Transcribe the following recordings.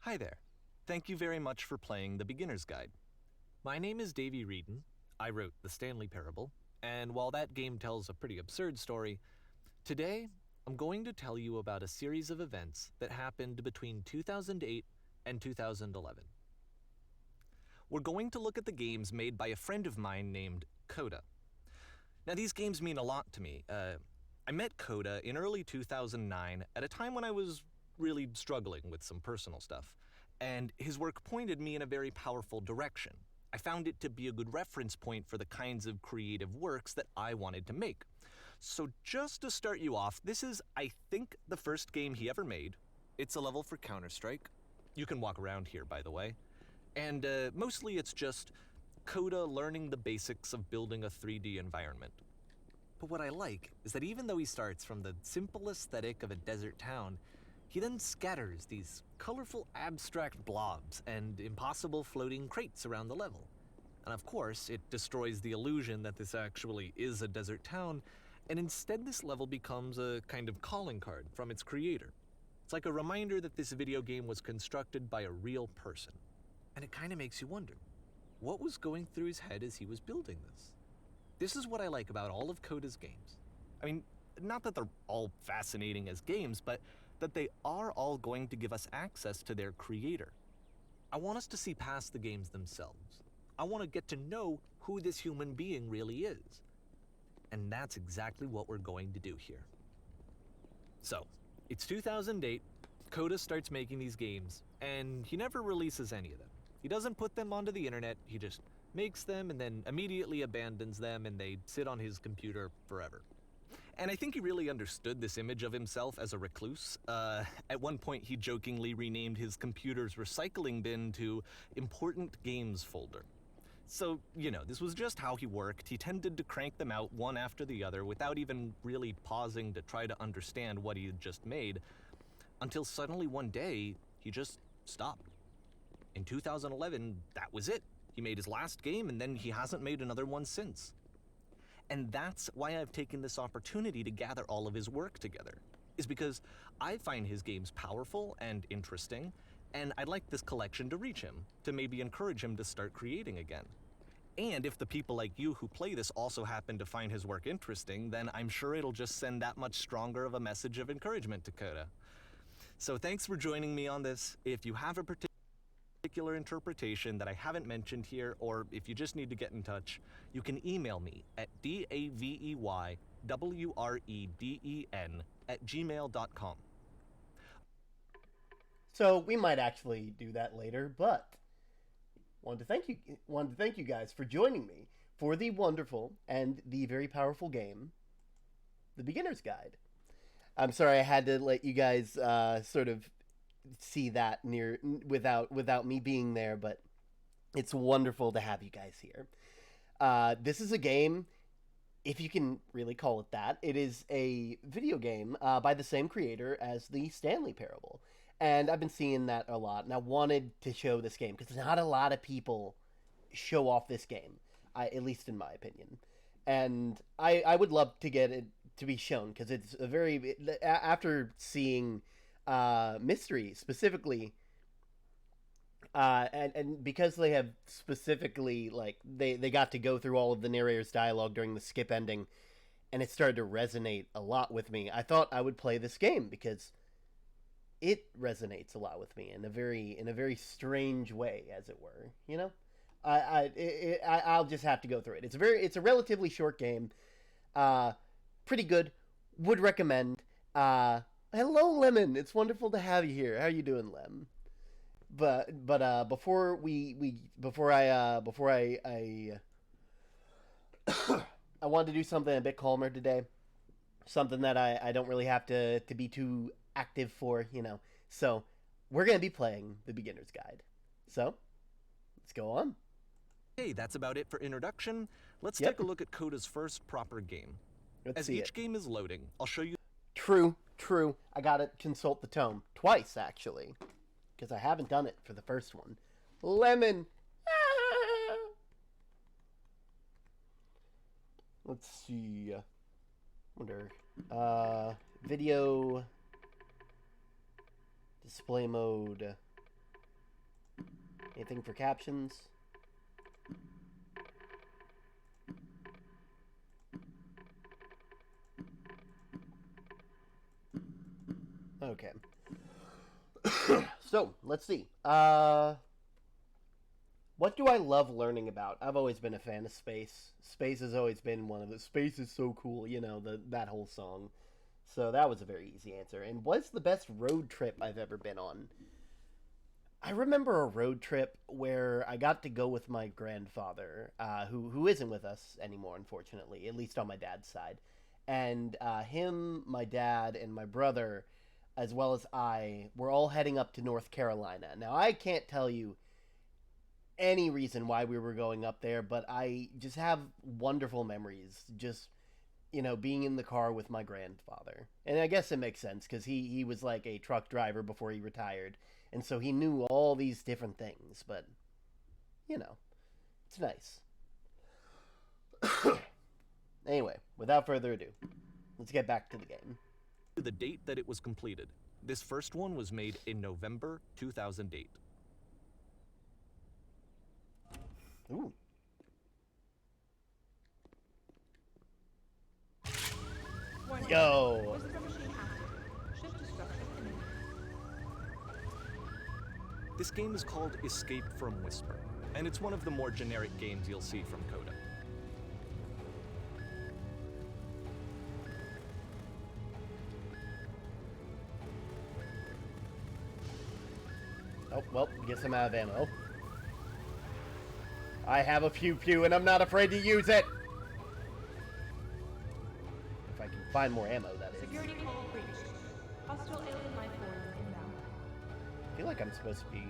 Hi there. Thank you very much for playing The Beginner's Guide. My name is Davey Reedon. I wrote The Stanley Parable, and while that game tells a pretty absurd story, today I'm going to tell you about a series of events that happened between 2008 and 2011. We're going to look at the games made by a friend of mine named Coda. Now, these games mean a lot to me. I met Coda in early 2009 at a time when I was really struggling with some personal stuff, and his work pointed me in a very powerful direction. I found it to be a good reference point for the kinds of creative works that I wanted to make. So just to start you off, this is, I think, the first game he ever made. It's a level for Counter-Strike. You can walk around here, by the way. And mostly it's just Coda learning the basics of building a 3D environment. But what I like is that even though he starts from the simple aesthetic of a desert town, he then scatters these colorful abstract blobs and impossible floating crates around the level. And of course, it destroys the illusion that this actually is a desert town, and instead this level becomes a kind of calling card from its creator. It's like a reminder that this video game was constructed by a real person. And it kind of makes you wonder, what was going through his head as he was building this? This is what I like about all of Coda's games. I mean, not that they're all fascinating as games, but that they are all going to give us access to their creator. I want us to see past the games themselves. I want to get to know who this human being really is. And that's exactly what we're going to do here. So, it's 2008, Coda starts making these games, and he never releases any of them. He doesn't put them onto the internet, he just makes them and then immediately abandons them, and they sit on his computer forever. And I think he really understood this image of himself as a recluse. At one point, he jokingly renamed his computer's recycling bin to Important Games Folder. So, this was just how he worked. He tended to crank them out one after the other without even really pausing to try to understand what he had just made, until suddenly one day, he just stopped. In 2011, that was it. He made his last game, and then he hasn't made another one since. And that's why I've taken this opportunity to gather all of his work together, is because I find his games powerful and interesting, and I'd like this collection to reach him, to maybe encourage him to start creating again. And if the people like you who play this also happen to find his work interesting, then I'm sure it'll just send that much stronger of a message of encouragement to Coda. So thanks for joining me on this. If you have a particular interpretation that I haven't mentioned here, or if you just need to get in touch, you can email me at daveyWreden@gmail.com. So we might actually do that later, but wanted to thank you guys for joining me for the wonderful and the very powerful game, The Beginner's Guide. I'm sorry I had to let you guys sort of see that without me being there, but it's wonderful to have you guys here. This is a game, if you can really call it that. It is a video game by the same creator as the Stanley Parable. And I've been seeing that a lot, and I wanted to show this game because not a lot of people show off this game, at least in my opinion. And I would love to get it to be shown because it's a very, after seeing Mystery specifically, and because they have specifically, like, they got to go through all of the narrator's dialogue during the skip ending, and it started to resonate a lot with me. I thought I would play this game because it resonates a lot with me in a very strange way, as it were. I'll just have to go through it. It's a relatively short game, pretty good. Would recommend. Hello, Lemon. It's wonderful to have you here. How you doing, Lem? But before I wanted to do something a bit calmer today, something that I don't really have to be too active for. So we're gonna be playing The Beginner's Guide. So let's go on. Hey, that's about it for introduction. Let's Yep. take a look at Coda's first proper game. Let's As see each it. game is loading, I'll show you. True. I gotta consult the tome twice actually, because I haven't done it for the first one. Lemon. Ah! Let's see. Wonder. Video display mode. Anything for captions? Okay. So, let's see. What do I love learning about? I've always been a fan of space. Space has always been one of the... Space is so cool, you know, that whole song. So that was a very easy answer. And what's the best road trip I've ever been on? I remember a road trip where I got to go with my grandfather, who isn't with us anymore, unfortunately, at least on my dad's side. And him, my dad, and my brother, as well as I, were all heading up to North Carolina. Now, I can't tell you any reason why we were going up there, but I just have wonderful memories just, you know, being in the car with my grandfather. And I guess it makes sense because he was like a truck driver before he retired. And so he knew all these different things, but, you know, it's nice. Anyway, without further ado, let's get back to the game. The date that it was completed. This first one was made in November 2008. Ooh. Yo! This game is called Escape from Whisper, and it's one of the more generic games you'll see from Coda. Oh, well, guess I'm out of ammo. I have a pew-pew and I'm not afraid to use it! If I can find more ammo, that is. Security call breached. Hostile alien life forms inbound. I feel like I'm supposed to be...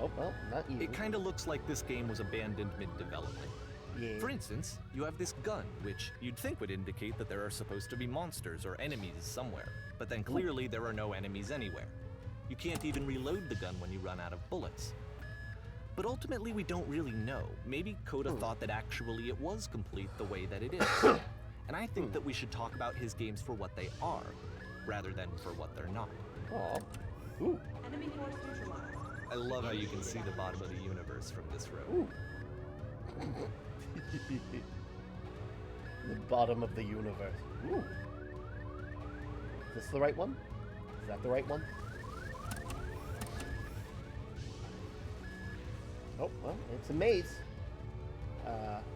Oh, well, not you. It kinda looks like this game was abandoned mid-development. Yeah. For instance, you have this gun, which you'd think would indicate that there are supposed to be monsters or enemies somewhere, but then clearly there are no enemies anywhere. You can't even reload the gun when you run out of bullets. But ultimately we don't really know. Maybe Coda thought that actually it was complete the way that it is. And I think that we should talk about his games for what they are, rather than for what they're not. Aw. Ooh. Enemy force neutralized. I love how you can see the bottom of the universe from this road. Ooh. The bottom of the universe. Ooh. Is this the right one? Is that the right one? Oh, well, it's a maze.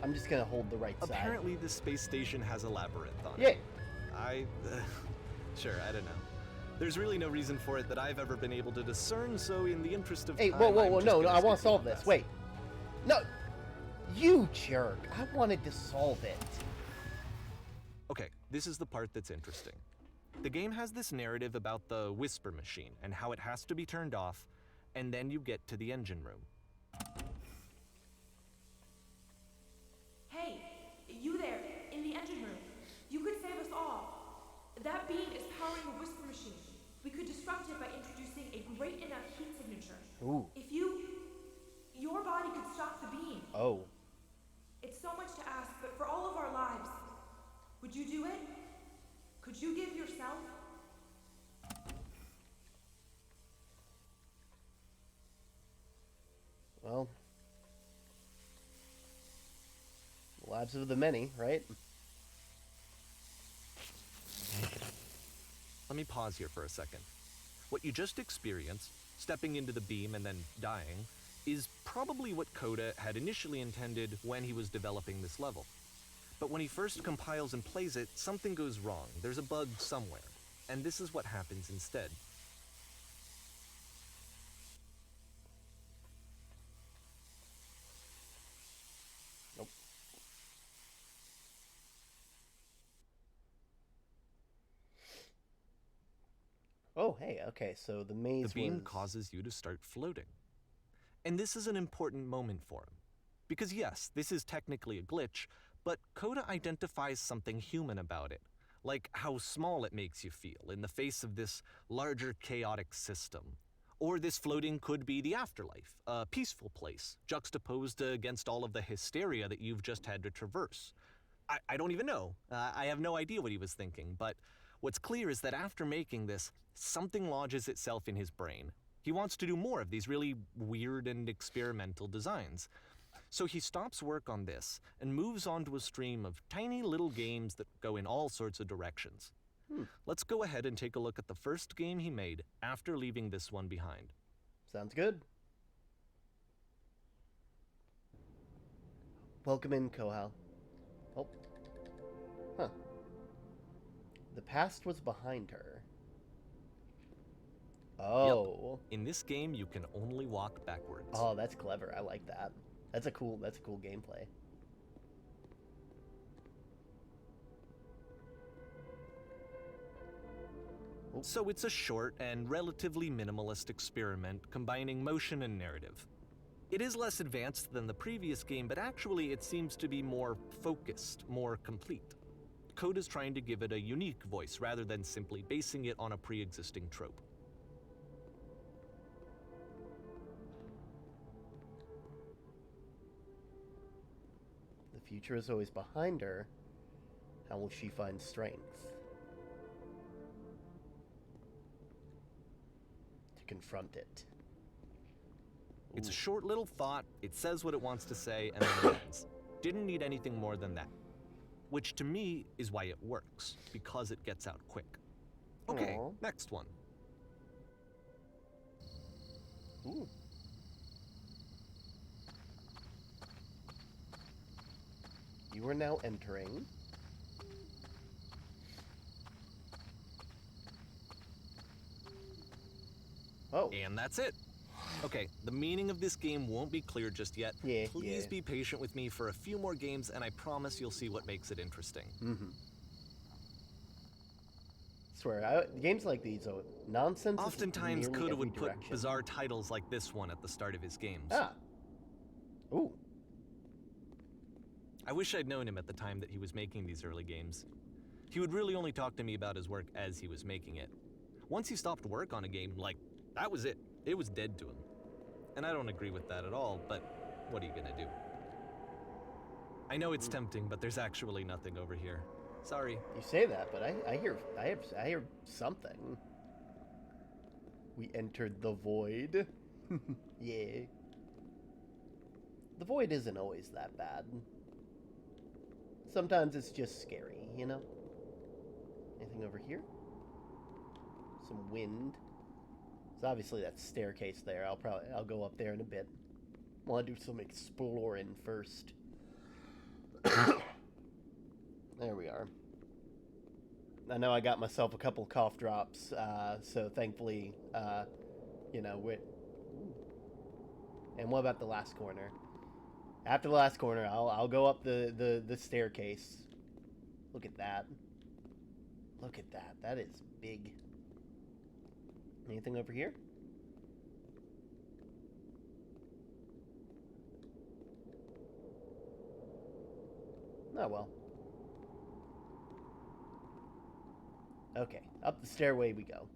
I'm just gonna hold the right side. Apparently the space station has a labyrinth on Yeah. it. Sure, I don't know. There's really no reason for it that I've ever been able to discern, so in the interest of Hey, time, whoa, I'm just no, gonna I want stick to solve with this. best. Wait. No. You jerk. I wanted to solve it. Okay, this is the part that's interesting. The game has this narrative about the whisper machine and how it has to be turned off, and then you get to the engine room. Hey, you there, in the engine room. You could save us all. That beam is powering a whisper machine. We could disrupt it by introducing a great enough heat signature. Ooh. If your body could stop the beam. Oh. It's so much to ask, but for all of our lives, would you do it? Could you give yourself? Well. Lives of the many, right? Let me pause here for a second. What you just experienced, stepping into the beam and then dying, is probably what Coda had initially intended when he was developing this level. But when he first compiles and plays it, something goes wrong. There's a bug somewhere. And this is what happens instead. Nope. Oh, hey, okay, so the maze The beam was... causes you to start floating. And this is an important moment for him. Because yes, this is technically a glitch, but Coda identifies something human about it. Like how small it makes you feel in the face of this larger chaotic system. Or this floating could be the afterlife, a peaceful place, juxtaposed against all of the hysteria that you've just had to traverse. I don't even know. I have no idea what he was thinking, but what's clear is that after making this, something lodges itself in his brain. He wants to do more of these really weird and experimental designs. So he stops work on this and moves on to a stream of tiny little games that go in all sorts of directions. Let's go ahead and take a look at the first game he made after leaving this one behind. Sounds good. Welcome in, Kohal. Oh. Huh. The past was behind her. Oh. Yep. In this game, you can only walk backwards. Oh, that's clever. I like that. That's a cool gameplay. So it's a short and relatively minimalist experiment combining motion and narrative. It is less advanced than the previous game, but actually it seems to be more focused, more complete. Coda's trying to give it a unique voice rather than simply basing it on a pre-existing trope. The future is always behind her. How will she find strength to confront it? It's a short little thought, it says what it wants to say, and then it ends. Didn't need anything more than that. Which to me is why it works, because it gets out quick. Okay, Aww. next one. Ooh. You are now entering. Oh. And that's it. Okay, the meaning of this game won't be clear just yet. Yeah, Please yeah. be patient with me for a few more games, and I promise you'll see what makes it interesting. Swear, games like these are nonsense. Oftentimes, nearly Coda every would put direction. bizarre titles like this one at the start of his games. Ah. Ooh. I wish I'd known him at the time that he was making these early games. He would really only talk to me about his work as he was making it. Once he stopped work on a game, like, that was it. It was dead to him. And I don't agree with that at all, but what are you gonna do? I know it's tempting, but there's actually nothing over here. Sorry. You say that, but I hear something. We entered the void. Yeah. The void isn't always that bad. Sometimes it's just scary, you know? Anything over here? Some wind. So obviously that staircase there. I'll go up there in a bit. I want to do some exploring first. There we are. I know I got myself a couple cough drops, so thankfully, you know, and what about the last corner? After the last corner, I'll go up the staircase. Look at that. Look at that. That is big. Anything over here? Oh, well. Okay, up the stairway we go.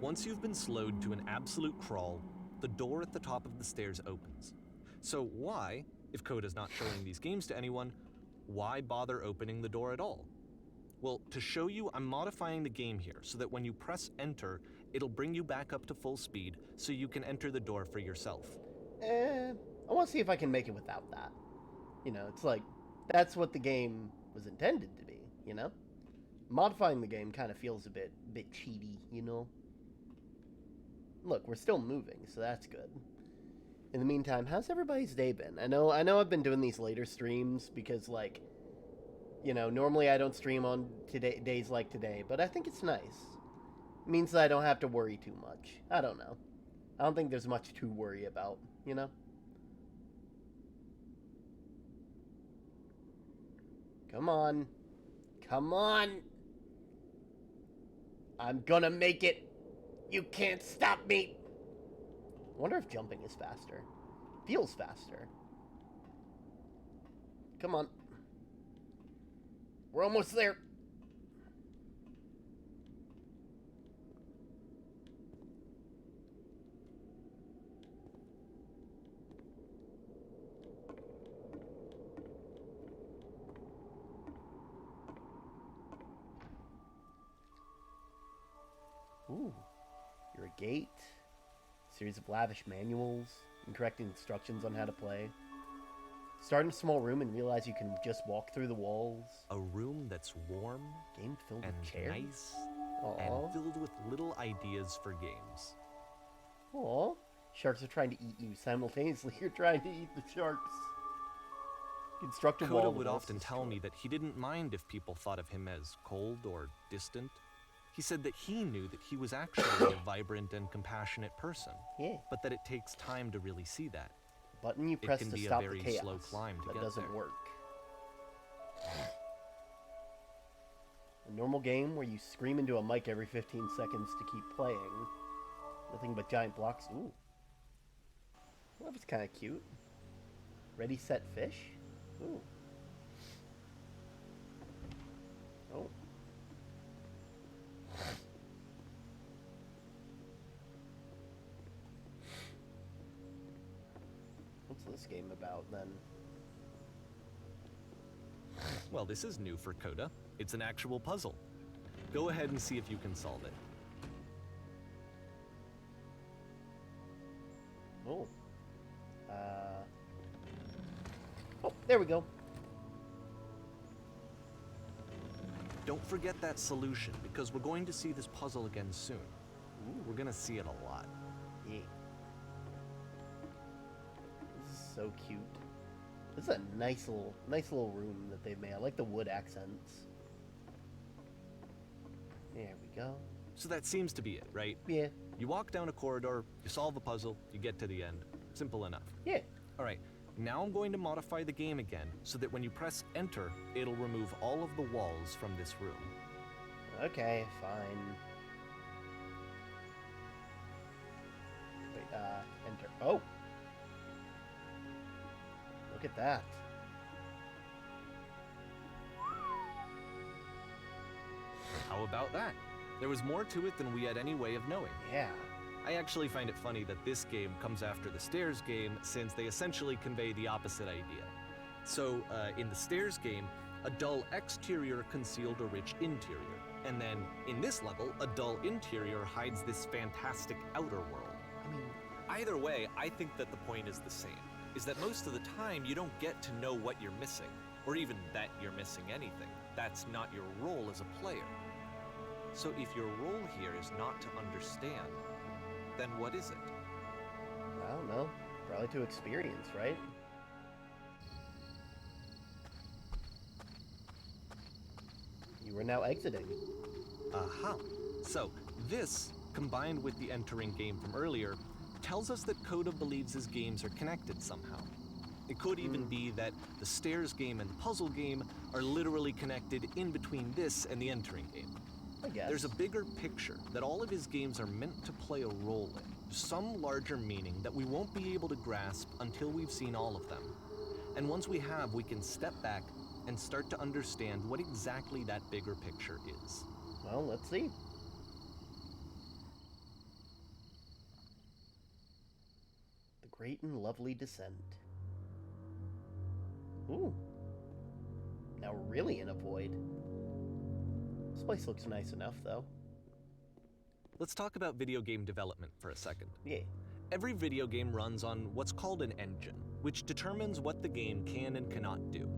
Once you've been slowed to an absolute crawl, the door at the top of the stairs opens. So why, if Coda's not showing these games to anyone, why bother opening the door at all? Well, to show you, I'm modifying the game here so that when you press enter, it'll bring you back up to full speed so you can enter the door for yourself. I want to see if I can make it without that. You know, it's like, that's what the game was intended to be, you know? Modifying the game kind of feels a bit cheaty, you know? Look, we're still moving, so that's good. In the meantime, how's everybody's day been? I know I've been doing these later streams because, like, you know, normally I don't stream on days like today, but I think it's nice. It means that I don't have to worry too much. I don't know. I don't think there's much to worry about, you know? Come on. Come on! I'm gonna make it! You can't stop me! I wonder if jumping is faster. Feels faster. Come on. We're almost there. Ooh. You're a gate. Series of lavish manuals. Incorrect instructions on how to play. Start in a small room and realize you can just walk through the walls. A room that's warm Game filled and with chairs. nice Aww. and filled with little ideas for games. Aww. Sharks are trying to eat you. Simultaneously, you're trying to eat the sharks. Construct a wall. Coda would often tell me that he didn't mind if people thought of him as cold or distant. He said that he knew that he was actually a vibrant and compassionate person, Yeah. but that it takes time to really see that. Button you It press can to be a stop very the chaos. slow climb to that get doesn't there. work. A normal game where you scream into a mic every 15 seconds to keep playing. Nothing but giant blocks. Ooh. Well, that was kind of cute. Ready, set, fish? Ooh. Oh. What's this game about then? Well, this is new for Coda. It's an actual puzzle. Go ahead and see if you can solve it. Oh. Oh, there we go. Don't forget that solution, because we're going to see this puzzle again soon. Ooh. We're going to see it a lot. Yeah. This is so cute. This is a nice little room that they've made. I like the wood accents. There we go. So that seems to be it, right? Yeah. You walk down a corridor, you solve a puzzle, you get to the end. Simple enough. Yeah. All right, now I'm going to modify the game again so that when you press enter, it'll remove all of the walls from this room. Okay, fine. Wait, enter. Oh! Look at that. How about that? There was more to it than we had any way of knowing. Yeah. I actually find it funny that this game comes after the Stairs game, since they essentially convey the opposite idea. So, in the Stairs game, a dull exterior concealed a rich interior. And then, in this level, a dull interior hides this fantastic outer world. I mean, Either way, I think that the point is the same, is that most of the time you don't get to know what you're missing, or even that you're missing anything. That's not your role as a player. So if your role here is not to understand, then what is it? I don't know. Probably to experience, right? You are now exiting. Aha. So, this, combined with the entering game from earlier, tells us that Coda believes his games are connected somehow. It could even be that the Stairs game and the puzzle game are literally connected in between this and the entering game. I guess. There's a bigger picture that all of his games are meant to play a role in, some larger meaning that we won't be able to grasp until we've seen all of them. And once we have, we can step back and start to understand what exactly that bigger picture is. Well, let's see. The Great and Lovely Descent. Ooh. Now we're really in a void. This place looks nice enough, though. Let's talk about video game development for a second. Yeah. Every video game runs on what's called an engine, which determines what the game can and cannot do.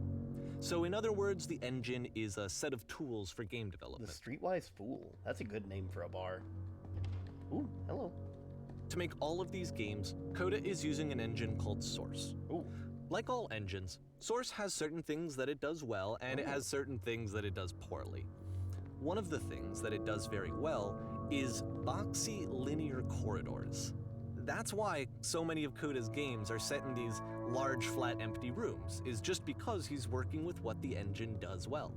So in other words, the engine is a set of tools for game The development. Streetwise Fool. That's a good name for a bar. Ooh, hello. To make all of these games, Coda is using an engine called Source. Ooh. Like all engines, Source has certain things that it does well, and it has certain things that it does poorly. One of the things that it does very well is boxy linear corridors. That's why so many of Coda's games are set in these large, flat, empty rooms, is just because he's working with what the engine does well.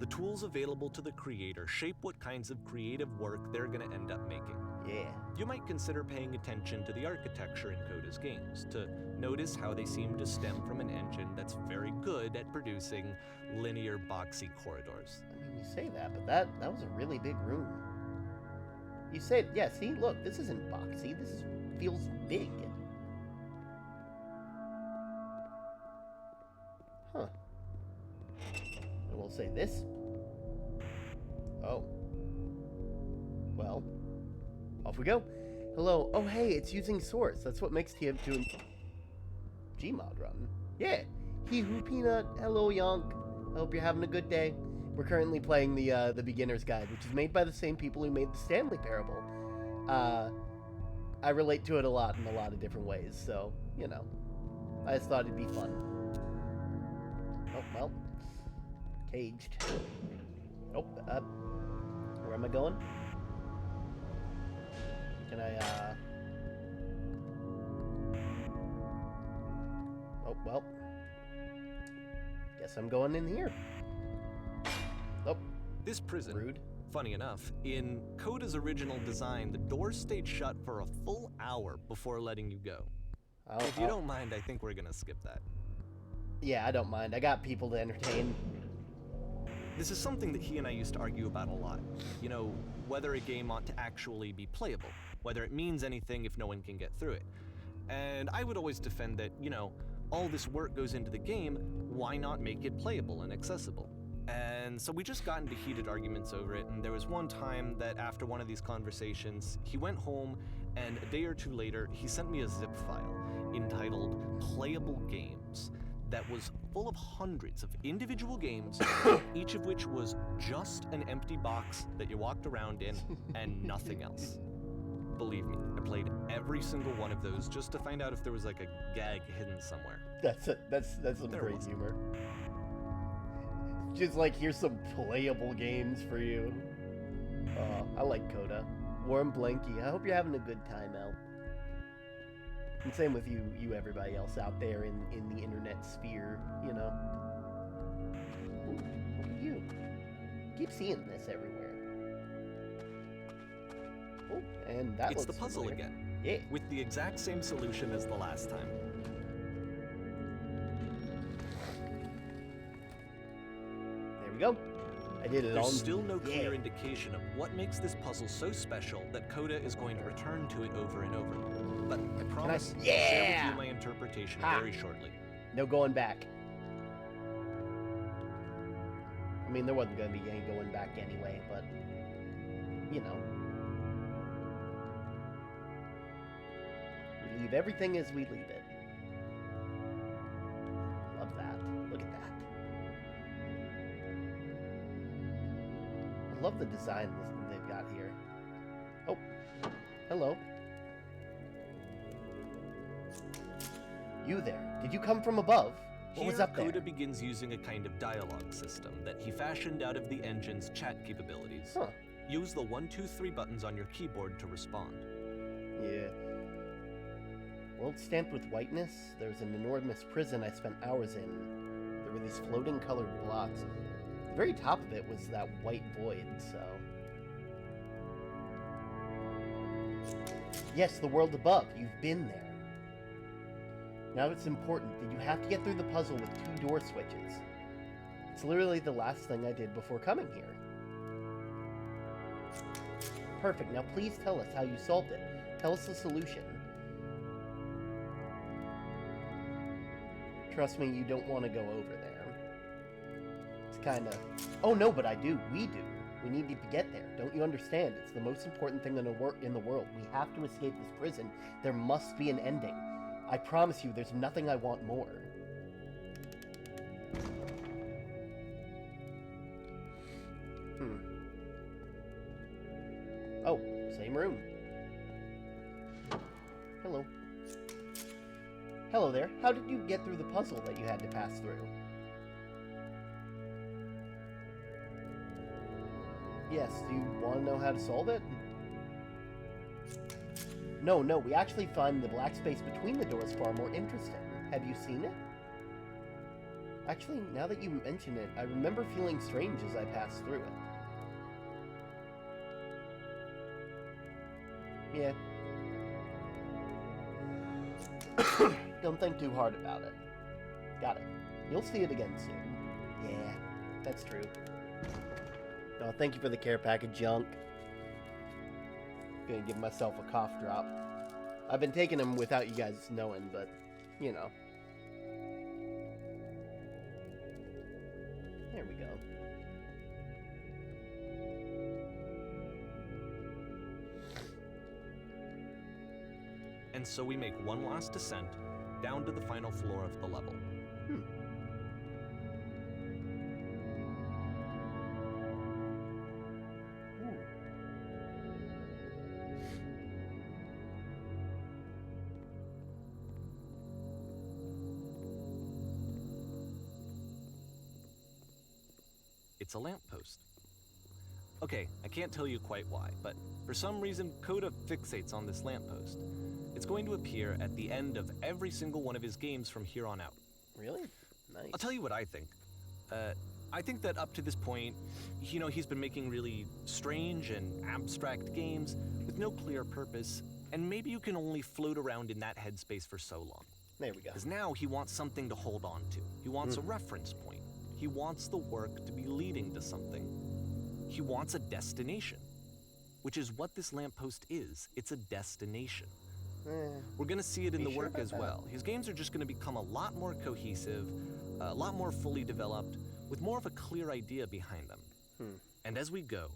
The tools available to the creator shape what kinds of creative work they're going to end up making. Yeah. You might consider paying attention to the architecture in Coda's games, to notice how they seem to stem from an engine that's very good at producing linear, boxy corridors. I mean, you say that, but that was a really big room. You say, yeah, see, look, this isn't boxy. This feels big. Huh. I will say this. Oh. Well, off we go. Hello. Oh, hey, it's using source. That's what makes TF2 Gmod run. Yeah. Hee hoo peanut. Hello, Yonk. I hope you're having a good day. We're currently playing the beginner's guide, which is made by the same people who made the Stanley Parable. I relate to it a lot in a lot of different ways, so, you know, I just thought it'd be fun. Oh, well, caged. Oh, where am I going? Can I, oh, well, guess I'm going in here. Oh, This prison, rude. funny enough, in Coda's original design, the doors stayed shut for a full hour before letting you go. If you don't mind, I think we're gonna skip that. Yeah, I don't mind. I got people to entertain. This is something that he and I used to argue about a lot. You know, whether a game ought to actually be playable, whether it means anything if no one can get through it. And I would always defend that, you know, all this work goes into the game, why not make it playable and accessible? And so we just got into heated arguments over it, and there was one time that after one of these conversations, he went home, and a day or two later, he sent me a zip file entitled Playable Games that was full of hundreds of individual games, each of which was just an empty box that you walked around in and nothing else. Believe me, I played every single one of those just to find out if there was like a gag hidden somewhere. That's some There great was. humor. Just like, here's some playable games for you. I like Coda. Warm Blanky. I hope you're having a good time, El. And same with you everybody else out there in the internet sphere, you know. Ooh, look at you. Keep seeing this everywhere. Oh, and that It's looks the puzzle familiar. again, Yeah. with the exact same solution as the last time. There we go. I did it all. There's still no clear Yeah. indication of what makes this puzzle so special that Coda is going to return to it over and over. But I promise I'll share with Yeah! you my interpretation Ha! very shortly. No going back. I mean, there wasn't going to be any going back anyway, but, you know. We leave everything as we leave it. Love that. Look at that. I love the design they've got here. Oh, hello. You there. Did you come from above? What was Here, up there? Coda begins using a kind of dialogue system that he fashioned out of the engine's chat capabilities. Huh. Use the 1, 2, 3 buttons on your keyboard to respond. Yeah. World stamped with whiteness. There was an enormous prison I spent hours in. There were these floating colored blocks. The very top of it was that white void, so... Yes, the world above. You've been there. Now it's important that you have to get through the puzzle with 2 door switches. It's literally the last thing I did before coming here. Perfect. Now please tell us how you solved it. Tell us the solution. Trust me, you don't want to go over there. It's kind of... Oh no, but I do. We do. We need to get there. Don't you understand? It's the most important thing in the world. We have to escape this prison. There must be an ending. I promise you, there's nothing I want more. Oh, same room. Hello. Hello there. How did you get through the puzzle that you had to pass through? Yes, do you want to know how to solve it? No, we actually find the black space between the doors far more interesting. Have you seen it? Actually, now that you mention it, I remember feeling strange as I passed through it. Yeah. Don't think too hard about it. Got it. You'll see it again soon. Yeah, that's true. Oh, thank you for the care package, Junk. Gonna give myself a cough drop. I've been taking them without you guys knowing, but, you know. There we go. And so we make one last descent down to the final floor of the level. It's a lamppost. Okay, I can't tell you quite why, but for some reason Coda fixates on this lamppost. It's going to appear at the end of every single one of his games from here on out. Really? Nice. I'll tell you what I think. I think that up to this point, he's been making really strange and abstract games with no clear purpose, and maybe you can only float around in that headspace for so long. There we go. Because now he wants something to hold on to. He wants a reference point. He wants the work to be leading to something. He wants a destination, which is what this lamppost is. It's a destination. We're going to see it in the work as well. His games are just going to become a lot more cohesive, a lot more fully developed, with more of a clear idea behind them. And as we go,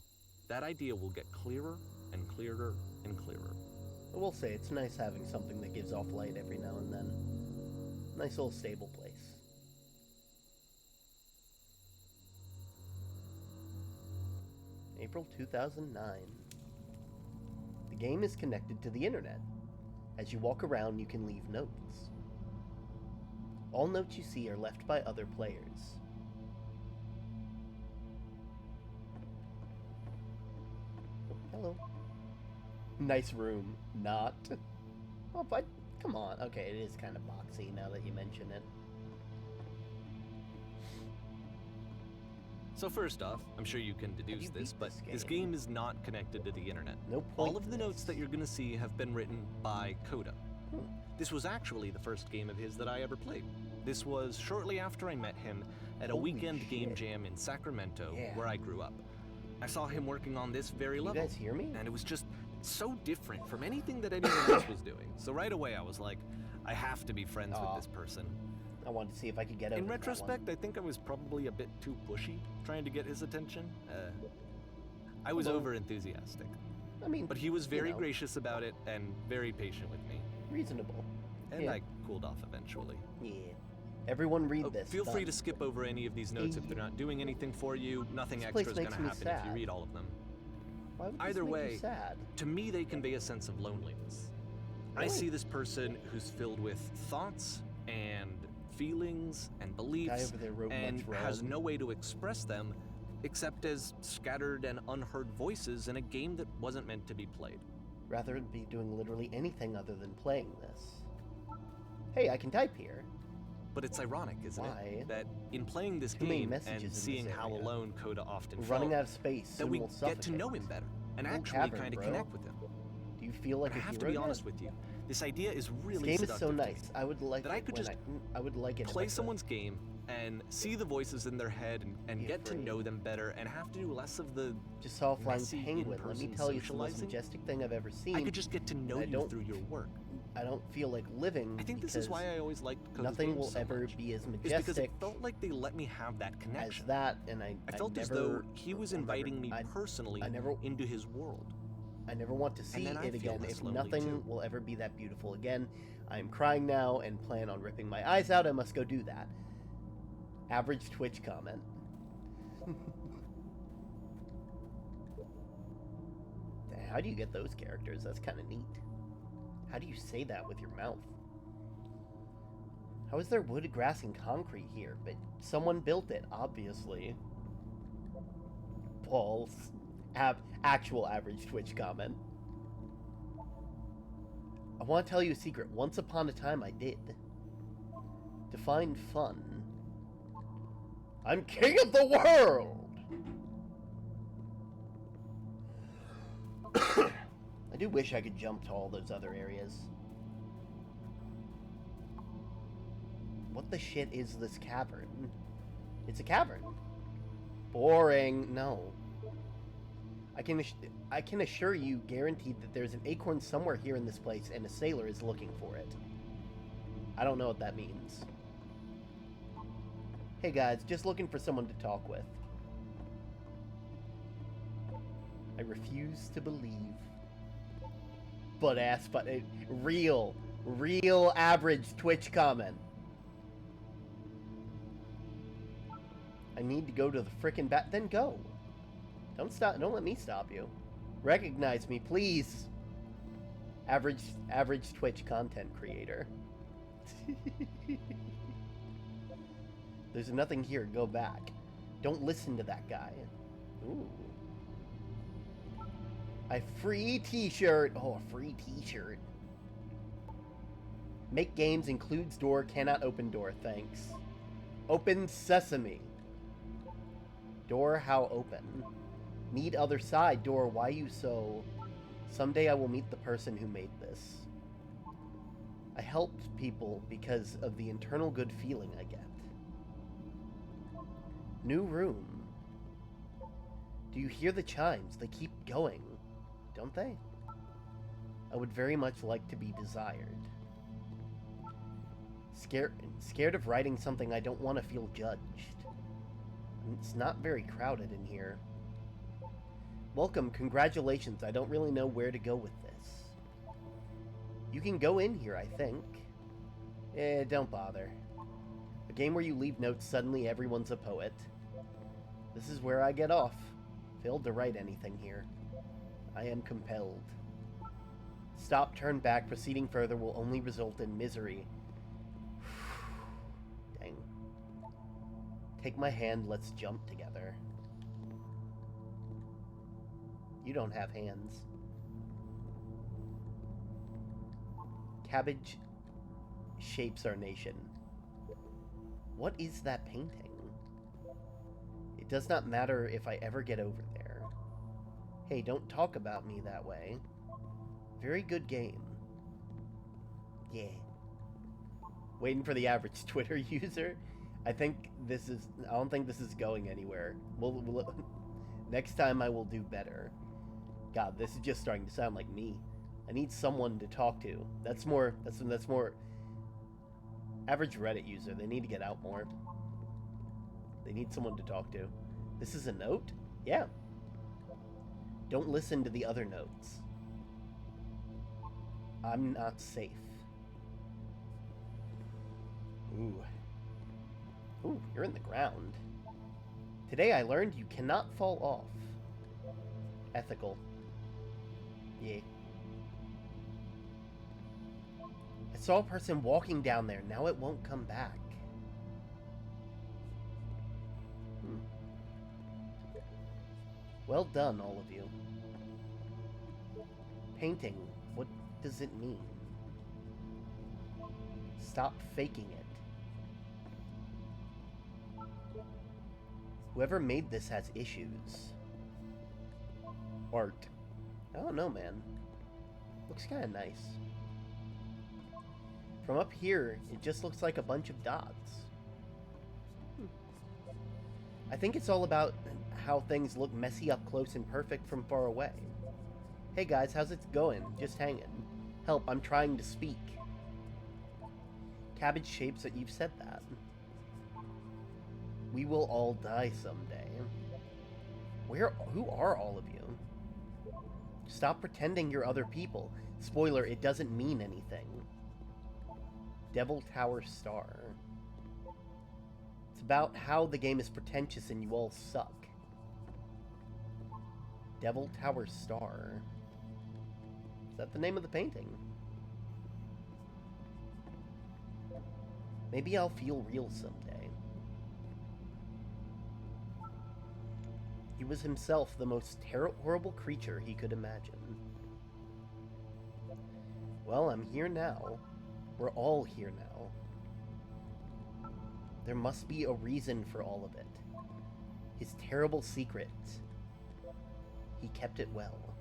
that idea will get clearer and clearer and clearer. I will say, it's nice having something that gives off light every now and then. Nice little stable place. April 2009. The game is connected to the internet. As you walk around, you can leave notes. All notes you see are left by other players. Hello. Nice room. Not. Oh, but come on. Okay, it is kind of boxy now that you mention it. So first off, I'm sure you can deduce this, but this game is not connected to the internet. No point. All of the notes that you're going to see have been written by Coda. This was actually the first game of his that I ever played. This was shortly after I met him at a weekend game jam in Sacramento, where I grew up. I saw him working on this very level. You guys hear me? And it was just so different from anything that anyone else was doing. So right away I was like, I have to be friends with this person. I wanted to see if I could get over In that retrospect, one. I think I was probably a bit too pushy, trying to get his attention. I was over-enthusiastic. I mean, But he was very gracious about it and very patient with me. reasonable. And I cooled off eventually. Yeah. Everyone read this. Feel free Done. to skip over any of these notes if they're not doing anything for you. Nothing This extra is place going to makes me happen if you sad. read all of them. Why would Either this make way, you sad? To me, they convey a sense of loneliness. I Really? see this person who's filled with thoughts and feelings and beliefs over there wrote and much has wrong. no way to express them except as scattered and unheard voices in a game that wasn't meant to be played. Rather than be doing literally anything other than playing this. Hey, I can type here. But it's ironic, isn't Why? it, that in playing this Too many game messages in and this seeing how area. alone Coda often We're felt, running out of space. that Soon we we'll get to know suffocate. him better and No actually cavern, kind of bro. connect with him. Do you feel like But I if have you to be wrote honest that? with you, this idea is This really game is so seductive to me. nice. I would like That I it could when just I would like it. if I Play could. someone's game and see the voices in their head and Be get to afraid. know them better and have to do less of the Just saw a flying messy penguin. Let me in-person tell you, it's the most socializing. majestic thing I've ever seen. I could just get to know I you don't- through your work. I don't feel like living. I think this is because why I always liked Coda's nothing games will so ever much. be as Is because it majestic felt like they let me have that as connection. that, and I felt as never though he was remember- inviting me I personally never- into his world. I never want to see then I it feel again. less If lonely, nothing too. will ever be that beautiful again, I'm crying now and plan on ripping my eyes out. I must go do that. Average Twitch comment. How do you get those characters? That's kind of neat. How do you say that with your mouth? How is there wood, grass, and concrete here? But someone built it, obviously. Balls. Actual average Twitch comment. I want to tell you a secret. Once upon a time, I did. To find fun. I'm king of the world! I do wish I could jump to all those other areas. What the shit is this cavern? It's a cavern. Boring. No. I can assure you, guaranteed, that there's an acorn somewhere here in this place, and a sailor is looking for it. I don't know what that means. Hey guys, just looking for someone to talk with. I refuse to believe. Butt ass, but real average Twitch comment. I need to go to the frickin' bat. Then go. Don't stop. Don't let me stop you. Recognize me, please. Average Twitch content creator. There's nothing here. Go back. Don't listen to that guy. Ooh. A free t-shirt. Oh, a free t-shirt. Make games includes door. Cannot open door. Thanks. Open sesame. Door how open. Meet other side. Door why you so... Someday I will meet the person who made this. I helped people because of the internal good feeling I get. New room. Do you hear the chimes? They keep going, don't they? I would very much like to be desired. Scared of writing something I don't want to feel judged. It's not very crowded in here. Welcome, congratulations. I don't really know where to go with this. You can go in here, I think. Don't bother. A game where you leave notes, suddenly everyone's a poet. This is where I get off. Failed to write anything here. I am compelled. Stop, turn back. Proceeding further will only result in misery. Dang. Take my hand, let's jump together. You don't have hands. Cabbage shapes our nation. What is that painting? It does not matter if I ever get over there. Hey, don't talk about me that way. Very good game. Yeah. Waiting for the average Twitter user? I don't think this is going anywhere. Next time I will do better. God, this is just starting to sound like me. I need someone to talk to. That's more average Reddit user. They need to get out more. They need someone to talk to. This is a note? Yeah. Don't listen to the other notes. I'm not safe. Ooh. Ooh, you're in the ground. Today I learned you cannot fall off. Ethical. Yeah. I saw a person walking down there. Now it won't come back. Well done, all of you. Painting. What does it mean? Stop faking it. Whoever made this has issues. Art. I don't know, man. Looks kind of nice. From up here, it just looks like a bunch of dots. I think it's all about how things look messy up close and perfect from far away. Hey guys, how's it going? Just hanging. Help, I'm trying to speak. Cabbage shapes that you've said that. We will all die someday. Who are all of you? Stop pretending you're other people. Spoiler, it doesn't mean anything. Devil Tower Star. It's about how the game is pretentious and you all suck. Devil Tower Star. Is that the name of the painting? Maybe I'll feel real someday. He was himself the most horrible creature he could imagine. Well, I'm here now. We're all here now. There must be a reason for all of it. His terrible secret. He kept it well.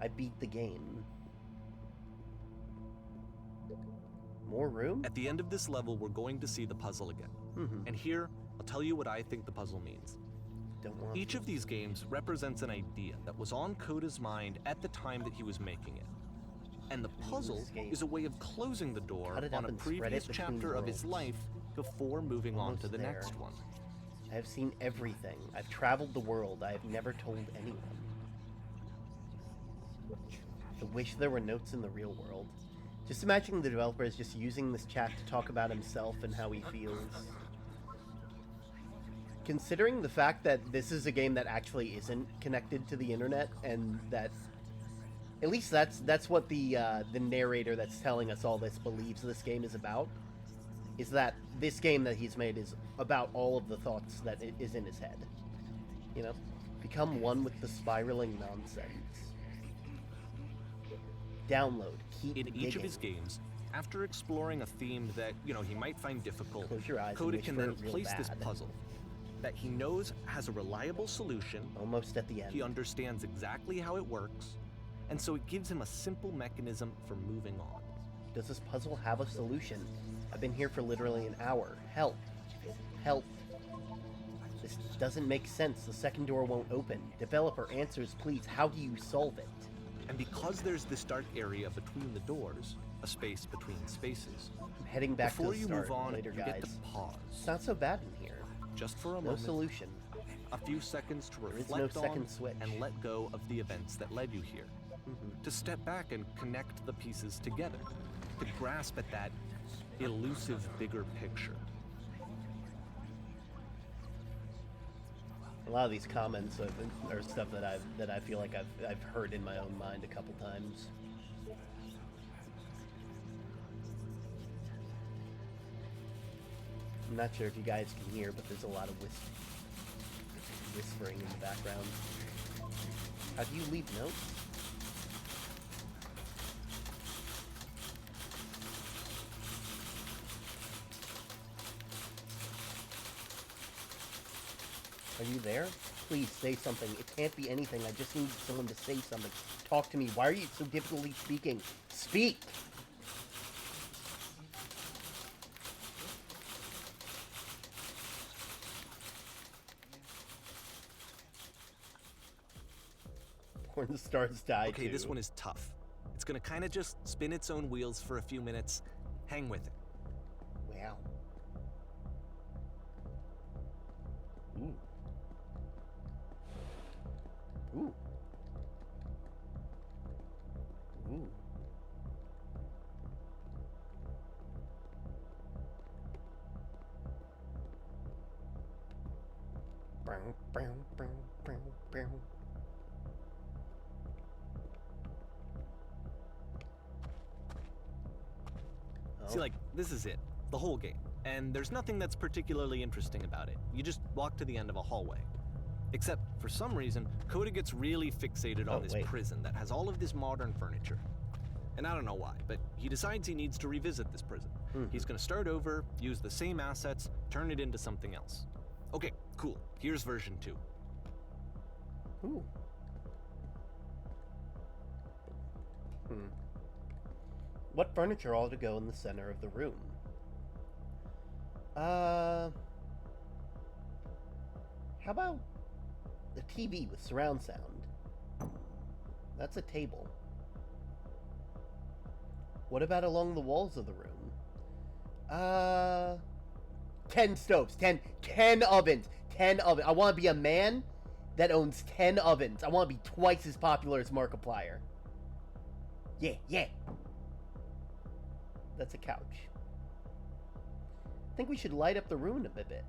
I beat the game. More room? At the end of this level, we're going to see the puzzle again. And here, I'll tell you what I think the puzzle means. Each of these games represents an idea that was on Coda's mind at the time that he was making it. And the puzzle is a way of closing the door on a previous chapter of his life before moving on to the next one. I have seen everything. I've traveled the world. I have never told anyone. I wish there were notes in the real world. Just imagining the developer is just using this chat to talk about himself and how he feels. Considering the fact that this is a game that actually isn't connected to the internet, and that at least that's what the narrator that's telling us all this believes this game is about, is that this game that he's made is about all of the thoughts that is in his head. You know? Become one with the spiraling nonsense. Download. Keep In digging. each of his games, after exploring a theme that, he might find difficult, Close your eyes Coda and can wish for then it real place this bad. puzzle that he knows has a reliable solution, Almost at the end. he understands exactly how it works, and so it gives him a simple mechanism for moving on. Does this puzzle have a solution? I've been here for literally an hour. Help. Help. This doesn't make sense. The second door won't open. Developer, answers, please. How do you solve it? And because there's this dark area between the doors, a space between spaces, I'm heading back before to the you start move on, later, you guys. get to pause, It's not so bad in here. just for a No moment, solution. a few seconds to There is reflect no on second switch. and let go of the events that led you here. To step back and connect the pieces together, to grasp at that elusive bigger picture. A lot of these comments are stuff that I feel like I've heard in my own mind a couple times. I'm not sure if you guys can hear, but there's a lot of whispering in the background. How do you leave notes? Are you there? Please say something. It can't be anything. I just need someone to say something. Talk to me. Why are you so difficultly speaking? Speak! Porn stars die Okay, too. this one is tough. It's gonna kind of just spin its own wheels for a few minutes. Hang with it. Wow. Ooh. Ooh. Ooh. Brown, brown, brown, brown, brown. See, like, this is it. The whole game. And there's nothing that's particularly interesting about it. You just walk to the end of a hallway. Except, for some reason, Coda gets really fixated on this wait. prison that has all of this modern furniture. And I don't know why, but he decides he needs to revisit this prison. He's gonna start over, use the same assets, turn it into something else. Okay, cool. Here's version 2. Ooh. What furniture ought to go in the center of the room? How about a TV with surround sound? That's a table. What about along the walls of the room? 10 stoves, 10 ovens, 10 ovens. I want to be a man that owns 10 ovens. I want to be twice as popular as Markiplier. Yeah, yeah. That's a couch. I think we should light up the room a bit.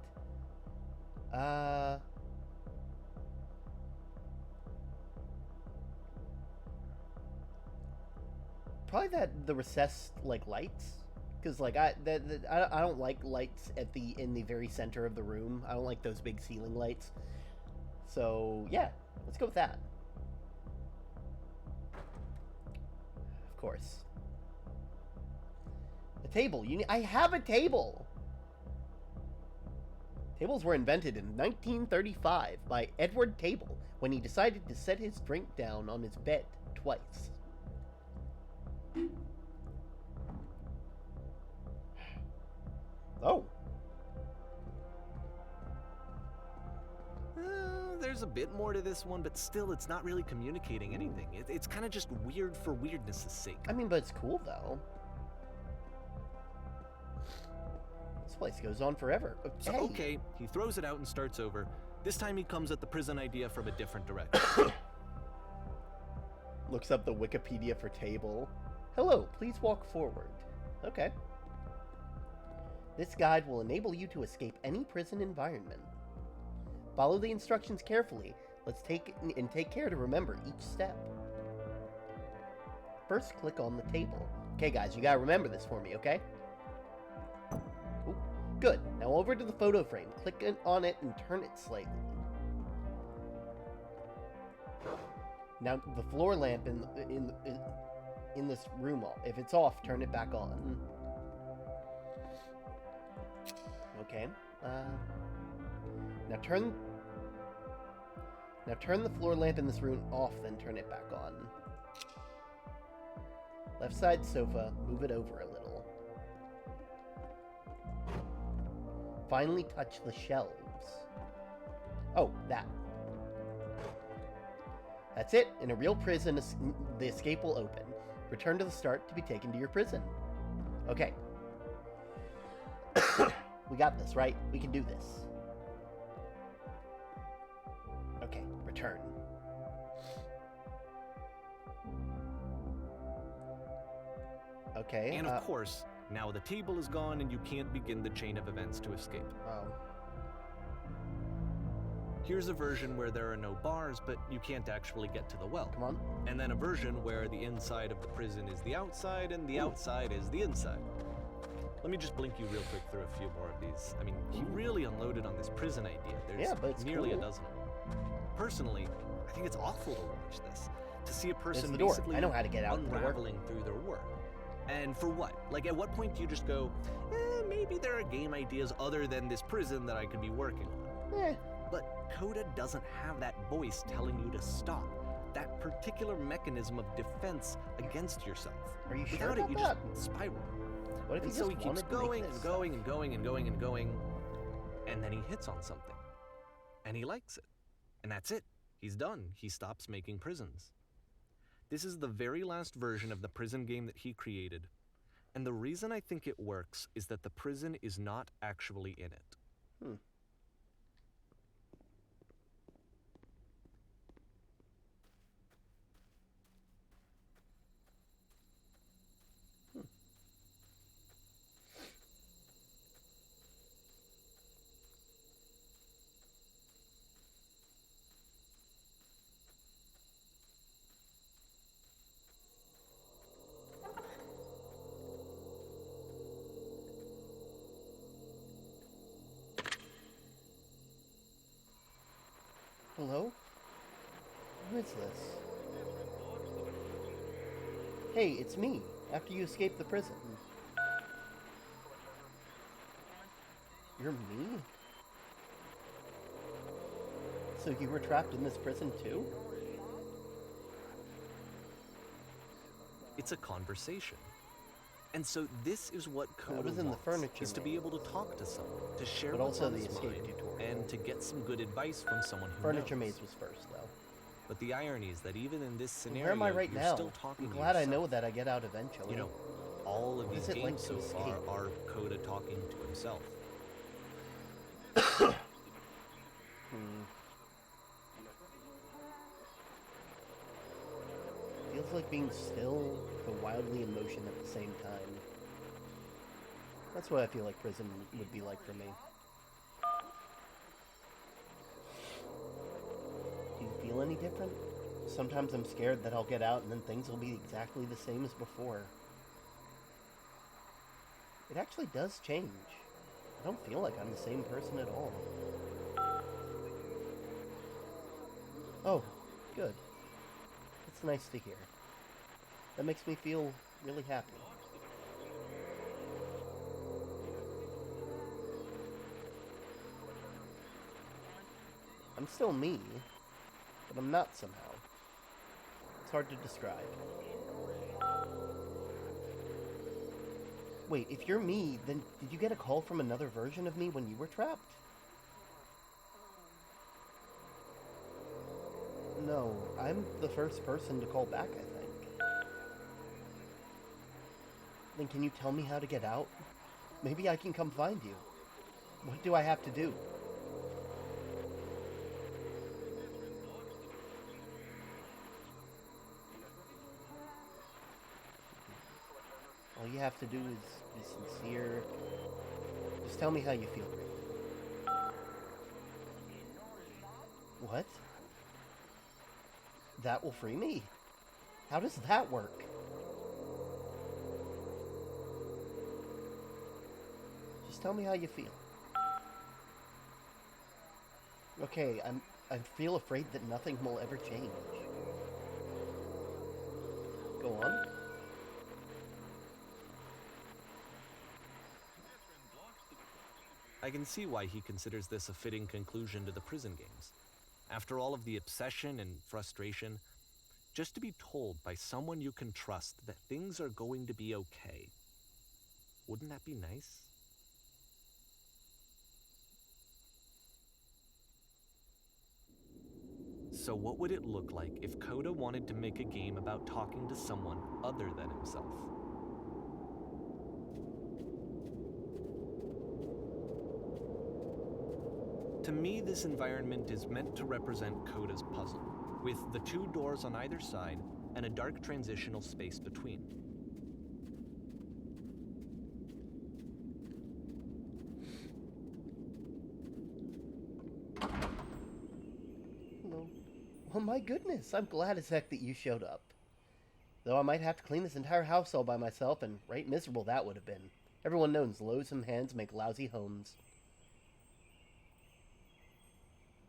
Probably the recessed lights, because I don't like lights in the very center of the room. I don't like those big ceiling lights. So yeah, let's go with that. Of course. A table. I have a table. Tables were invented in 1935 by Edward Table when he decided to set his drink down on his bed twice. Oh. There's a bit more to this one, but still, it's not really communicating anything. It's kind of just weird for weirdness' sake. I mean, but it's cool, though. This place goes on forever. So, Hey. okay, he throws it out and starts over. This time he comes at the prison idea from a different direction. Looks up the Wikipedia for table. Hello, please walk forward. Okay. This guide will enable you to escape any prison environment. Follow the instructions carefully. Let's take care to remember each step. First, click on the table. Okay, guys, you gotta remember this for me, okay? Ooh, good. Now over to the photo frame. Click on it and turn it slightly. Now the floor lamp in this room, if it's off, turn it back on. Okay. Now turn the floor lamp in this room off, then turn it back on. Left side sofa, move it over a little. Finally touch the shelves. Oh, that. That's it. In a real prison, the escape will open. Return to the start to be taken to your prison. Okay. We got this, right? We can do this. Okay, return. Okay. And of course, now the table is gone and you can't begin the chain of events to escape. Oh. Here's a version where there are no bars, but you can't actually get to the well. Come on. And then a version where the inside of the prison is the outside and the outside is the inside. Let me just blink you real quick through a few more of these. I mean, he really unloaded on this prison idea. There's nearly a dozen of them. Personally, I think it's awful to watch this. To see a person basically I know how to get out unraveling through their work. And for what? Like, at what point do you just go, maybe there are game ideas other than this prison that I could be working on? But Coda doesn't have that voice telling you to stop. That particular mechanism of defense against yourself. Are you sure Without about it, you that? just spiral. What if And he so just he keeps wanted to make going this and going and going and going and going, and then he hits on something. And he likes it. And that's it. He's done. He stops making prisons. This is the very last version of the prison game that he created. And the reason I think it works is that the prison is not actually in it. Hello? Who is this? Hey, it's me, after you escaped the prison. You're me? So you were trapped in this prison too? It's a conversation. And so this is what Coda was in the wants, furniture is to be able to talk to someone, to share But what's also on the his escape mind, tutorial. and to get some good advice from someone who Furniture knows. Maze was first, though. But the irony is that even in this scenario, Where am I right you're now? still talking I'm to glad I yourself. know that I get out eventually. You know, all of What these is it like games to so far escape? are Coda talking to himself. Feels like being still, but wildly in motion at the same time. That's what I feel like prison would be like for me. Do you feel any different? Sometimes I'm scared that I'll get out and then things will be exactly the same as before. It actually does change. I don't feel like I'm the same person at all. Oh, good. It's nice to hear. That makes me feel really happy. I'm still me, but I'm not somehow. It's hard to describe. Wait, if you're me, then did you get a call from another version of me when you were trapped? No, I'm the first person to call back, I think. Then can you tell me how to get out? Maybe I can come find you. What do I have to do? you have to do is be sincere. Just tell me how you feel, Raven. What? That will free me? How does that work? Just tell me how you feel. Okay, I feel afraid that nothing will ever change. Go on. I can see why he considers this a fitting conclusion to the prison games. After all of the obsession and frustration, just to be told by someone you can trust that things are going to be okay. Wouldn't that be nice? So what would it look like if Coda wanted to make a game about talking to someone other than himself? To me, this environment is meant to represent Coda's puzzle, with the 2 doors on either side and a dark transitional space between. Hello. Well, my goodness, I'm glad as heck that you showed up. Though I might have to clean this entire house all by myself, and right miserable that would have been. Everyone knows loathsome hands make lousy homes.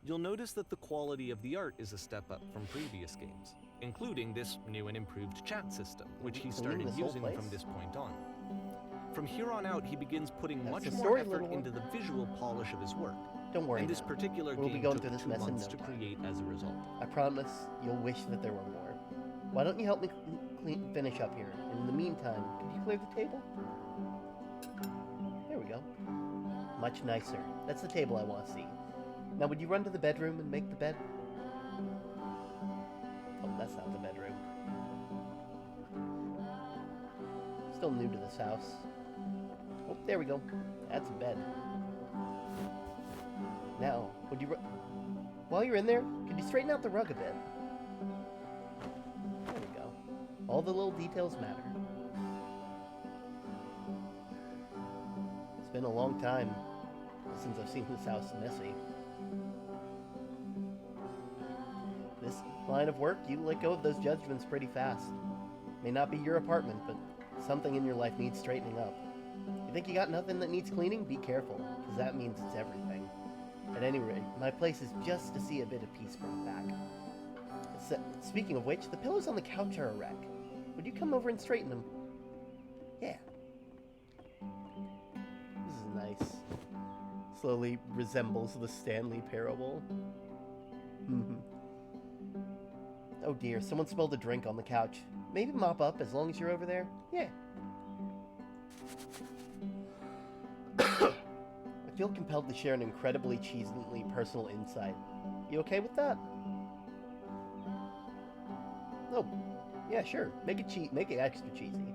You'll notice that the quality of the art is a step up from previous games, including this new and improved chat system, which he started using from this point on. From here on out, he begins putting much more effort into the visual polish of his work. Don't worry. And this now. particular We'll be game going took through this 2 mess in months no to time. create as a result. I promise you'll wish that there were more. Why don't you help me finish up here? And in the meantime, could you clear the table? There we go. Much nicer. That's the table I want to see. Now, would you run to the bedroom and make the bed? Oh, that's not the bedroom. Still new to this house. Oh, there we go. That's a bed. Now, would you... While you're in there, could you straighten out the rug a bit? There we go. All the little details matter. It's been a long time since I've seen this house messy. This line of work, you let go of those judgments pretty fast. May not be your apartment, but something in your life needs straightening up. You think you got nothing that needs cleaning? Be careful, because that means it's everything. At any rate, my place is just to see a bit of peace brought back. Speaking of which, the pillows on the couch are a wreck. Would you come over and straighten them? Yeah. This is nice. Slowly resembles the Stanley Parable. Oh dear, someone spilled a drink on the couch. Maybe mop up as long as you're over there? Yeah. I feel compelled to share an incredibly cheesily personal insight. You okay with that? Oh, yeah, sure. Make it extra cheesy.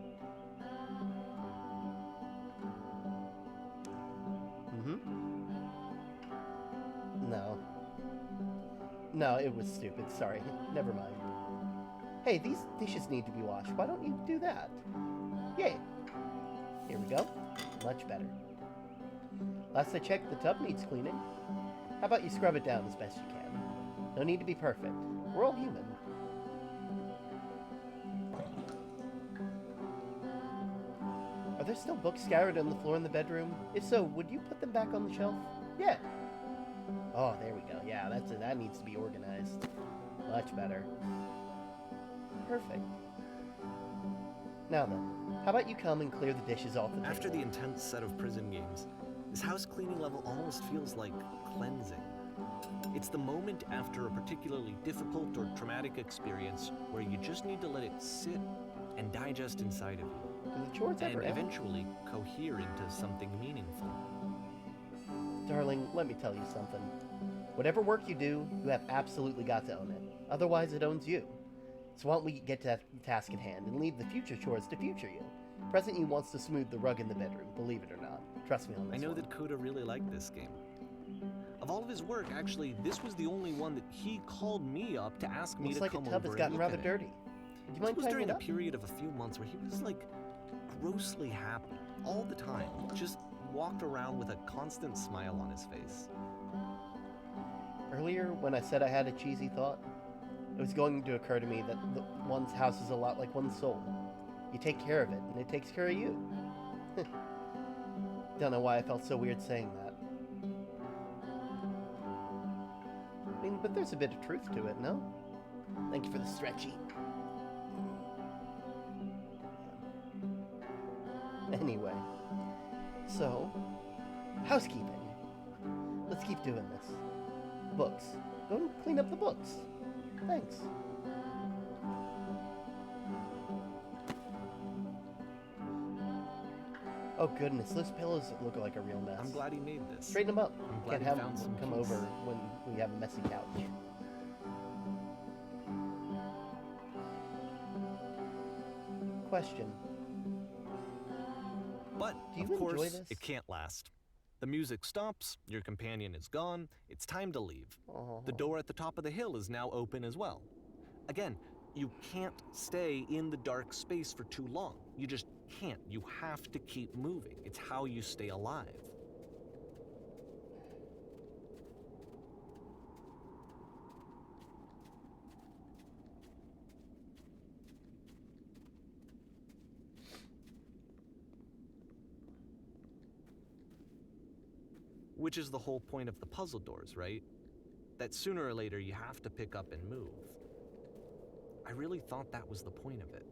No, it was stupid. Sorry. Never mind. Hey, these dishes need to be washed. Why don't you do that? Yay. Here we go. Much better. Last I checked, the tub needs cleaning. How about you scrub it down as best you can? No need to be perfect. We're all human. Are there still books scattered on the floor in the bedroom? If so, would you put them back on the shelf? Yeah. Oh, there we go. Yeah, that needs to be organized. Much better. Perfect. Now then, how about you come and clear the dishes off the table? After the intense set of prison games, this house cleaning level almost feels like cleansing. It's the moment after a particularly difficult or traumatic experience where you just need to let it sit and digest inside of you. Do the chores ever and end? eventually cohere into something meaningful. Darling, let me tell you something. Whatever work you do, you have absolutely got to own it. Otherwise, it owns you. So why don't we get to that task at hand and leave the future chores to future you? Present you wants to smooth the rug in the bedroom, believe it or not. Trust me on this I know one. that Coda really liked this game. Of all of his work, actually, this was the only one that he called me up to ask me Looks to like come a tub over has and gotten look rather at it. dirty. Would you mind This was tying during it a up? period of a few months where he was like grossly happy all the time, just walked around with a constant smile on his face. Earlier, when I said I had a cheesy thought, it was going to occur to me that one's house is a lot like one's soul. You take care of it, and it takes care of you. Don't know why I felt so weird saying that. I mean, but there's a bit of truth to it, no? Thank you for the stretchy. Anyway, so, housekeeping. Let's keep doing this. Books. Go and clean up the books. Thanks. Oh goodness, those pillows look like a real mess. I'm glad he made this. Straighten them up. I'm glad Can't he have found them some come peace. over when we have a messy couch. Question. But, Do you of enjoy course, this? it can't last. The music stops, your companion is gone, it's time to leave. Oh. The door at the top of the hill is now open as well. Again, you can't stay in the dark space for too long. You just can't. You have to keep moving. It's how you stay alive. Which is the whole point of the puzzle doors, right? That sooner or later you have to pick up and move. I really thought that was the point of it.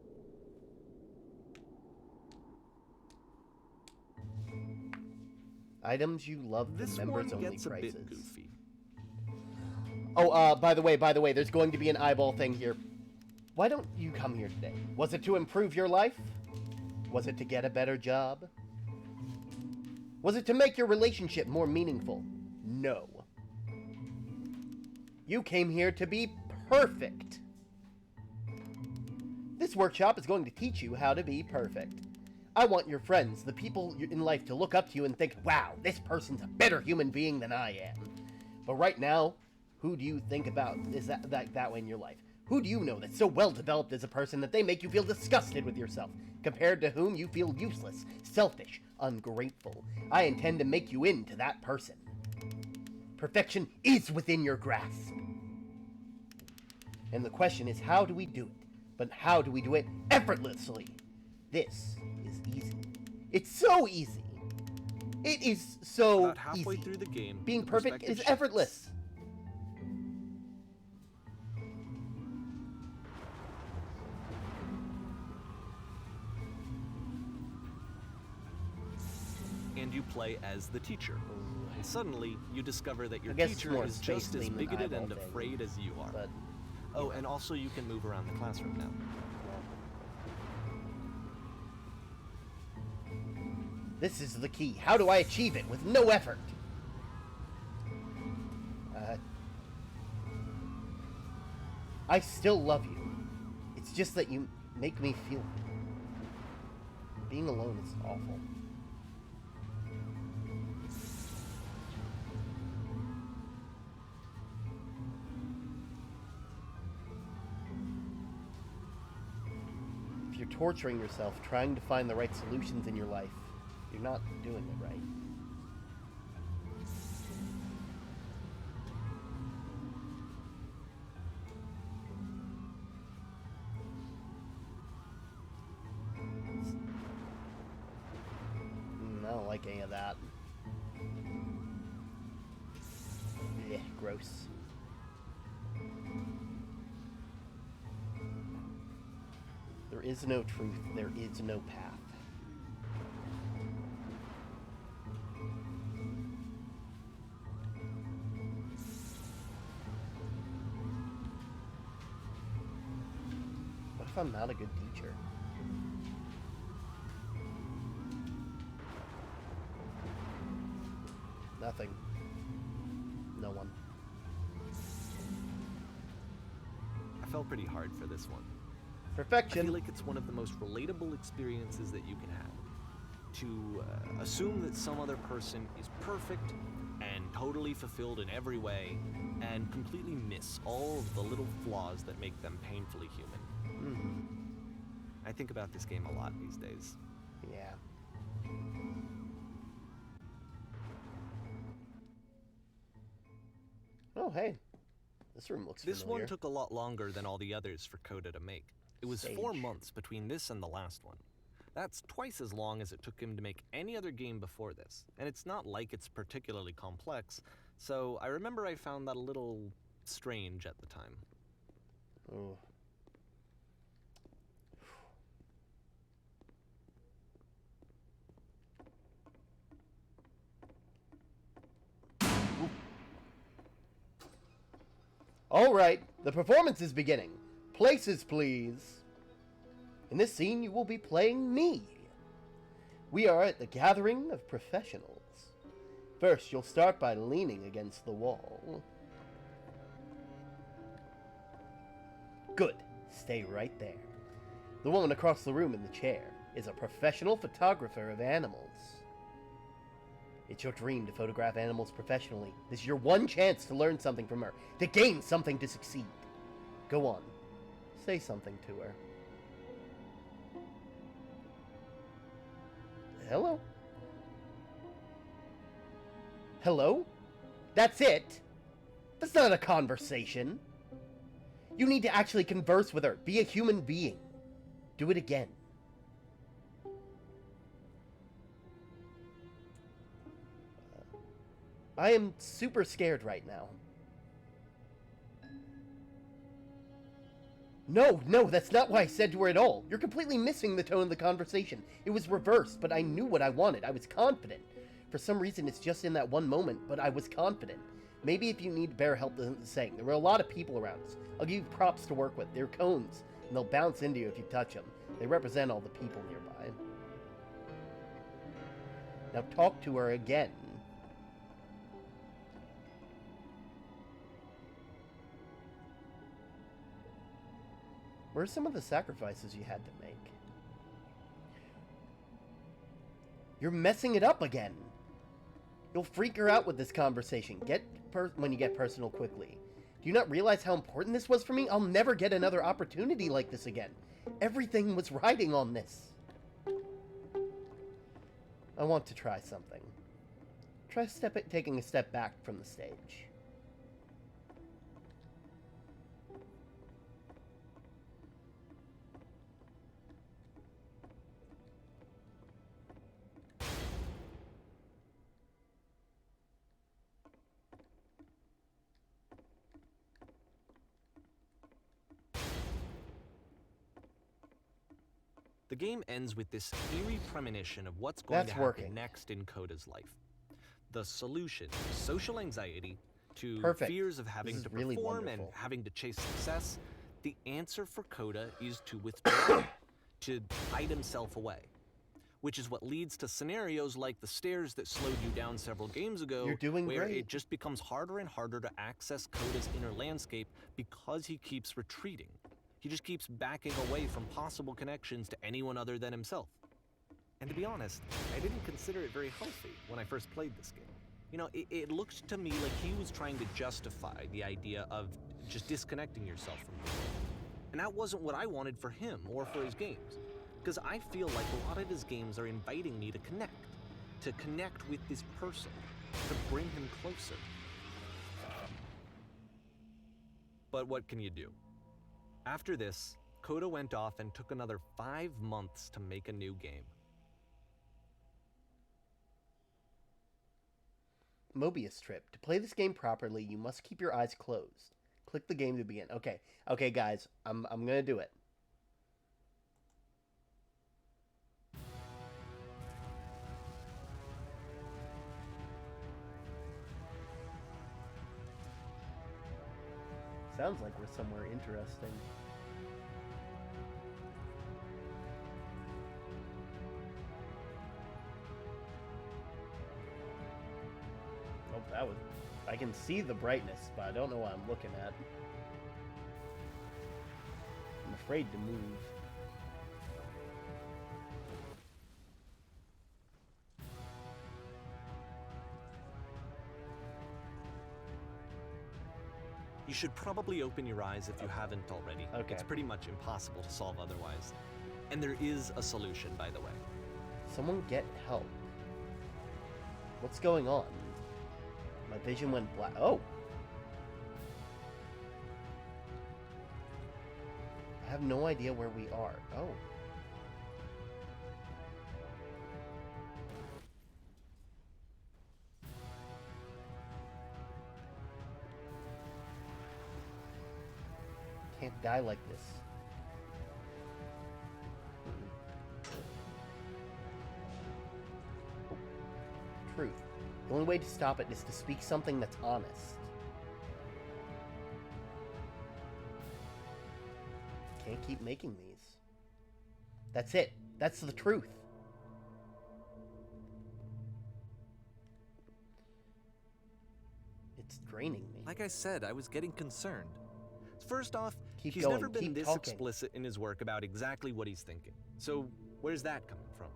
Items you love, the This members one only gets a prices. bit goofy. Oh, by the way, there's going to be an eyeball thing here. Why don't you come here today? Was it to improve your life? Was it to get a better job? Was it to make your relationship more meaningful? No. You came here to be perfect. This workshop is going to teach you how to be perfect. I want your friends, the people in life, to look up to you and think, wow, this person's a better human being than I am. But right now, who do you think about is that way in your life? Who do you know that's so well developed as a person that they make you feel disgusted with yourself, compared to whom you feel useless, selfish, ungrateful? I intend to make you into that person. Perfection is within your grasp. And the question is, how do we do it? But how do we do it effortlessly? This is easy. It's so easy. It is so About halfway easy. through the game, Being the perfect perspective is shifts. effortless. And you play as the teacher. And suddenly, you discover that your I guess it's teacher more is just space as theme than bigoted and eyeball thing, afraid as you are. But Oh, and also you can move around the classroom now. this is the key. How do I achieve it with no effort? I still love you. It's just that you make me feel it. Being alone is awful. If you're torturing yourself trying to find the right solutions in your life, you're not doing it right. I don't like any of that. Blech, gross. There is no truth, there is no path. What if I'm not a good teacher? Nothing. No one. I felt pretty hard for this one. I Perfection. feel like it's one of the most relatable experiences that you can have. To assume that some other person is perfect and totally fulfilled in every way, and completely miss all of the little flaws that make them painfully human. I think about this game a lot these days. Yeah. Oh, hey. This room looks This familiar. one took a lot longer than all the others for Coda to make. It was 4 Sage. months between this and the last one. That's twice as long as it took him to make any other game before this, and it's not like it's particularly complex, so I remember I found that a little strange at the time. Oh. All right, the performance is beginning. Places, please. In this scene, you will be playing me. We are at the gathering of professionals. First, you'll start by leaning against the wall. Good. Stay right there. The woman across the room in the chair is a professional photographer of animals. It's your dream to photograph animals professionally. This is your one chance to learn something from her, to gain something to succeed. Go on. Say something to her. Hello? Hello? That's it? That's not a conversation. You need to actually converse with her. Be a human being. Do it again. I am super scared right now. No, that's not what I said to her at all. You're completely missing the tone of the conversation. It was reversed, but I knew what I wanted. I was confident. For some reason, it's just in that one moment, but I was confident. Maybe if you need bear help isn't the saying. There were a lot of people around us. I'll give you props to work with. They're cones, and they'll bounce into you if you touch them. They represent all the people nearby. Now talk to her again. What are some of the sacrifices you had to make? You're messing it up again. You'll freak her out with this conversation. When you get personal quickly. Do you not realize how important this was for me? I'll never get another opportunity like this again. Everything was riding on this. I want to try something. Try taking a step back from the stage. The game ends with this eerie premonition of what's going to happen next in Coda's life. The solution, social anxiety, to fears of having to perform and having to chase success, the answer for Coda is to withdraw, to hide himself away. Which is what leads to scenarios like the stairs that slowed you down several games ago, where it just becomes harder and harder to access Coda's inner landscape because he keeps retreating. He just keeps backing away from possible connections to anyone other than himself. And to be honest, I didn't consider it very healthy when I first played this game. You know, it looked to me like he was trying to justify the idea of just disconnecting yourself from the world. And that wasn't what I wanted for him or for his games. Because I feel like a lot of his games are inviting me to connect with this person, to bring him closer. But what can you do? After this, Coda went off and took another 5 months to make a new game. Mobius Trip. To play this game properly, you must keep your eyes closed. Click the game to begin. Okay, guys, I'm gonna do it. Sounds like we're somewhere interesting. Oh, that was... I can see the brightness, but I don't know what I'm looking at. I'm afraid to move. You should probably open your eyes if you haven't already. Okay. It's pretty much impossible to solve otherwise. And there is a solution, by the way. Someone get help. What's going on? My vision went black. Oh! I have no idea where we are. Oh. Can't die like this. Truth. The only way to stop it is to speak something that's honest. Can't keep making these. That's it. That's the truth. It's draining me. Like I said, I was getting concerned. First off, Keep he's going, never been keep this talking. explicit in his work about exactly what he's thinking. So where's that coming from?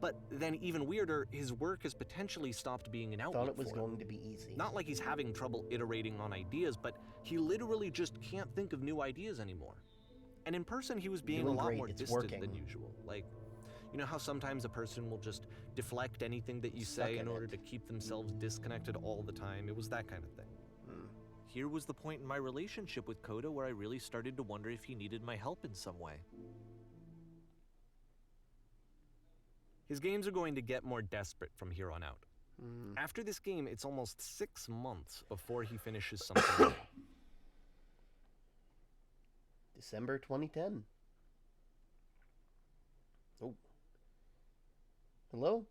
But then even weirder, his work has potentially stopped being an outlet Thought it was for him. going to be easy. Not like he's having trouble iterating on ideas, but he literally just can't think of new ideas anymore. And in person, he was being Doing a lot great, more it's distant working. than usual. Like, you know how sometimes a person will just deflect anything that you Stuck say in in order it. to keep themselves disconnected all the time? It was that kind of thing. Here was the point in my relationship with Coda where I really started to wonder if he needed my help in some way. His games are going to get more desperate from here on out. After this game, it's almost 6 months before he finishes something new. December 2010. Oh. Hello?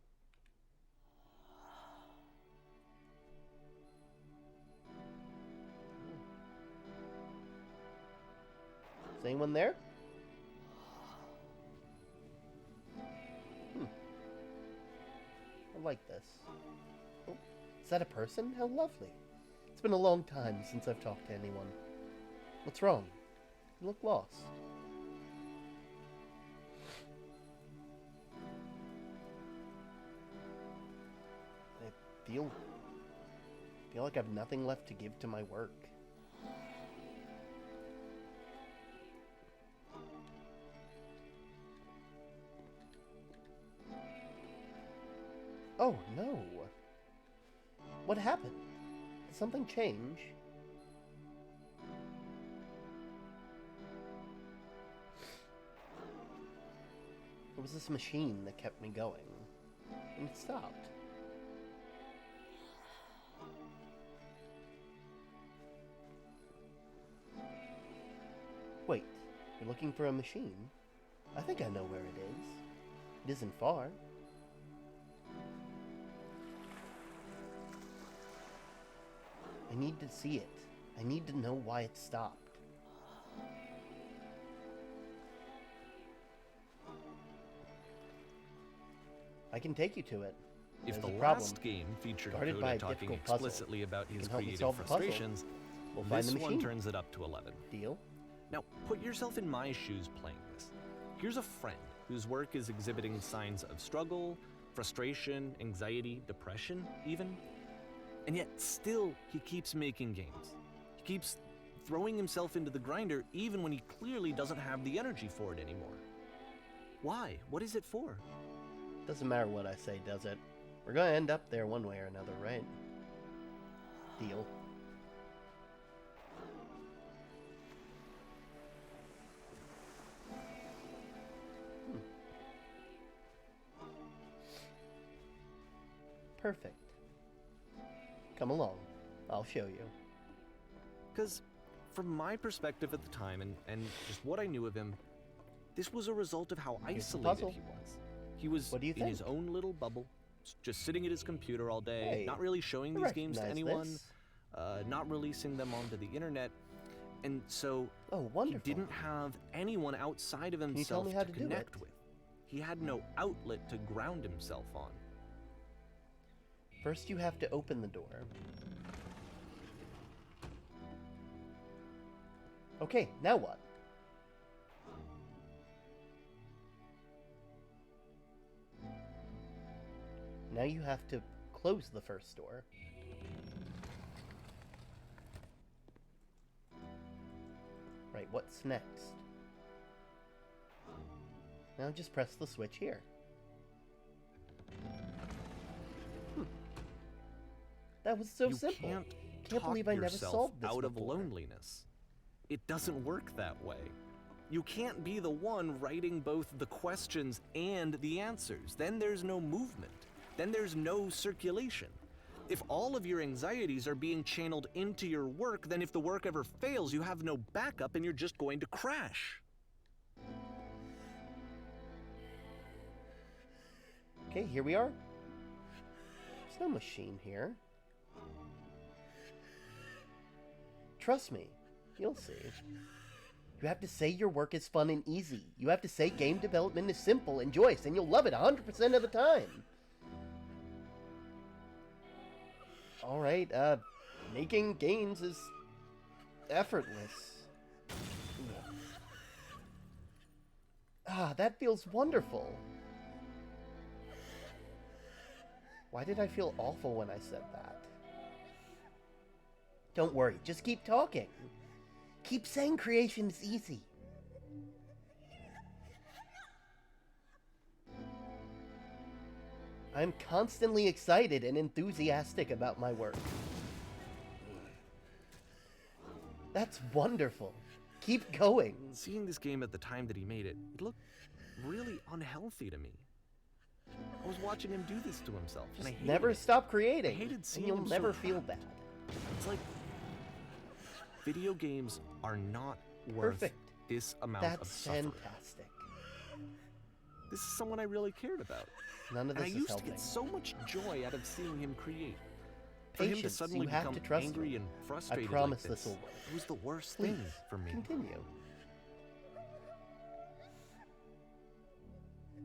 Is anyone there? I like this. Oh, is that a person? How lovely. It's been a long time since I've talked to anyone. What's wrong? You look lost. I feel like I've nothing left to give to my work. Oh, no. What happened? Did something change? It was this machine that kept me going. And it stopped. Wait, you're looking for a machine? I think I know where it is. It isn't far. I need to see it. I need to know why it stopped. I can take you to it. If the There's a problem. last game featured Guarded by Coda a talking difficult puzzle. explicitly about his Can help me creative solve the puzzle. frustrations, We'll find this the one machine. turns it up to 11. Deal? Now, put yourself in my shoes playing this. Here's a friend whose work is exhibiting signs of struggle, frustration, anxiety, depression, even. And yet, still, he keeps making games. He keeps throwing himself into the grinder even when he clearly doesn't have the energy for it anymore. Why? What is it for? Doesn't matter what I say, does it? We're gonna end up there one way or another, right? Deal. Perfect. Come along. I'll show you. Because from my perspective at the time and just what I knew of him, this was a result of how Here's the isolated puzzle. he was. He was What do you in his think? own little bubble, just sitting at his computer all day, Hey, not really showing I these games to recognize anyone, this. not releasing them onto the internet. And so Oh, he wonderful. didn't have anyone outside of you tell himself me how to to do connect it? with. He had no outlet to ground himself on. First, you have to open the door. Okay, now what? Now you have to close the first door. Right, what's next? Now just press the switch here. That was so simple. You Can't believe I never solved this out of before. loneliness. It doesn't work that way. You can't be the one writing both the questions and the answers. Then there's no movement. Then there's no circulation. If all of your anxieties are being channeled into your work, then if the work ever fails, you have no backup and you're just going to crash. Okay, here we are. There's no machine here. Trust me, you'll see. You have to say your work is fun and easy. You have to say game development is simple and joyous, and you'll love it 100% of the time. Alright, making games is effortless. Ah, that feels wonderful. Why did I feel awful when I said that? Don't worry, just keep talking. Keep saying creation is easy. I'm constantly excited and enthusiastic about my work. That's wonderful. Keep going. Seeing this game at the time that he made it, it looked really unhealthy to me. I was watching him do this to himself, and I hated Never it. stop creating, I hated and seeing you'll him never so feel trapped. bad. It's like video games are not worth Perfect. this amount of That's suffering. fantastic. This is someone I really cared about. None of And I this is used to helping. get so much joy out of seeing him create. For him to Patience, suddenly you have become to trust angry me. and I frustrated promise like this will work. It was the worst Please, thing for me. continue.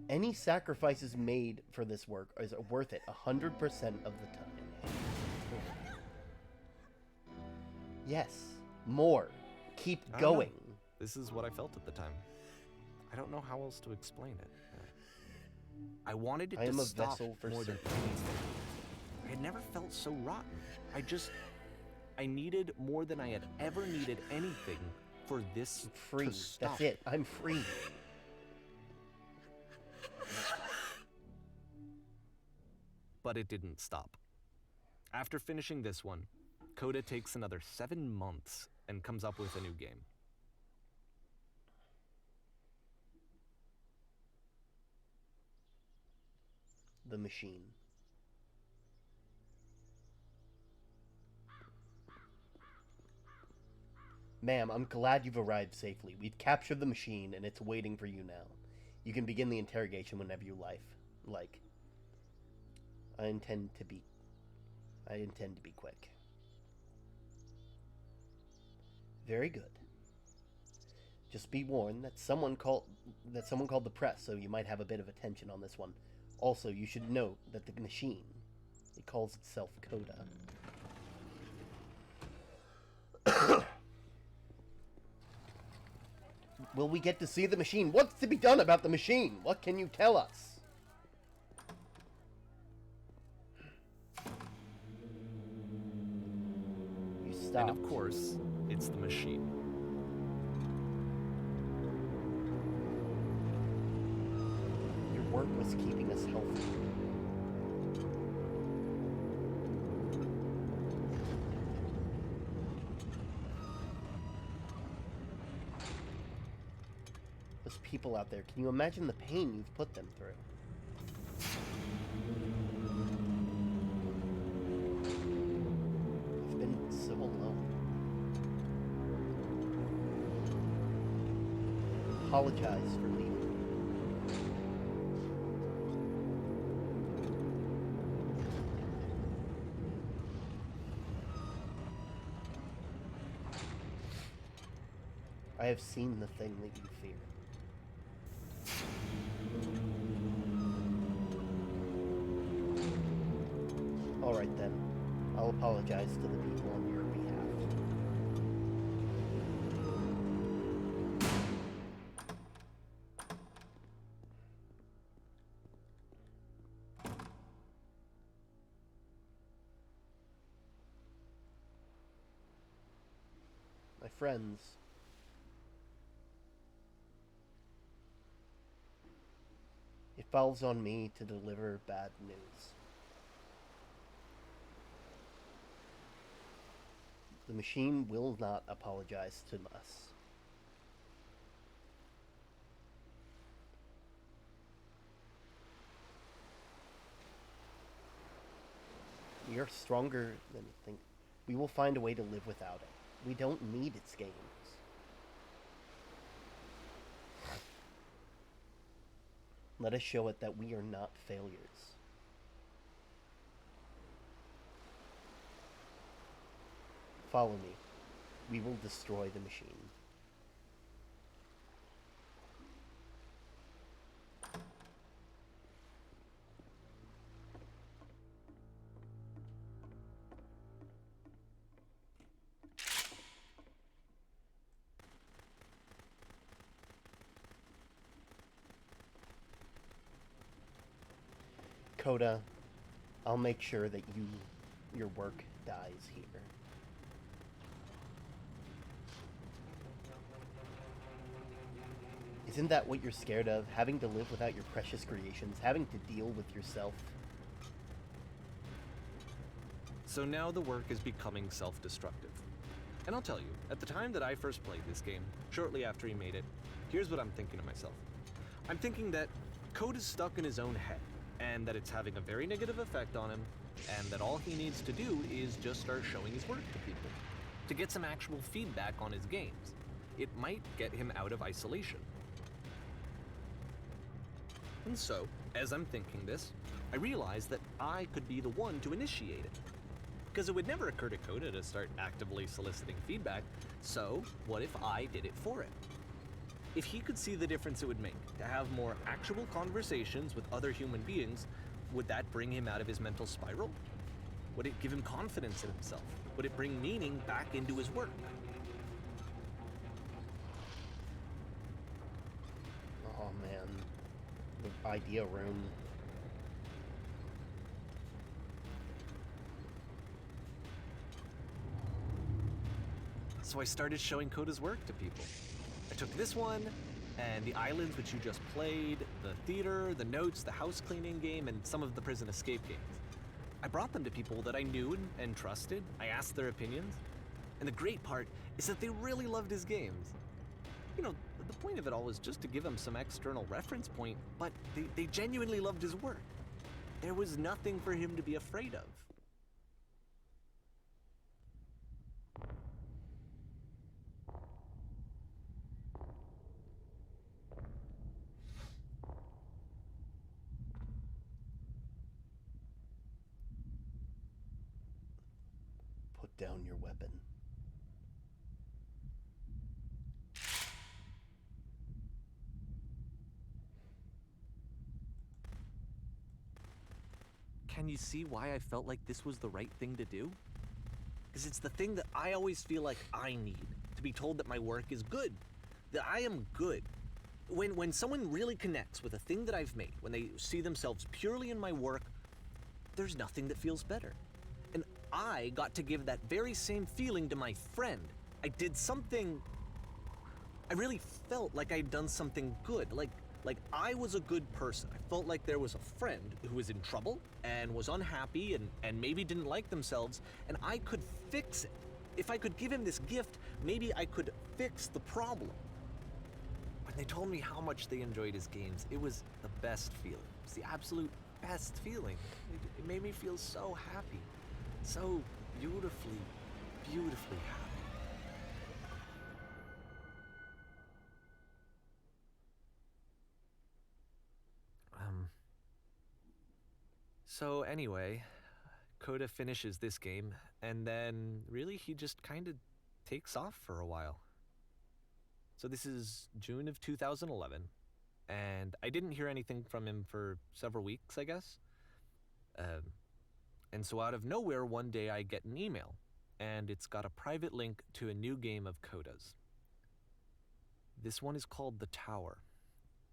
Any sacrifices made for this work is worth it 100% of the time. Yes, more. Keep I don't know. going. This is what I felt at the time. I don't know how else to explain it. I wanted it I am to a stop vessel for more than certain. anything. I had never felt so rotten. I needed more than I had ever needed anything for this Free. to stop. That's it. I'm free. But it didn't stop. After finishing this one, Coda takes another 7 months and comes up with a new game. The machine. Ma'am, I'm glad you've arrived safely. We've captured the machine, and it's waiting for you now. You can begin the interrogation whenever you like. I intend to be quick. Very good. Just be warned that someone called the press, so you might have a bit of attention on this one. Also, you should note that the machine, it calls itself Coda. Will we get to see the machine? What's to be done about the machine? What can you tell us? You stop. And of course, it's the machine. Your work was keeping us healthy. Those people out there, can you imagine the pain you've put them through? I've been so alone. Apologize for leaving. I have seen the thing that you fear. Alright then. I'll apologize to the people on your behalf. My friends, falls on me to deliver bad news. The machine will not apologize to us. We are stronger than we think. We will find a way to live without it. We don't need its games. Let us show it that we are not failures. Follow me. We will destroy the machine. Coda, I'll make sure that your work dies here. Isn't that what you're scared of? Having to live without your precious creations? Having to deal with yourself? So now the work is becoming self-destructive. And I'll tell you, at the time that I first played this game, shortly after he made it, here's what I'm thinking to myself. I'm thinking that Code is stuck in his own head, and that it's having a very negative effect on him, and that all he needs to do is just start showing his work to people, to get some actual feedback on his games. It might get him out of isolation. And so, as I'm thinking this, I realize that I could be the one to initiate it. Because it would never occur to Coda to start actively soliciting feedback, so what if I did it for him? If he could see the difference it would make to have more actual conversations with other human beings, would that bring him out of his mental spiral? Would it give him confidence in himself? Would it bring meaning back into his work? Oh man, the idea room. So I started showing Coda's work to people. I took this one, and the islands which you just played, the theater, the notes, the house cleaning game, and some of the prison escape games. I brought them to people that I knew and trusted. I asked their opinions. And the great part is that they really loved his games. You know, the point of it all was just to give him some external reference point, but they genuinely loved his work. There was nothing for him to be afraid of. Put down your weapon. Can you see why I felt like this was the right thing to do? Because it's the thing that I always feel like I need, to be told that my work is good, that I am good. When someone really connects with a thing that I've made, when they see themselves purely in my work, there's nothing that feels better. And I got to give that very same feeling to my friend. I did something, I really felt like I'd done something good, like I was a good person. I felt like there was a friend who was in trouble and was unhappy and maybe didn't like themselves, and I could fix it. If I could give him this gift, maybe I could fix the problem. When they told me how much they enjoyed his games, it was the best feeling. It was the absolute best feeling. It made me feel so happy. So beautifully, beautifully happy. So anyway, Coda finishes this game, and then really he just kind of takes off for a while. So this is June of 2011, and I didn't hear anything from him for several weeks, I guess. And so out of nowhere, one day I get an email, and it's got a private link to a new game of Coda's. This one is called The Tower,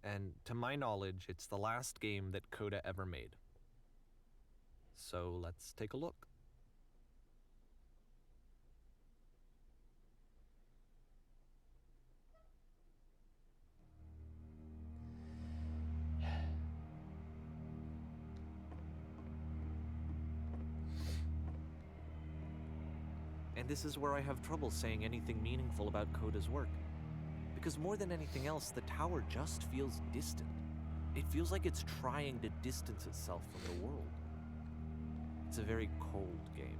and to my knowledge, it's the last game that Coda ever made. So let's take a look. And this is where I have trouble saying anything meaningful about Coda's work. Because more than anything else, the tower just feels distant. It feels like it's trying to distance itself from the world. It's a very cold game.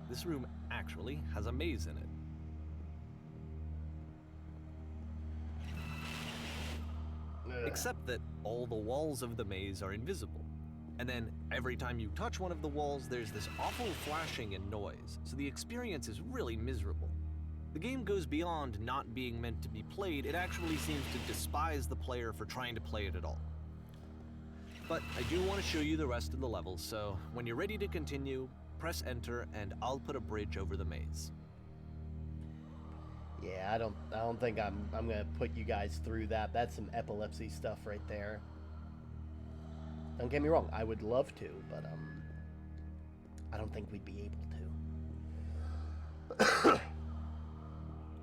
This room actually has a maze in it. Except that all the walls of the maze are invisible. And then every time you touch one of the walls, there's this awful flashing and noise, so the experience is really miserable. The game goes beyond not being meant to be played, it actually seems to despise the player for trying to play it at all. But I do want to show you the rest of the levels, so when you're ready to continue, press enter and I'll put a bridge over the maze. Yeah, I don't think I'm gonna put you guys through that. That's some epilepsy stuff right there. Don't get me wrong, I would love to, but I don't think we'd be able to.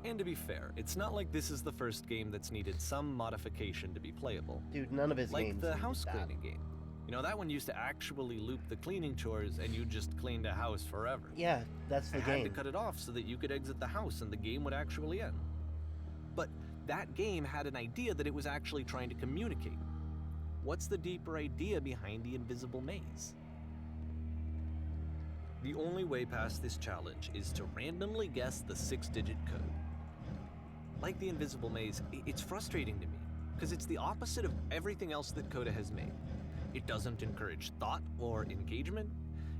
And to be fair, it's not like this is the first game that's needed some modification to be playable. Dude, none of his like games the needed house that. cleaning game. You know, that one used to actually loop the cleaning chores and you just cleaned a house forever. Yeah, that's the I game. had to cut it off so that you could exit the house and the game would actually end. But that game had an idea that it was actually trying to communicate. What's the deeper idea behind the invisible maze? The only way past this challenge is to randomly guess the 6-digit code. Like the invisible maze, it's frustrating to me, because it's the opposite of everything else that Coda has made. It doesn't encourage thought or engagement.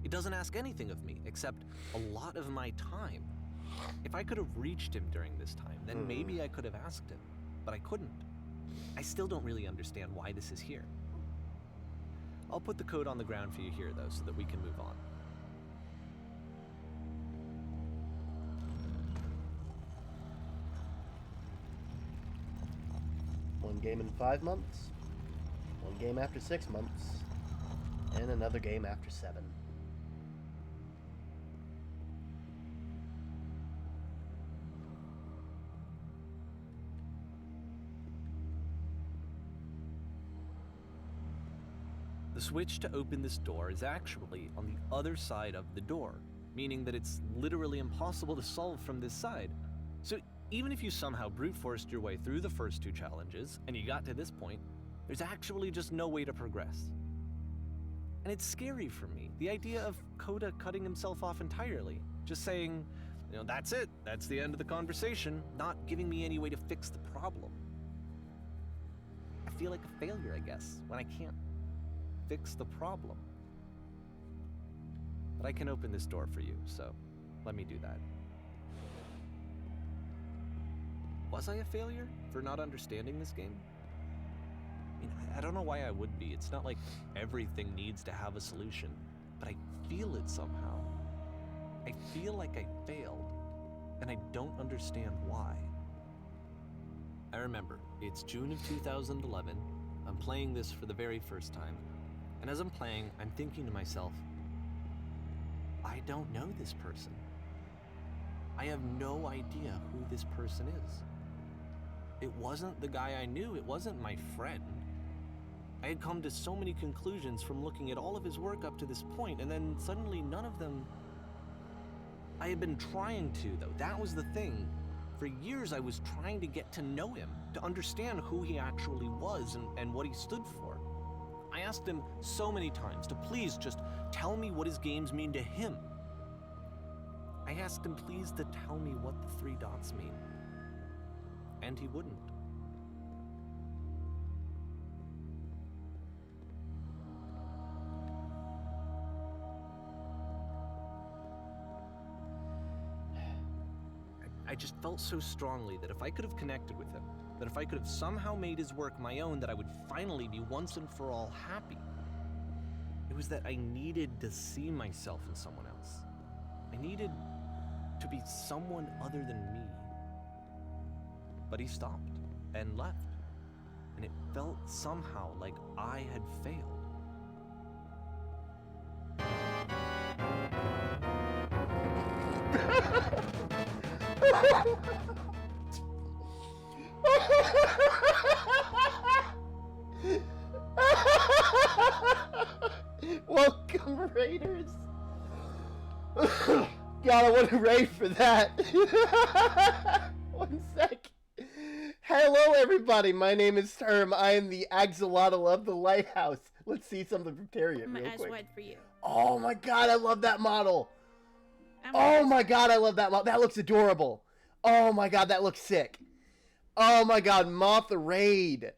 It doesn't ask anything of me, except a lot of my time. If I could have reached him during this time, then maybe I could have asked him, but I couldn't. I still don't really understand why this is here. I'll put the code on the ground for you here, though, so that we can move on. One game in 5 months, one game after 6 months, and another game after 7. The switch to open this door is actually on the other side of the door, meaning that it's literally impossible to solve from this side. So even if you somehow brute forced your way through the first 2 challenges and you got to this point, there's actually just no way to progress. And it's scary for me, the idea of Coda cutting himself off entirely, just saying, you know, that's it, that's the end of the conversation, not giving me any way to fix the problem. I feel like a failure, I guess, when I can't fix the problem. But I can open this door for you, so let me do that. Was I a failure for not understanding this game? I mean, I don't know why I would be. It's not like everything needs to have a solution, but I feel it somehow. I feel like I failed, and I don't understand why. I remember, it's June of 2011. I'm playing this for the very first time, and as I'm playing, I'm thinking to myself, I don't know this person. I have no idea who this person is. It wasn't the guy I knew, it wasn't my friend. I had come to so many conclusions from looking at all of his work up to this point, and then suddenly none of them... I had been trying to, though. That was the thing. For years I was trying to get to know him, to understand who he actually was and what he stood for. I asked him so many times to please just tell me what his games mean to him. I asked him please to tell me what the 3 dots mean. And he wouldn't. I just felt so strongly that if I could have connected with him, that if I could have somehow made his work my own, that I would finally be once and for all happy. It was that I needed to see myself in someone else. I needed to be someone other than me. But he stopped and left, and it felt somehow like I had failed. Welcome, Raiders. God, I want to raid for that. 1 sec. Hello, everybody. My name is Term. I am the axolotl of the lighthouse. Let's see something from Terrier My real eyes quick. wide for you. Oh my God, I love that model. Oh my God, I love that model. That looks adorable. Oh my God, that looks sick. Oh my God, Moth Raid.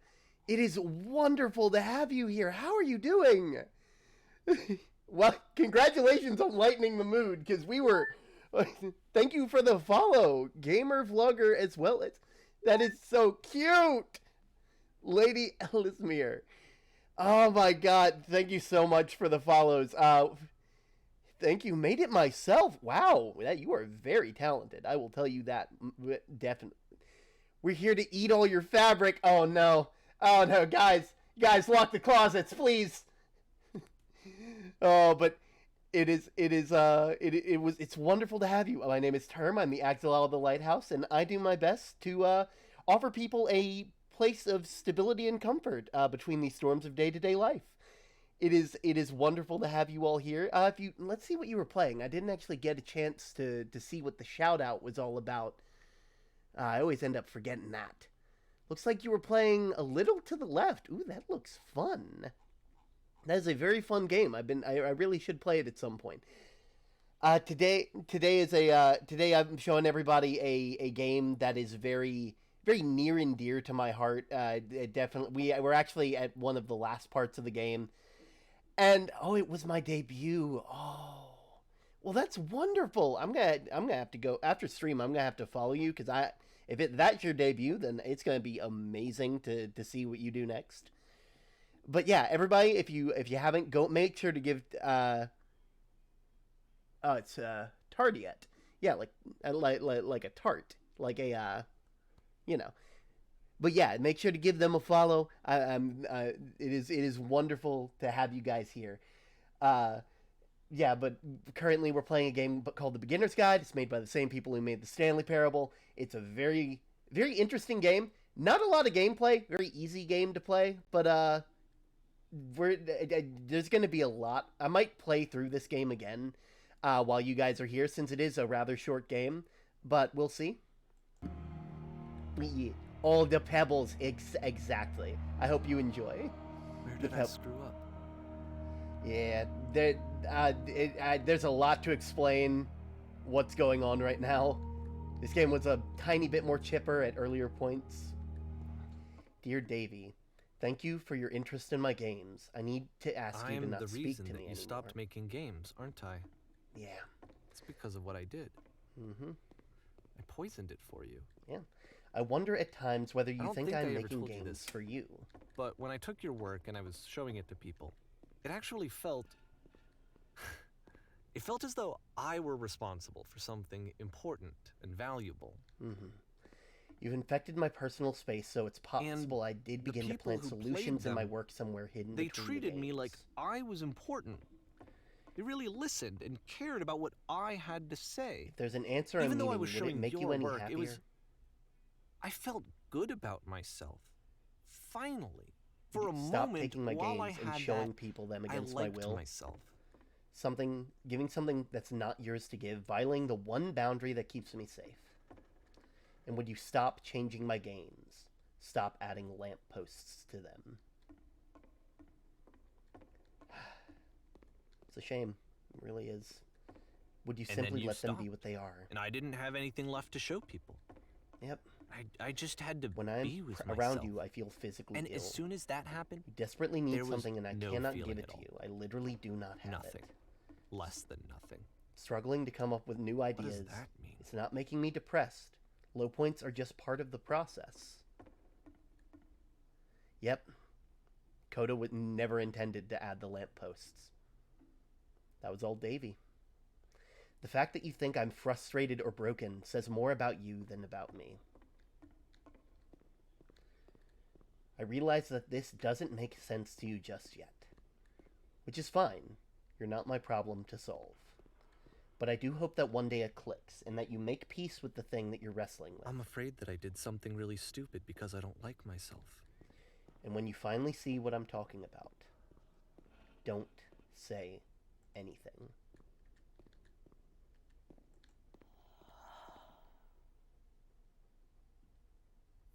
It is wonderful to have you here. How are you doing? Well, congratulations on lightening the mood, because we were... Thank you for the follow, Gamer Vlogger, as well as... That is so cute! Lady Ellismere. Oh my God, thank you so much for the follows. Thank you, made it myself. Wow, you are very talented. I will tell you that, definitely. We're here to eat all your fabric. Oh no. Oh no, guys, lock the closets, please. Oh, but it's wonderful to have you. My name is Term. I'm the Axolotl of the Lighthouse, and I do my best to offer people a place of stability and comfort between these storms of day-to-day life. It is wonderful to have you all here. Let's see what you were playing. I didn't actually get a chance to see what the shout out was all about. I always end up forgetting that. Looks like you were playing A Little to the Left. Ooh, that looks fun. That is a very fun game. I really should play it at some point. Today I'm showing everybody a game that is very, very near and dear to my heart. We're actually at one of the last parts of the game, and it was my debut. Oh, well, that's wonderful. I'm gonna have to go after stream. I'm gonna have to follow you, because that's your debut, then it's gonna be amazing to see what you do next. But yeah, everybody, if you haven't, make sure to give it's Tardiet. Yeah, like a tart, like a But yeah, make sure to give them a follow. It is wonderful to have you guys here. Yeah, but currently we're playing a game called The Beginner's Guide. It's made by the same people who made the Stanley Parable. It's a very, very interesting game. Not a lot of gameplay. Very easy game to play, but there's going to be a lot. I might play through this game again while you guys are here, since it is a rather short game, but we'll see. All the pebbles, exactly. I hope you enjoy. Where did I screw up? Yeah, there's a lot to explain what's going on right now. This game was a tiny bit more chipper at earlier points. Dear Davey, thank you for your interest in my games. I need to ask you to not speak to me anymore. I'm the reason that you stopped making games, aren't I? Yeah. It's because of what I did. Mm-hmm. I poisoned it for you. Yeah. I wonder at times whether you think I'm making games this, for you. But when I took your work and I was showing it to people, it actually felt... It felt as though I were responsible for something important and valuable. Mm-hmm. You've infected my personal space, so it's possible I did begin to plant solutions in my work somewhere hidden between the They treated me like I was important. They really listened and cared about what I had to say. If there's an answer I'm needing, would it make you any happier? I felt good about myself. Finally. For a Stop moment, taking my games and showing people them against my will. Myself. Giving something that's not yours to give, violating the one boundary that keeps me safe. And would you stop changing my games? Stop adding lampposts to them. It's a shame. It really is. Would you simply let them be what they are? And I didn't have anything left to show people. Yep. I just had to when I'm be with around myself. You, I feel physically ill. And as soon as that happened, you desperately need something, and I cannot give it to you. I literally do not have nothing. it. Less than nothing. Struggling to come up with new ideas. What does that mean? It's not making me depressed. Low points are just part of the process. Yep. Coda never intended to add the lampposts. That was all Davey. The fact that you think I'm frustrated or broken says more about you than about me. I realize that this doesn't make sense to you just yet. Which is fine. You're not my problem to solve. But I do hope that one day it clicks, and that you make peace with the thing that you're wrestling with. I'm afraid that I did something really stupid because I don't like myself. And when you finally see what I'm talking about, don't say anything.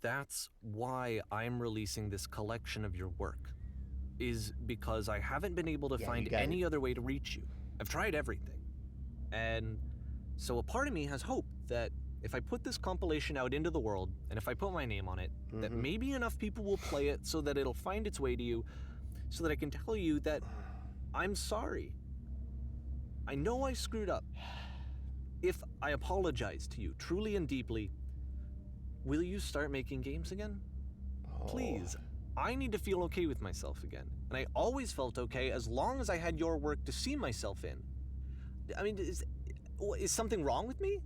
That's why I'm releasing this collection of your work, is because I haven't been able to Yeah, find any other way to reach you. I've tried everything. And so a part of me has hope that if I put this compilation out into the world, and if I put my name on it, that maybe enough people will play it so that it'll find its way to you, so that I can tell you that I'm sorry. I know I screwed up. If I apologize to you truly and deeply, will you start making games again? Please. I need to feel okay with myself again. And I always felt okay as long as I had your work to see myself in. I mean, is something wrong with me?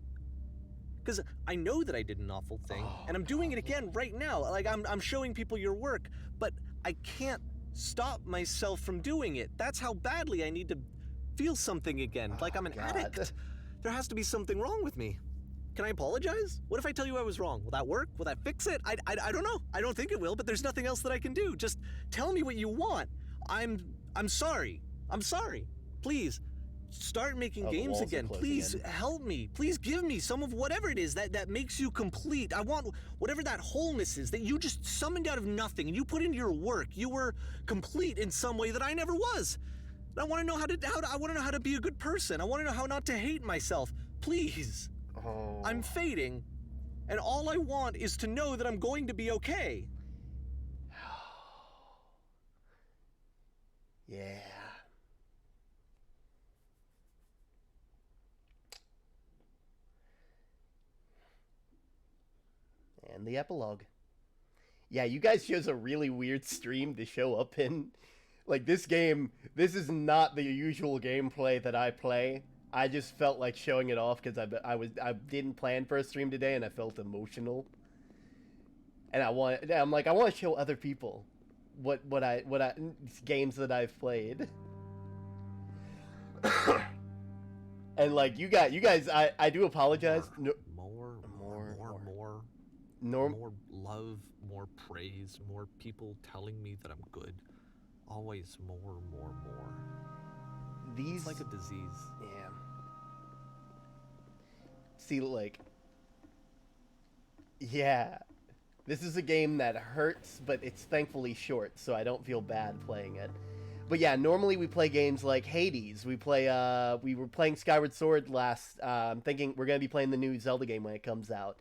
Because I know that I did an awful thing, and I'm doing it again right now. Like, I'm showing people your work, but I can't stop myself from doing it. That's how badly I need to feel something again, like I'm an addict. There has to be something wrong with me. Can I apologize? What if I tell you I was wrong? Will that work? Will that fix it? I don't know. I don't think it will, but there's nothing else that I can do. Just tell me what you want. I'm sorry. I'm sorry. Please, start making games again. Please help me. Please give me some of whatever it is that makes you complete. I want whatever that wholeness is that you just summoned out of nothing and you put into your work. You were complete in some way that I never was. I want to know I want to know how to be a good person. I want to know how not to hate myself. Please. I'm fading, and all I want is to know that I'm going to be okay. Yeah. And the epilogue. Yeah, you guys chose a really weird stream to show up in. Like, this game, this is not the usual gameplay that I play. I just felt like showing it off because I didn't plan for a stream today and I felt emotional. And I want to show other people what games that I've played. And like you guys, I do apologize. More love, more praise, more people telling me that I'm good. Always more. It's like a disease. Yeah. See, like, yeah, this is a game that hurts, but it's thankfully short, so I don't feel bad playing it. But yeah, normally we play games like Hades. We were playing Skyward Sword last. I'm thinking we're gonna be playing the new Zelda game when it comes out.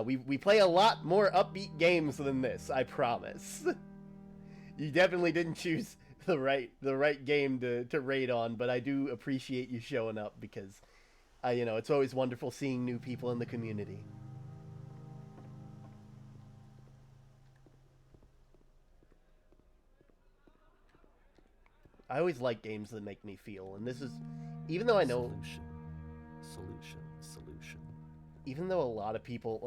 We play a lot more upbeat games than this, I promise. You definitely didn't choose the right game to raid on, but I do appreciate you showing up because, it's always wonderful seeing new people in the community. I always like games that make me feel, and this is, even though I know... Solution. Even though a lot of people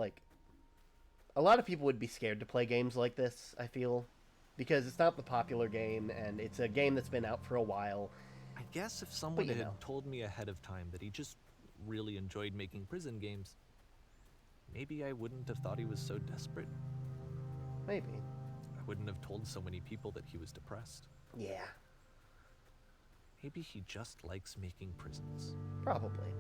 would be scared to play games like this, I feel. Because it's not the popular game, and it's a game that's been out for a while. I guess if someone had told me ahead of time that he just really enjoyed making prison games, maybe I wouldn't have thought he was so desperate. Maybe. I wouldn't have told so many people that he was depressed. Yeah. Maybe he just likes making prisons. Probably.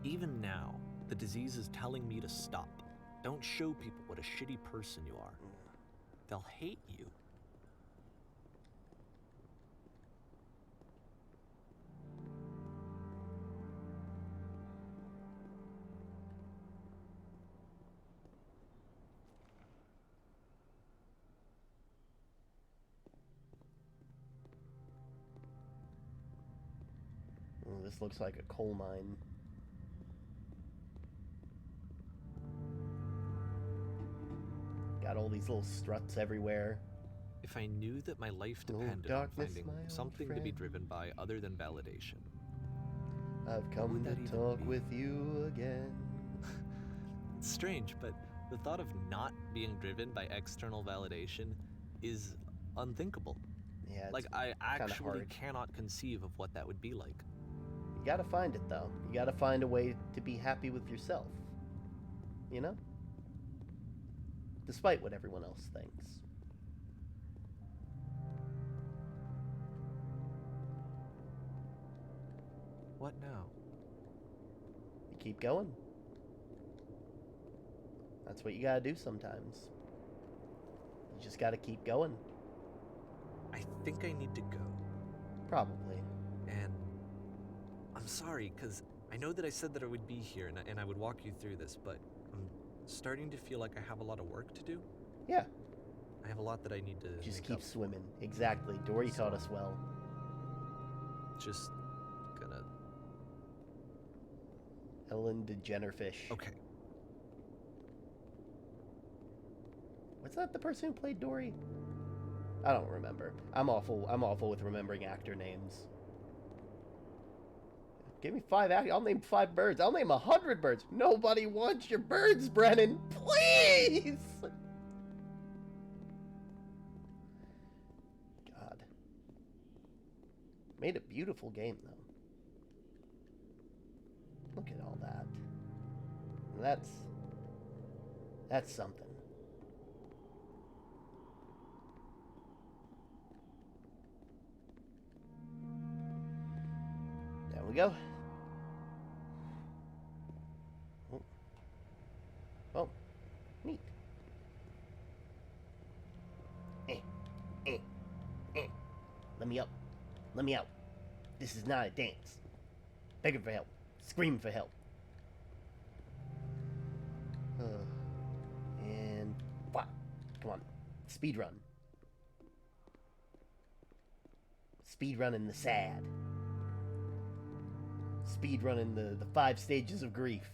Even now, the disease is telling me to stop. Don't show people what a shitty person you are. They'll hate you. Oh, this looks like a coal mine. Got all these little struts everywhere. If I knew that my life depended on finding something to be driven by other than validation. I've come to talk with you again. It's strange, but the thought of not being driven by external validation is unthinkable. Yeah, like, I actually cannot conceive of what that would be like. gotta find it, though. You gotta find a way to be happy with yourself. You know? Despite what everyone else thinks. What now? You keep going. That's what you gotta do sometimes. You just gotta keep going. I think I need to go. Probably. And I'm sorry, because I know that I said that I would be here and I would walk you through this, but I'm starting to feel like I have a lot of work to do. Yeah. I have a lot that I need to Just make keep up. swimming. Exactly. Dory taught us well. Just gonna... Ellen DeGenerefish. Okay. Was that the person who played Dory? I don't remember. I'm awful with remembering actor names. Give me 5 actors. I'll name 5 birds. I'll name 100 birds. Nobody wants your birds, Brennan. Please! God. Made a beautiful game, though. Look at all that. That's something. There we go. Oh. Oh. Neat. Let me up. Let me out. This is not a dance. Begging for help. Screaming for help. And what? Come on. Speed run. Speed running the sad. Speed running the 5 stages of grief.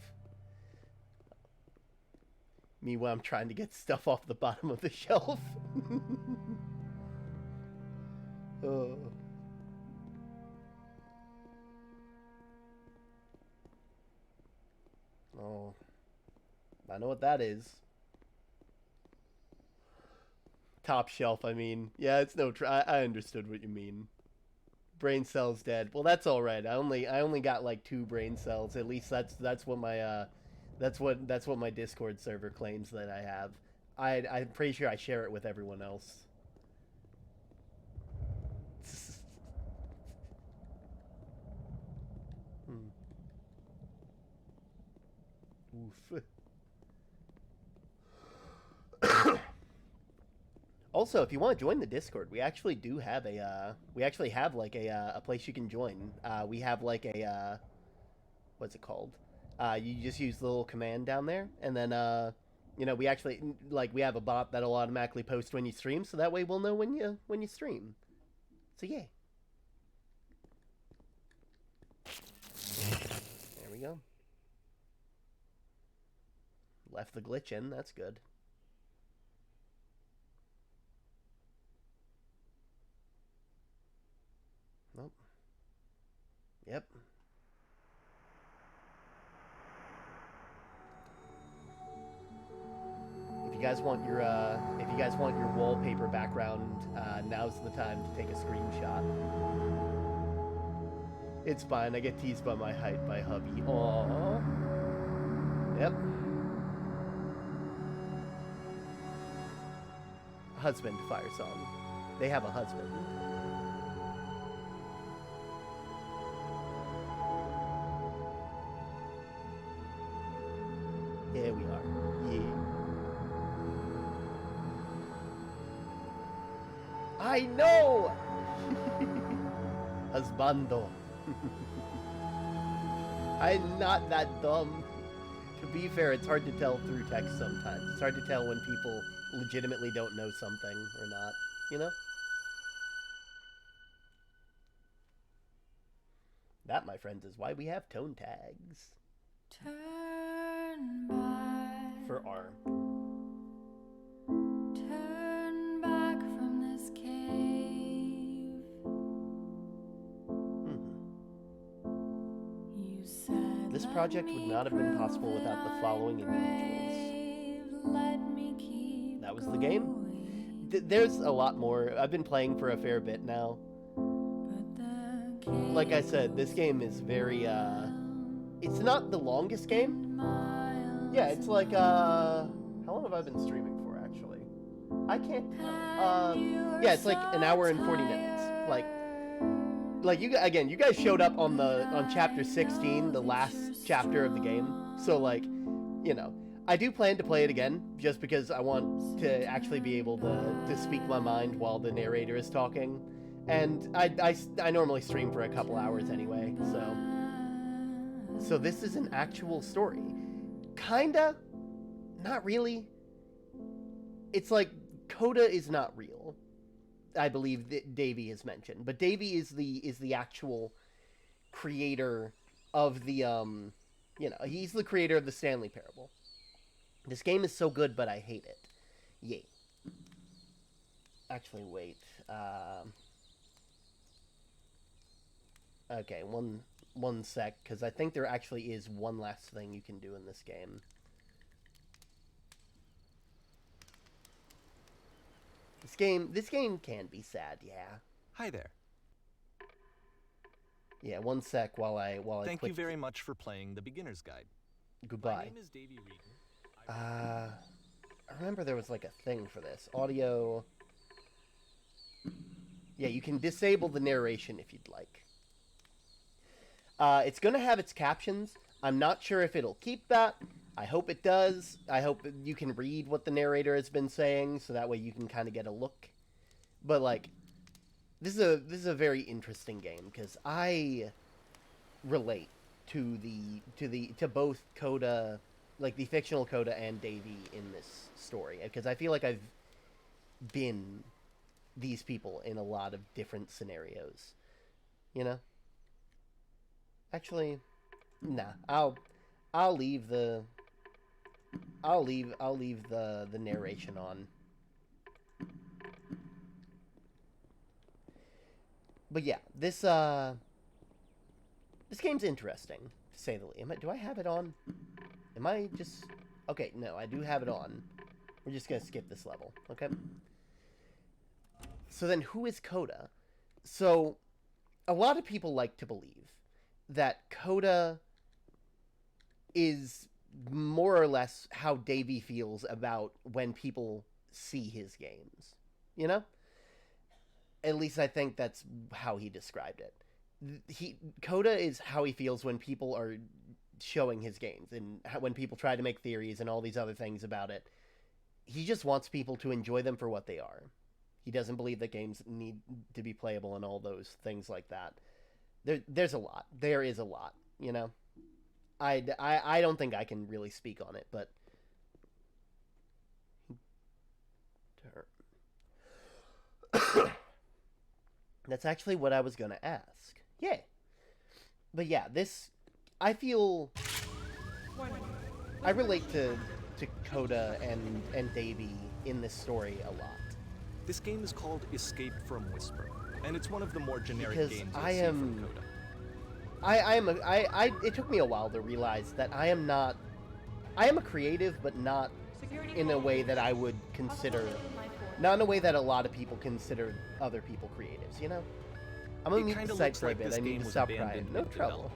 Meanwhile, I'm trying to get stuff off the bottom of the shelf. Oh. Oh. I know what that is. Top shelf, I mean. Yeah, it's no I understood what you mean. Brain cells dead. Well, that's all right. I only got like 2 brain cells. At least that's what my that's what my Discord server claims that I have. I'm pretty sure I share it with everyone else. Oof. Also, if you want to join the Discord, we actually do have a like a place you can join. We have like a what's it called? You just use the little command down there, and then you know, we actually we have a bot that'll automatically post when you stream, so that way we'll know when you stream. So yeah. There we go. Left the glitch in, that's good. Nope. Yep. If you guys want your wallpaper background, now's the time to take a screenshot. It's fine. I get teased by my height by hubby. Aww. Yep. Husband fire song. They have a husband. Here we are. Yeah. I know! Husbando. I'm not that dumb. To be fair, it's hard to tell through text sometimes. It's hard to tell when people legitimately don't know something or not, you know? That, my friends, is why we have tone tags. Turn back. For R. Turn back from this cave. You said This project would not have been possible without the following individuals. Let me keep That was the game. There's a lot more. I've been playing for a fair bit now. but the like I said, this game is very, it's not the longest game. Yeah, it's like, how long have I been streaming for, actually? I can't tell. Yeah, it's like an hour and 40 minutes. Like you guys showed up on chapter 16, the last chapter of the game. So, like, you know, I do plan to play it again, just because I want to actually be able to speak my mind while the narrator is talking. And I normally stream for a couple hours anyway, so this is an actual story. Kinda, not really. It's like Coda is not real, I believe that Davey has mentioned, but Davey is the actual creator of the he's the creator of the Stanley Parable. This game is so good, but I hate it. Yay. Actually, wait. Okay, one sec, because I think there actually is one last thing you can do in this game. This game can be sad, yeah. Hi there. Yeah, one sec while I Thank you very much for playing the beginner's guide. My Goodbye. name is Davey Reedon. I remember there was like a thing for this. Audio. Yeah, you can disable the narration if you'd like. It's gonna have its captions. I'm not sure if it'll keep that. I hope it does. I hope you can read what the narrator has been saying, so that way you can kind of get a look. But like, this is a very interesting game because I relate to both Coda, like the fictional Coda and Davey in this story, because I feel like I've been these people in a lot of different scenarios, you know. Actually, nah. I'll leave the narration on. But yeah, this game's interesting, to say the least. Do I have it on? Am I just... Okay, no, I do have it on. We're just gonna skip this level, okay? So then, who is Coda? So, a lot of people like to believe that Coda is more or less how Davey feels about when people see his games. You know? At least I think that's how he described it. Coda is how he feels when people are showing his games, and when people try to make theories and all these other things about it. He just wants people to enjoy them for what they are. He doesn't believe that games need to be playable and all those things like that. There's a lot. There is a lot, you know? I don't think I can really speak on it, but... That's actually what I was going to ask. Yay. But yeah, this... I feel... I relate to Coda and Davey in this story a lot. This game is called Escape from Whisper, and it's one of the more generic Because games I you'll see am... from Coda. It took me a while to realize that I am a creative, but not in a way that I would consider, not in a way that a lot of people consider other people creatives, you know? I'm gonna mute the site for a bit, I need to stop crying. No trouble.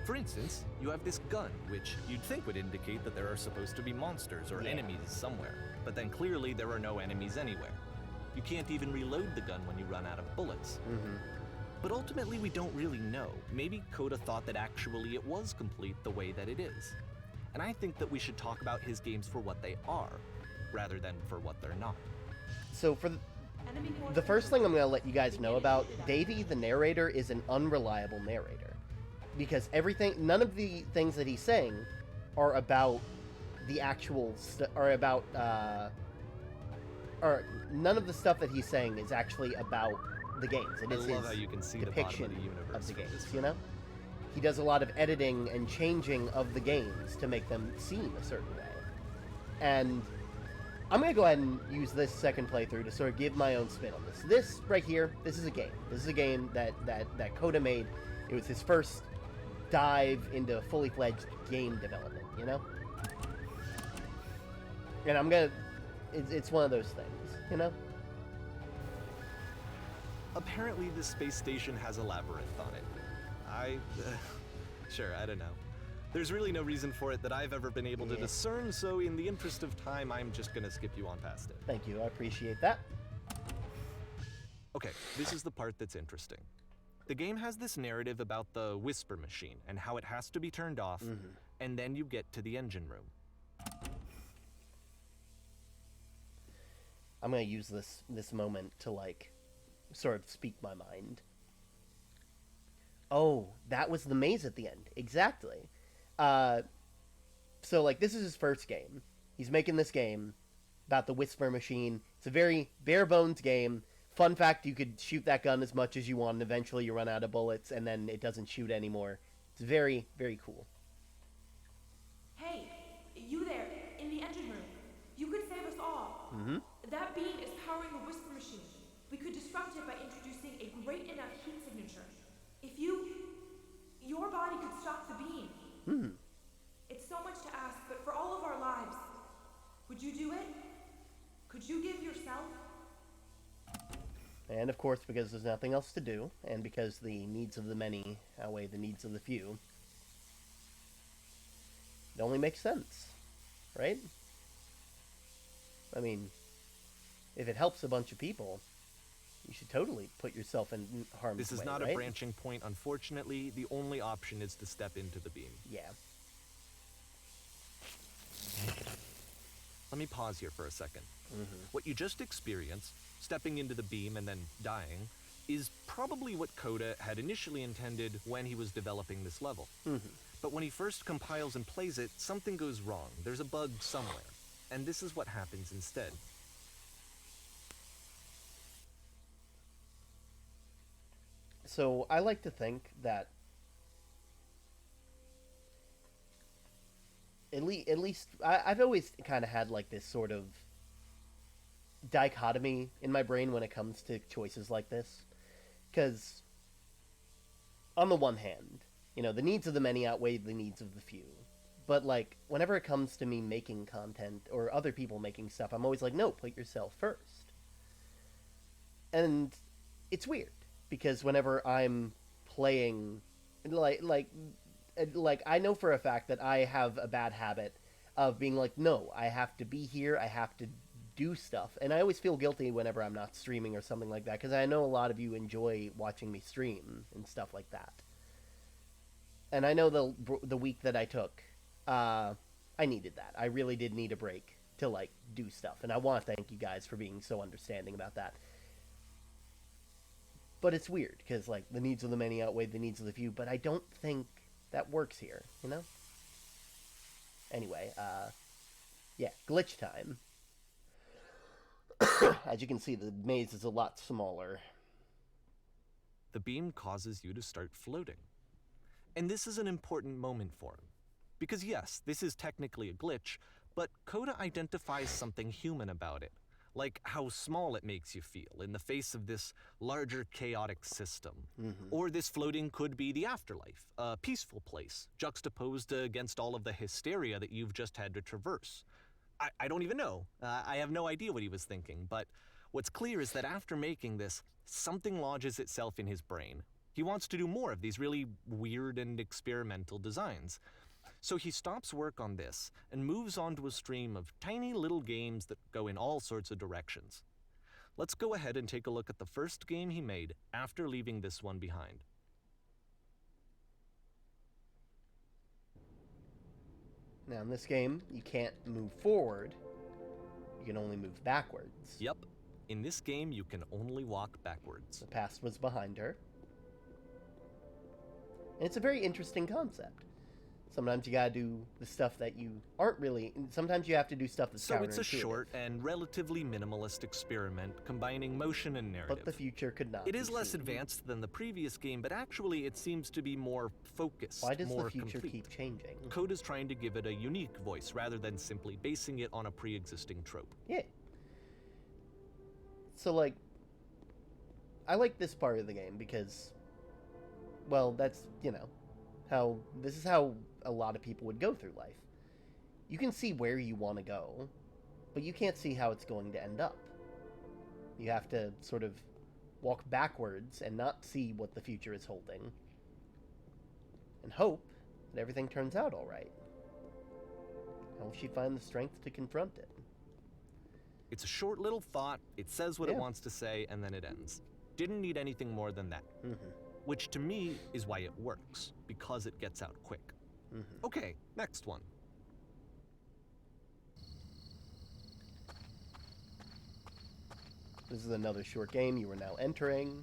For instance, you have this gun, which you'd think would indicate that there are supposed to be monsters or enemies somewhere, but then clearly there are no enemies anywhere. You can't even reload the gun when you run out of bullets. Mm-hmm. But ultimately we don't really know. Maybe Coda thought that actually it was complete the way that it is. And I think that we should talk about his games for what they are, rather than for what they're not. So for the first thing I'm going to let you guys know about, Davey, the narrator, is an unreliable narrator. Because none of the things that he's saying are about the actual, none of the stuff that he's saying is actually about the games. It is love how you can see depiction the universe of the from games, this you know? He does a lot of editing and changing of the games to make them seem a certain way. And I'm going to go ahead and use this second playthrough to sort of give my own spin on this. This right here, this is a game. This is a game that Coda made. It was his first dive into fully fledged game development, you know? And it's one of those things, you know? apparently this space station has a labyrinth on it. Sure, I don't know. There's really no reason for it that I've ever been able to discern, so in the interest of time, I'm just gonna skip you on past it. Thank you, I appreciate that. Okay, this is the part that's interesting. The game has this narrative about the whisper machine and how it has to be turned off, and then you get to the engine room. I'm gonna use this moment to, like, sort of speak my mind. Oh, that was the maze at the end. Exactly. So, like, this is his first game. He's making this game about the whisper machine. It's a very bare-bones game. Fun fact, you could shoot that gun as much as you want, and eventually you run out of bullets, and then it doesn't shoot anymore. It's very, very cool. Hey, you there, in the engine room. You could save us all. That beam is powering the whisper machine. We could disrupt it by introducing a great enough heat signature. If your body could stop the beam. It's so much to ask, but for all of our lives, would you do it? Could you give yourself? And, of course, because there's nothing else to do, and because the needs of the many outweigh the needs of the few, it only makes sense, right? I mean, if it helps a bunch of people, you should totally put yourself in harm's way, This is not right? a branching point, unfortunately. The only option is to step into the beam. Yeah. Let me pause here for a second. What you just experienced, stepping into the beam and then dying, is probably what Coda had initially intended when he was developing this level. But when he first compiles and plays it, something goes wrong. There's a bug somewhere. And this is what happens instead. So I like to think that at least I've always kind of had like this sort of dichotomy in my brain when it comes to choices like this, because on the one hand, you know, the needs of the many outweigh the needs of the few, but like whenever it comes to me making content or other people making stuff, I'm always like, no, put yourself first. And it's weird because whenever I'm playing, like I know for a fact that I have a bad habit of being like, no, I have to be here, I have to do stuff, and I always feel guilty whenever I'm not streaming or something like that, because I know a lot of you enjoy watching me stream and stuff like that. And I know the week that I took, I needed that. I really did need a break to like do stuff, and I want to thank you guys for being so understanding about that. But it's weird because like the needs of the many outweigh the needs of the few, but I don't think that works here, you know? Anyway, yeah, glitch time. As you can see, the maze is a lot smaller. The beam causes you to start floating. And this is an important moment for him. Because yes, this is technically a glitch, but Coda identifies something human about it. Like how small it makes you feel in the face of this larger chaotic system. Or this floating could be the afterlife, a peaceful place, juxtaposed against all of the hysteria that you've just had to traverse. I don't even know. I have no idea what he was thinking, but what's clear is that after making this, something lodges itself in his brain. He wants to do more of these really weird and experimental designs. So he stops work on this and moves on to a stream of tiny little games that go in all sorts of directions. Let's go ahead and take a look at the first game he made after leaving this one behind. Now, in this game, you can't move forward. You can only move backwards. Yep, in this game you can only walk backwards. The past was behind her. And it's a very interesting concept. Sometimes you gotta do the stuff that you aren't really... Sometimes you have to do stuff that's So it's a counterintuitive. short and relatively minimalist experiment combining motion and narrative. But the future could not It be is less seen. advanced than the previous game, but actually it seems to be more focused, Why does more the future complete. keep changing? Coda's trying to give it a unique voice rather than simply basing it on a pre-existing trope. Yeah. So, like, I like this part of the game because, well, that's, you know, this is how a lot of people would go through life. You can see where you want to go, but you can't see how it's going to end up. You have to sort of walk backwards and not see what the future is holding, and hope that everything turns out all right. How will she find the strength to confront it? It's a short little thought, it says what it wants to say, and then it ends. Didn't need anything more than that. Which to me is why it works, because it gets out quick. Okay, next one. This is another short game you are now entering.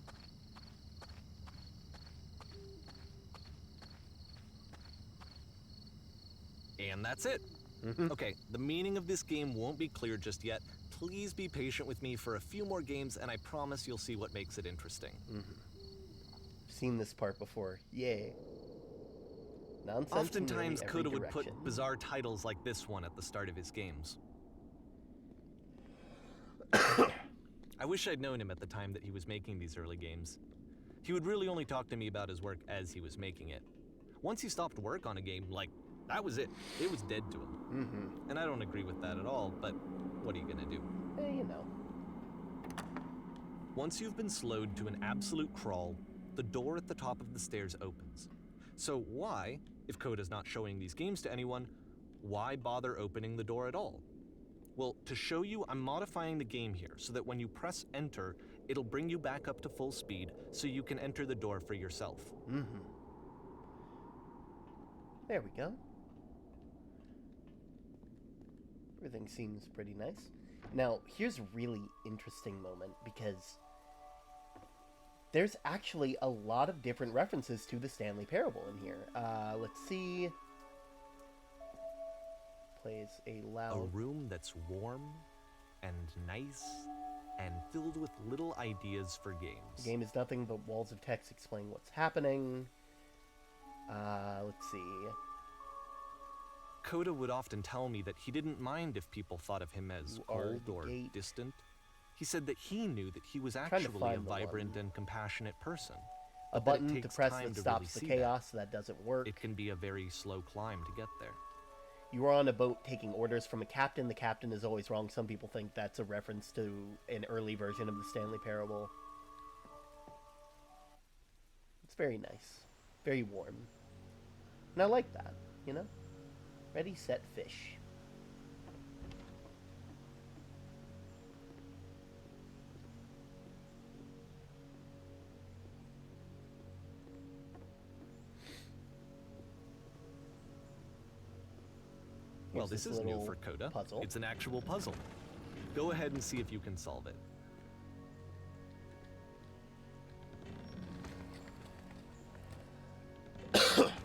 And that's it. Okay, the meaning of this game won't be clear just yet. Please be patient with me for a few more games, and I promise you'll see what makes it interesting. Seen this part before. Yay. Nonsense. Oftentimes, Coda would put bizarre titles like this one at the start of his games. I wish I'd known him at the time that he was making these early games. He would really only talk to me about his work as he was making it. Once he stopped work on a game, like, that was it. It was dead to him. And I don't agree with that at all, but what are you gonna do? You know. Once you've been slowed to an absolute crawl, the door at the top of the stairs opens. So why, if Coda's not showing these games to anyone, why bother opening the door at all? Well, to show you, I'm modifying the game here so that when you press enter, it'll bring you back up to full speed so you can enter the door for yourself. There we go. Everything seems pretty nice. Now, here's a really interesting moment because there's actually a lot of different references to the Stanley Parable in here. Let's see. Plays a loud... A room that's warm and nice and filled with little ideas for games. The game is nothing but walls of text explaining what's happening. Let's see. Coda would often tell me that he didn't mind if people thought of him as cold or distant. He said that he knew that he was actually a vibrant and compassionate person. A button to press that stops the chaos, that doesn't work. It can be a very slow climb to get there. You are on a boat taking orders from a captain. The captain is always wrong. Some people think that's a reference to an early version of the Stanley Parable. It's very nice. Very warm. And I like that, you know? Ready, set, fish. Well, this is new for Coda. Puzzle. It's an actual puzzle. Go ahead and see if you can solve it.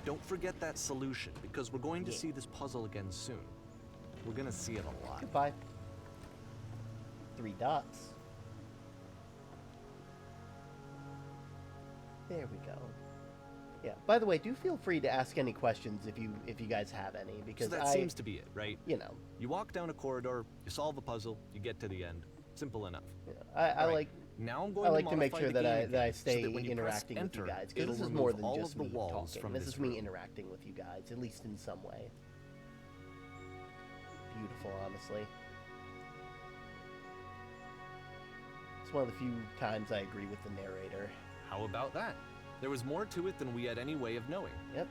Don't forget that solution, because we're going to see this puzzle again soon. We're going to see it a lot. Goodbye. 3 dots. There we go. Yeah. By the way, do feel free to ask any questions if you guys have any, because so that seems to be it, right? You know. You walk down a corridor, you solve a puzzle, you get to the end. Simple enough. Yeah. I like. Now I'm going to make sure that I stay so that interacting with you guys, because this is more than just me talking. This is me interacting with you guys, at least in some way. Beautiful, honestly. It's one of the few times I agree with the narrator. How about that? There was more to it than we had any way of knowing. Yep.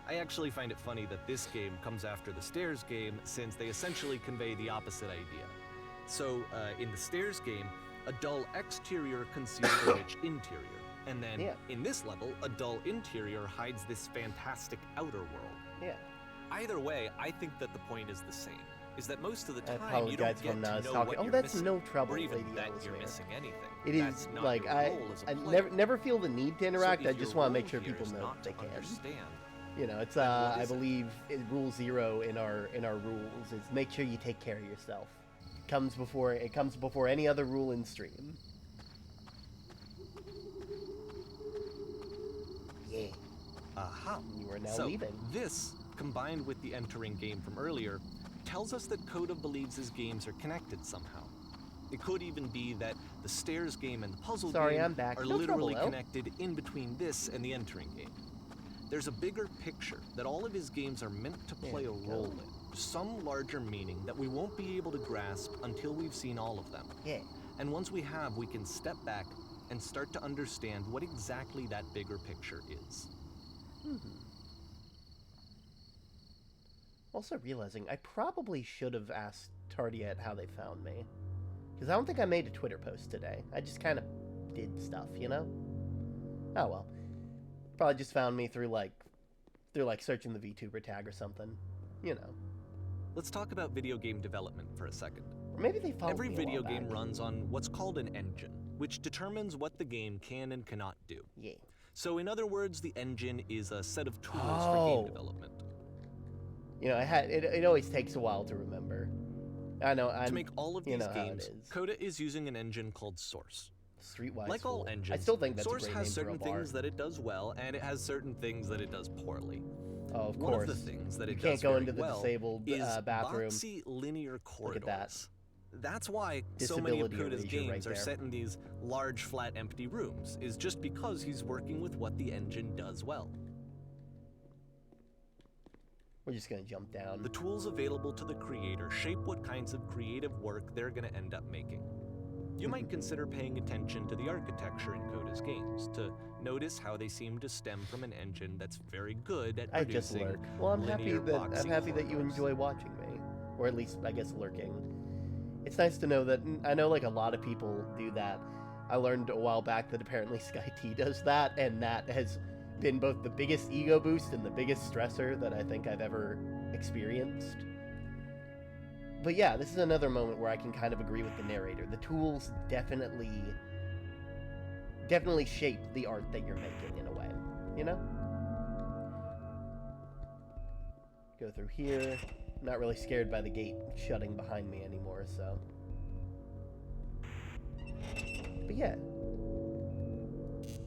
I actually find it funny that this game comes after the Stairs game, since they essentially convey the opposite idea. So, in the Stairs game, a dull exterior conceals a rich interior. And then, in this level, a dull interior hides this fantastic outer world. Yeah. Either way, I think that the point is the same. Is that most of the time you don't get to know what you're that's missing, no trouble, or even Lady that Ellesmere. you're missing anything. It is not like your role as a I player. never feel the need to interact. So I just want to make sure people know not they to can. understand, You know, it's what I is it? believe rule 0 in our rules is make sure you take care of yourself. It comes before any other rule in stream. Yeah. Aha. You are now So, leaving. This, combined with the entering game from earlier, tells us that Coda believes his games are connected somehow. It could even be that the Stairs game and the puzzle game I'm back. are No literally trouble, connected in between this and the entering game. There's a bigger picture that all of his games are meant to play a role in, some larger meaning that we won't be able to grasp until we've seen all of them. Yeah. And once we have, we can step back, and start to understand what exactly that bigger picture is. Also realizing I probably should have asked Tardiette how they found me. Because I don't think I made a Twitter post today. I just kind of did stuff, you know? Oh well. Probably just found me through searching the VTuber tag or something. You know. Let's talk about video game development for a second. Or maybe they followed Every me a while video game back. runs on what's called an engine, which determines what the game can and cannot do. Yeah. So in other words, the engine is a set of tools for Oh. game development. You know, it always takes a while to remember. I know. To make all of you these know how it games, is. Coda is using an engine called Source. Streetwise Like all Fool. engines, I still think that's Source a great has name certain for a bar. things that it does well, and it has certain things that it does poorly. Oh, of One course. of the things that you it can't does go very into the well disabled is bathroom. boxy linear corridors. Look at that. That's why so many of Disability Coda's erasure right games are there. set in these large, flat, empty rooms, is just because he's working with what the engine does well. We're just gonna jump down. The tools available to the creator shape what kinds of creative work they're going to end up making. You might consider paying attention to the architecture in Coda's games to notice how they seem to stem from an engine that's very good at I just producing lurk. Well, I'm happy linear, that boxy you corridors. enjoy watching me, or at least I guess lurking. It's nice to know that I know like a lot of people do that. I learned a while back that apparently SkyT does that, and that has been both the biggest ego boost and the biggest stressor that I think I've ever experienced. But yeah, this is another moment where I can kind of agree with the narrator. The tools definitely shape the art that you're making in a way, you know? Go through here. I'm not really scared by the gate shutting behind me anymore, so. But yeah.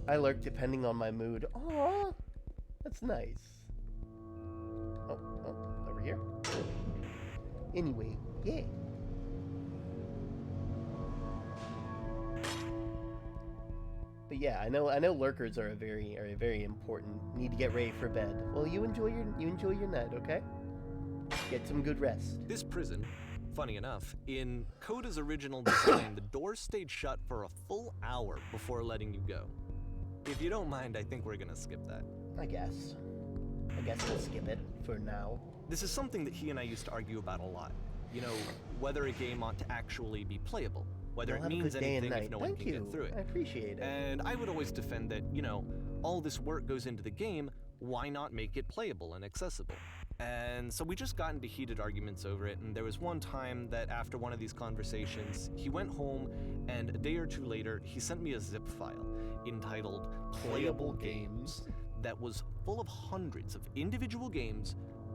I lurk depending on my mood. Aww, that's nice. Oh, over here. Anyway, yeah. But yeah, I know lurkers are a very important. Need to get ready for bed. Well, you enjoy your night, okay? Get some good rest. This prison, funny enough, in Coda's original design, the doors stayed shut for a full hour before letting you go. If you don't mind, I think we're gonna skip that. I guess we'll skip it for now. This is something that he and I used to argue about a lot. You know, whether a game ought to actually be playable, whether You'll it have a means good day and anything if night. no one Thank can you. get through it. I appreciate it. And I would always defend that, you know, all this work goes into the game, why not make it playable and accessible? And so we just got into heated arguments over it, and there was one time that after one of these conversations, he went home, and a day or two later, he sent me a zip file entitled Playable Games that was full of hundreds of individual games,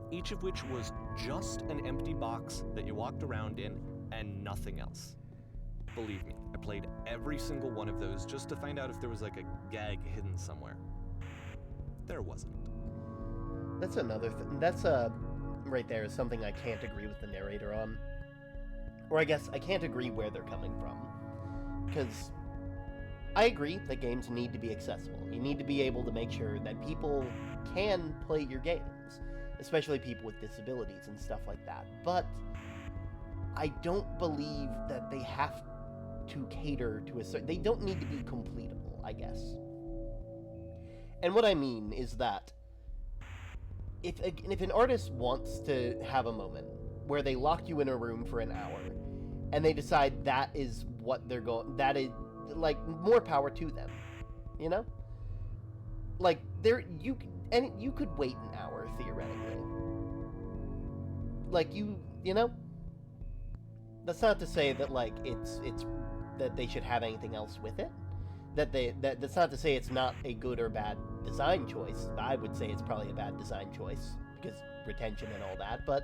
each of which was just an empty box that you walked around in and nothing else. Believe me, I played every single one of those just to find out if there was like a gag hidden somewhere. There wasn't. That's another thing. That's right there is something I can't agree with the narrator on. Or I guess I can't agree where they're coming from. Because I agree that games need to be accessible. You need to be able to make sure that people can play your games, especially people with disabilities and stuff like that. But I don't believe that they have to cater to a certain... They don't need to be completable, I guess. And what I mean is that if an artist wants to have a moment where they lock you in a room for an hour and they decide that is what they're going... That is, like, more power to them, you know? Like, you could wait an hour, theoretically. Like, you know? That's not to say that, like, it's that they should have anything else with it. That's not to say it's not a good or bad design choice. I would say it's probably a bad design choice because retention and all that, but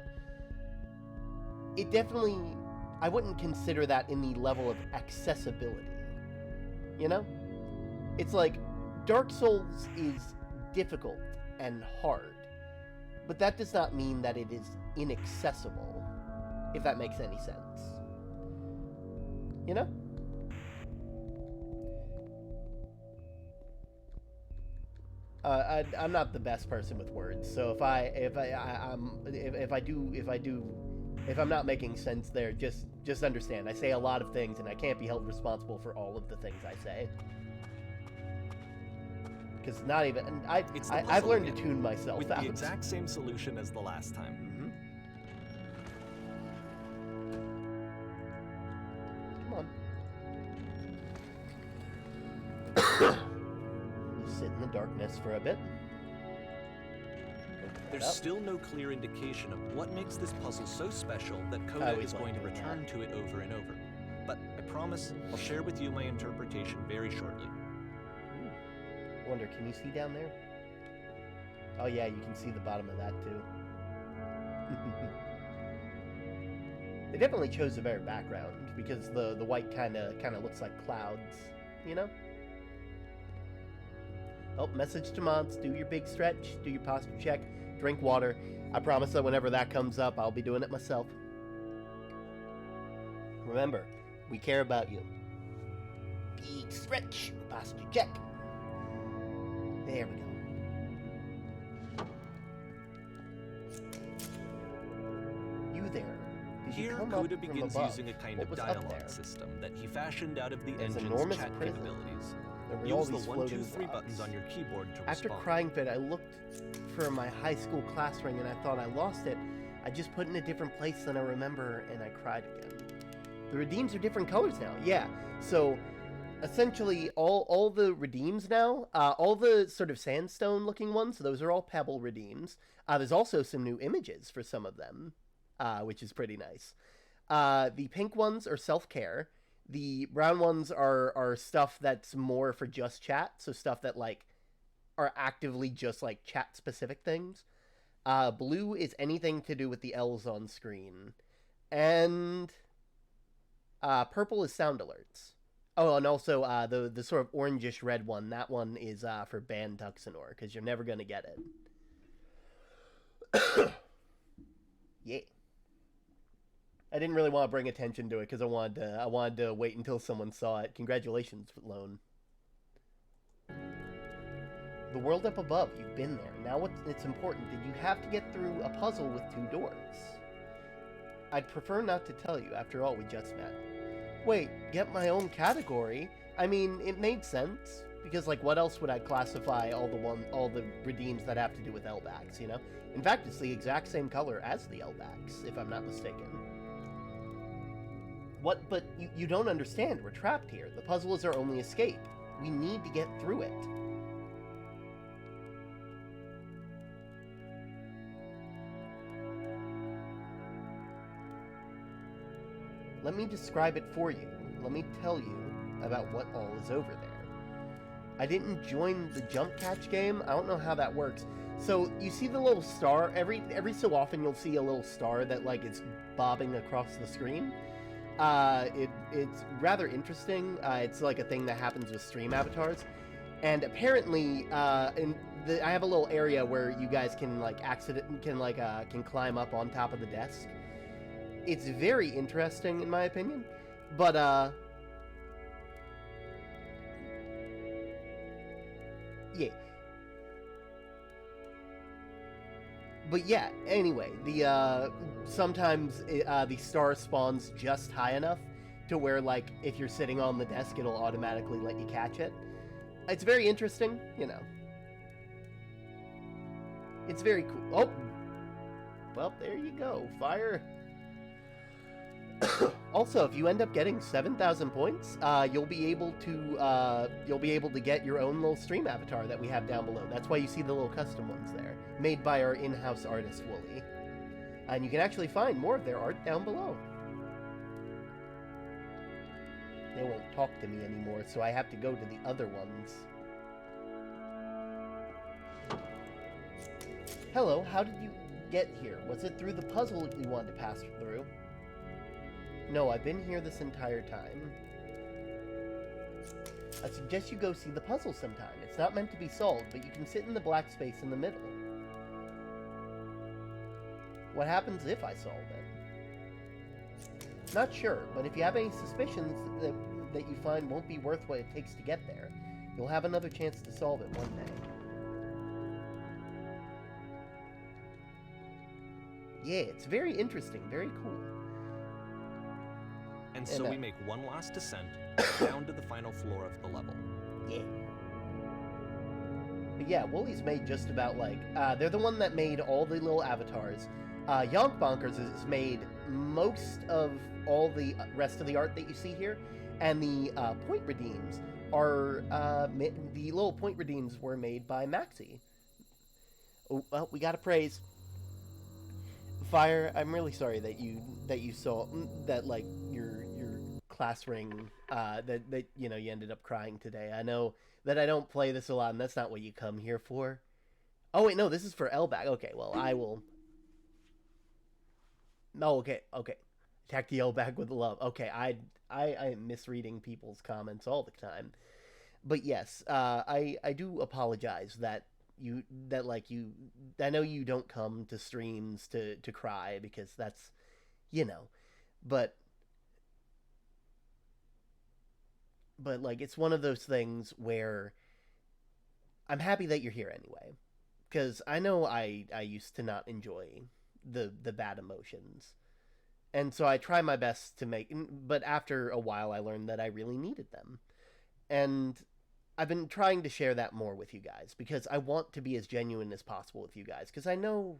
it definitely, I wouldn't consider that in the level of accessibility. You know? It's like Dark Souls is difficult and hard, but that does not mean that it is inaccessible, if that makes any sense. You know? I'm not the best person with words, so if I'm not making sense there, just understand. I say a lot of things, and I can't be held responsible for all of the things I say. because not even It's the I've puzzle learned to again, tune myself with out. the exact same solution as the last time. Come on. Sit in the darkness for a bit. There's still no clear indication of what makes this puzzle so special that Coda is going to return to it over and over. But I promise I'll share with you my interpretation very shortly. I wonder, can you see down there? Oh yeah, you can see the bottom of that too. They definitely chose a better background because the white kind of looks like clouds, you know? Oh, message to mods, do your big stretch, do your posture check, drink water. I promise that whenever that comes up, I'll be doing it myself. Remember, we care about you. Big stretch, posture check. There we go. You there. Did you Here, come Coda up from begins above? using a kind What of was up dialogue there? system that he fashioned out of the There's engine's enormous chat prison. capabilities. There were all Use the these 1, 2, floating 3 blocks. buttons on your keyboard to After respond. crying fit, I looked for my high school class ring and I thought I lost it. I just put it in a different place than I remember and I cried again. The redeems are different colors now. Yeah, so essentially all the redeems now, all the sort of sandstone looking ones, those are all pebble redeems. There's also some new images for some of them, which is pretty nice. The pink ones are self-care. The brown ones are stuff that's more for just chat, so stuff that like are actively just like chat specific things. Blue is anything to do with the L's on screen. And purple is sound alerts. Oh, and also the sort of orangish red one, that one is for banned Tuxanor, because you're never going to get it. Yeah. I didn't really want to bring attention to it because I wanted to wait until someone saw it. Congratulations, Lone. The world up above, you've been there. Now it's important. Did you have to get through a puzzle with 2 doors? I'd prefer not to tell you. After all, we just met. Wait, get my own category? I mean, it made sense. Because, like, what else would I classify all the redeems that have to do with L-backs, you know? In fact, it's the exact same color as the L-backs, if I'm not mistaken. What? But you don't understand. We're trapped here. The puzzle is our only escape. We need to get through it. Let me describe it for you. Let me tell you about what all is over there. I didn't join the jump catch game. I don't know how that works. So you see the little star every so often you'll see a little star that like is bobbing across the screen. It's rather interesting. It's like a thing that happens with stream avatars, and apparently I have a little area where you guys can like can climb up on top of the desk. It's very interesting in my opinion, but yeah. But yeah, anyway, sometimes the star spawns just high enough to where, like, if you're sitting on the desk, it'll automatically let you catch it. It's very interesting, you know. It's very cool. Oh! Well, there you go. Fire. Also, if you end up getting 7,000 points, you'll be able to get your own little stream avatar that we have down below. That's why you see the little custom ones there, made by our in-house artist Wooly. And you can actually find more of their art down below. They won't talk to me anymore, so I have to go to the other ones. Hello, how did you get here? Was it through the puzzle you wanted to pass through? No, I've been here this entire time. I suggest you go see the puzzle sometime. It's not meant to be solved, but you can sit in the black space in the middle. What happens if I solve it? Not sure, but if you have any suspicions that you find won't be worth what it takes to get there, you'll have another chance to solve it one day. Yeah, it's very interesting, very cool. And so we make one last descent down to the final floor of the level. Yeah. But yeah, Wooly's made just about like they're the one that made all the little avatars. Yonk Bonkers is made most of all the rest of the art that you see here, and the point redeems are the little point redeems were made by Maxi. Oh, well, we gotta praise. Fire, I'm really sorry that you saw that, like, your class ring that you know you ended up crying today. I know that I don't play this a lot, and that's not what you come here for. Oh wait, no, this is for Elbag. Okay, well I will. No, okay. Attack the Elbag with love. Okay, I am misreading people's comments all the time, but yes, I do apologize that. I know you don't come to streams to cry because that's, you know, but like it's one of those things where I'm happy that you're here anyway, because I know I used to not enjoy the bad emotions, and so I try my best to but after a while I learned that I really needed them, and I've been trying to share that more with you guys because I want to be as genuine as possible with you guys, because I know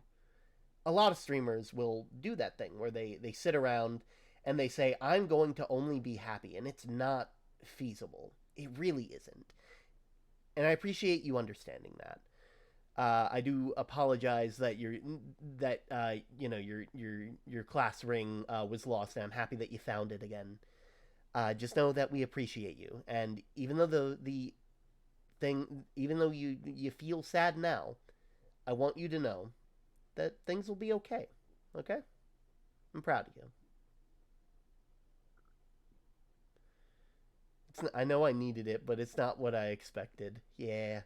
a lot of streamers will do that thing where they sit around and they say, I'm going to only be happy, and it's not feasible. It really isn't. And I appreciate you understanding that. I do apologize that your class ring was lost, and I'm happy that you found it again. Just know that we appreciate you, and even though even though you feel sad now, I want you to know that things will be okay. Okay? I'm proud of you. I know I needed it, but it's not what I expected. Yeah.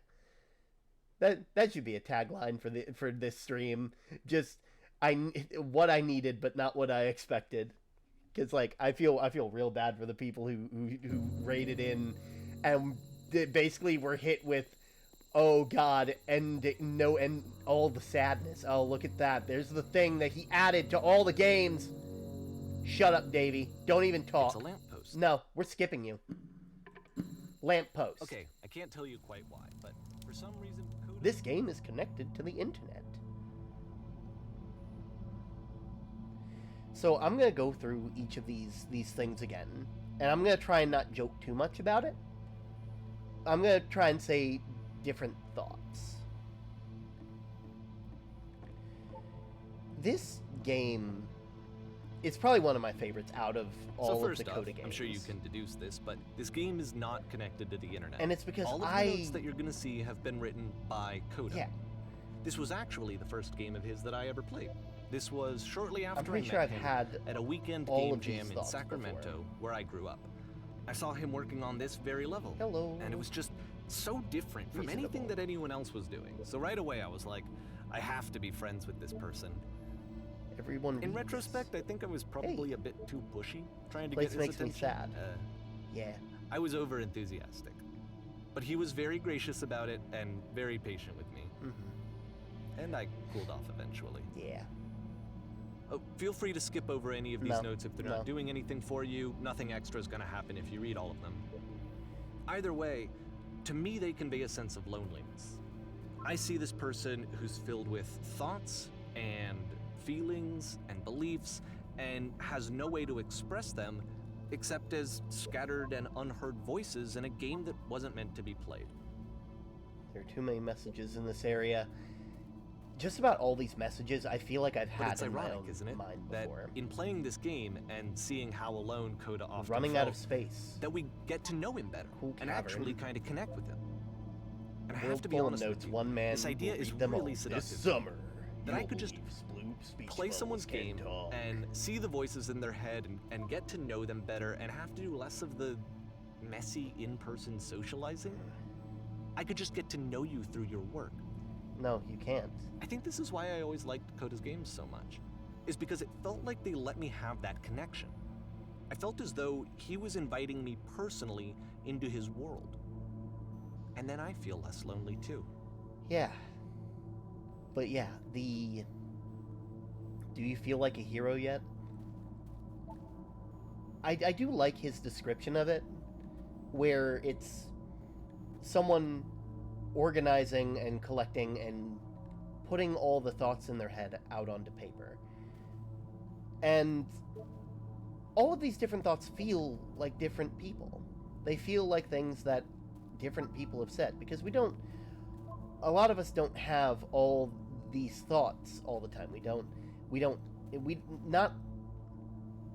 That should be a tagline for this stream. Just what I needed, but not what I expected. Because like I feel real bad for the people who raided in and basically were hit with, oh god, and all the sadness. Oh, look at that. There's the thing that he added to all the games. Shut up, Davey. Don't even talk. It's a lamppost. No, we're skipping you. Lamppost. Okay, I can't tell you quite why, but for some reason, Coda... This game is connected to the internet. So I'm gonna go through each of these things again, and I'm gonna try and not joke too much about it. I'm gonna try and say different thoughts. This game is probably one of my favorites out of all of the Coda games. I'm sure you can deduce this, but this game is not connected to the internet. And it's because all of the notes that you're gonna see have been written by Coda. Yeah. This was actually the first game of his that I ever played. This was shortly after I'm pretty sure I've had at a weekend all game of these jam in thoughts Sacramento, before. where I grew up. I saw him working on this very level. Hello. And it was just so different from Reasonable. anything that anyone else was doing. So right away I was like, I have to be friends with this person. Everyone In reads. retrospect, I think I was probably a bit too pushy, trying to Place get his makes me attention. sad. Yeah. I was over enthusiastic. But he was very gracious about it and very patient with me. Mm-hmm. And I cooled off eventually. Yeah. Oh, feel free to skip over any of these No, notes if they're no. not doing anything for you. Nothing extra is going to happen if you read all of them. Either way, to me they convey a sense of loneliness. I see this person who's filled with thoughts and feelings and beliefs and has no way to express them except as scattered and unheard voices in a game that wasn't meant to be played. There are too many messages in this area. Just about all these messages I feel like I've But had it's in my ironic, own isn't it, mind that before. in playing this game and seeing how alone Coda often Running felt, out of space. that we get to know him better Cool and cavern. actually kind of connect with him. And I World have to be full of honest notes, with you, one man this idea will is read them really all. seductive. This summer, That I you'll could just believe speech play bubbles someone's can game talk. and see the voices in their head and get to know them better and have to do less of the messy in-person socializing. I could just get to know you through your work. No, you can't. I think this is why I always liked Coda's games so much, is because it felt like they let me have that connection. I felt as though he was inviting me personally into his world. And then I feel less lonely too. Yeah. But yeah, do you feel like a hero yet? I do like his description of it, where it's someone organizing and collecting and putting all the thoughts in their head out onto paper. And all of these different thoughts feel like different people. They feel like things that different people have said, because a lot of us don't have all these thoughts all the time.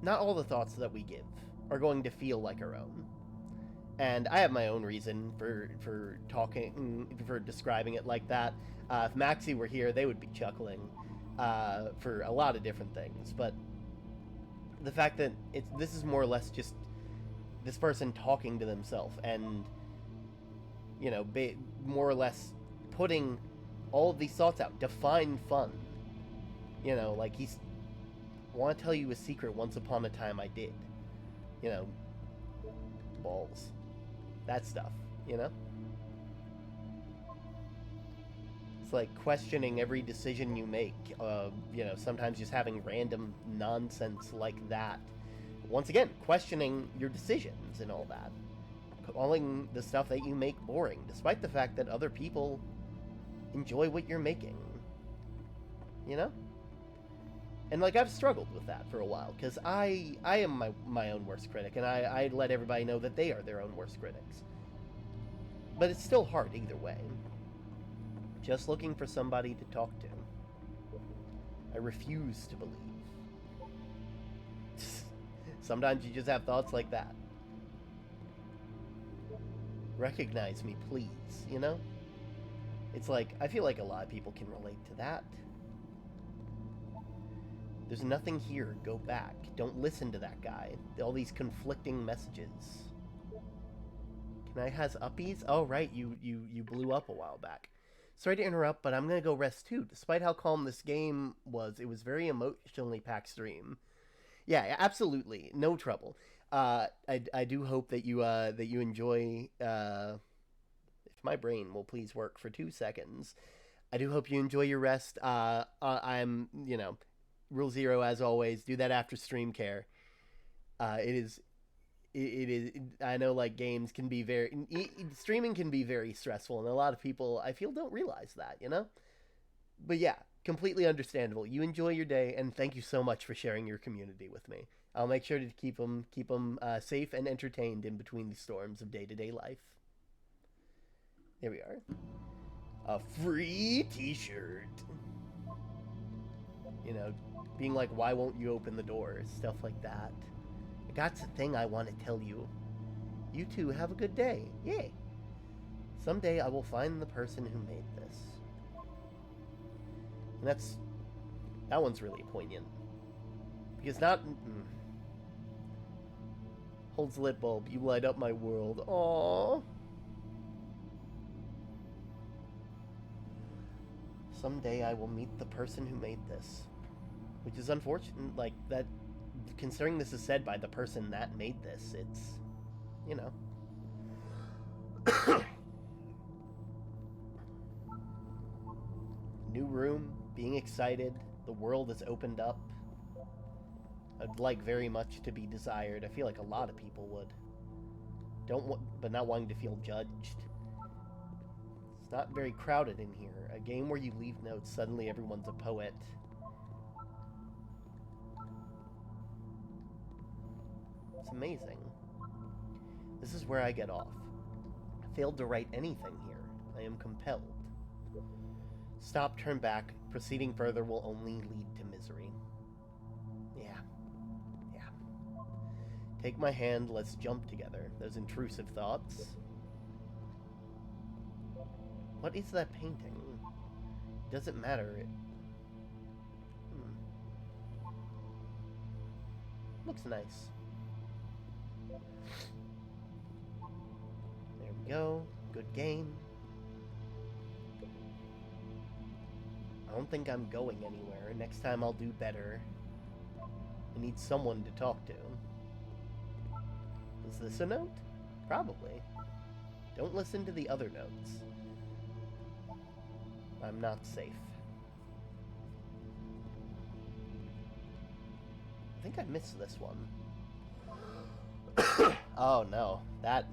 Not all the thoughts that we give are going to feel like our own. And I have my own reason for describing it like that. If Maxie were here, they would be chuckling for a lot of different things. But the fact that this is more or less just this person talking to themselves and, you know, more or less putting all of these thoughts out. Define fun. You know, like I want to tell you a secret, once upon a time I did. You know, balls. That stuff, you know? It's like questioning every decision you make. You know, sometimes just having random nonsense like that. Once again, questioning your decisions and all that. Calling the stuff that you make boring, despite the fact that other people enjoy what you're making. You know? And, like, I've struggled with that for a while, because I am my own worst critic, and I let everybody know that they are their own worst critics. But it's still hard either way. Just looking for somebody to talk to. I refuse to believe. Sometimes you just have thoughts like that. Recognize me, please, you know? It's like, I feel like a lot of people can relate to that. There's nothing here. Go back. Don't listen to that guy. All these conflicting messages. Can I has uppies? Oh, right. You blew up a while back. Sorry to interrupt, but I'm going to go rest too. Despite how calm this game was, it was very emotionally packed stream. Yeah, absolutely. No trouble. I do hope that you enjoy, if my brain will please work for 2 seconds. I do hope you enjoy your rest. I'm, you know, Rule 0 as always. Do that after stream care. It is. I know, like, games can be streaming can be very stressful, and a lot of people, I feel, don't realize that, you know? But yeah, completely understandable. You enjoy your day, and thank you so much for sharing your community with me. I'll make sure to keep them safe and entertained in between the storms of day-to-day life. There we are. A free t-shirt. You know, being like, why won't you open the door? Stuff like that. I got a thing I want to tell you. You two have a good day. Yay. Someday I will find the person who made this. And that one's really poignant. Because holds lit bulb, you light up my world. Aww. Someday I will meet the person who made this. Which is unfortunate, like, that, considering this is said by the person that made this, it's, you know. New room, being excited, the world has opened up. I'd like very much to be desired. I feel like a lot of people would. But not wanting to feel judged. It's not very crowded in here. A game where you leave notes, suddenly everyone's a poet. It's amazing. This is where I get off. I failed to write anything here. I am compelled. Stop, turn back. Proceeding further will only lead to misery. Yeah. Take my hand, let's jump together. Those intrusive thoughts. What is that painting? It doesn't matter. Looks nice. There we go. Good game. I don't think I'm going anywhere. Next time I'll do better. I need someone to talk to. Is this a note? Probably. Don't listen to the other notes. I'm not safe. I think I missed this one. Oh no, that...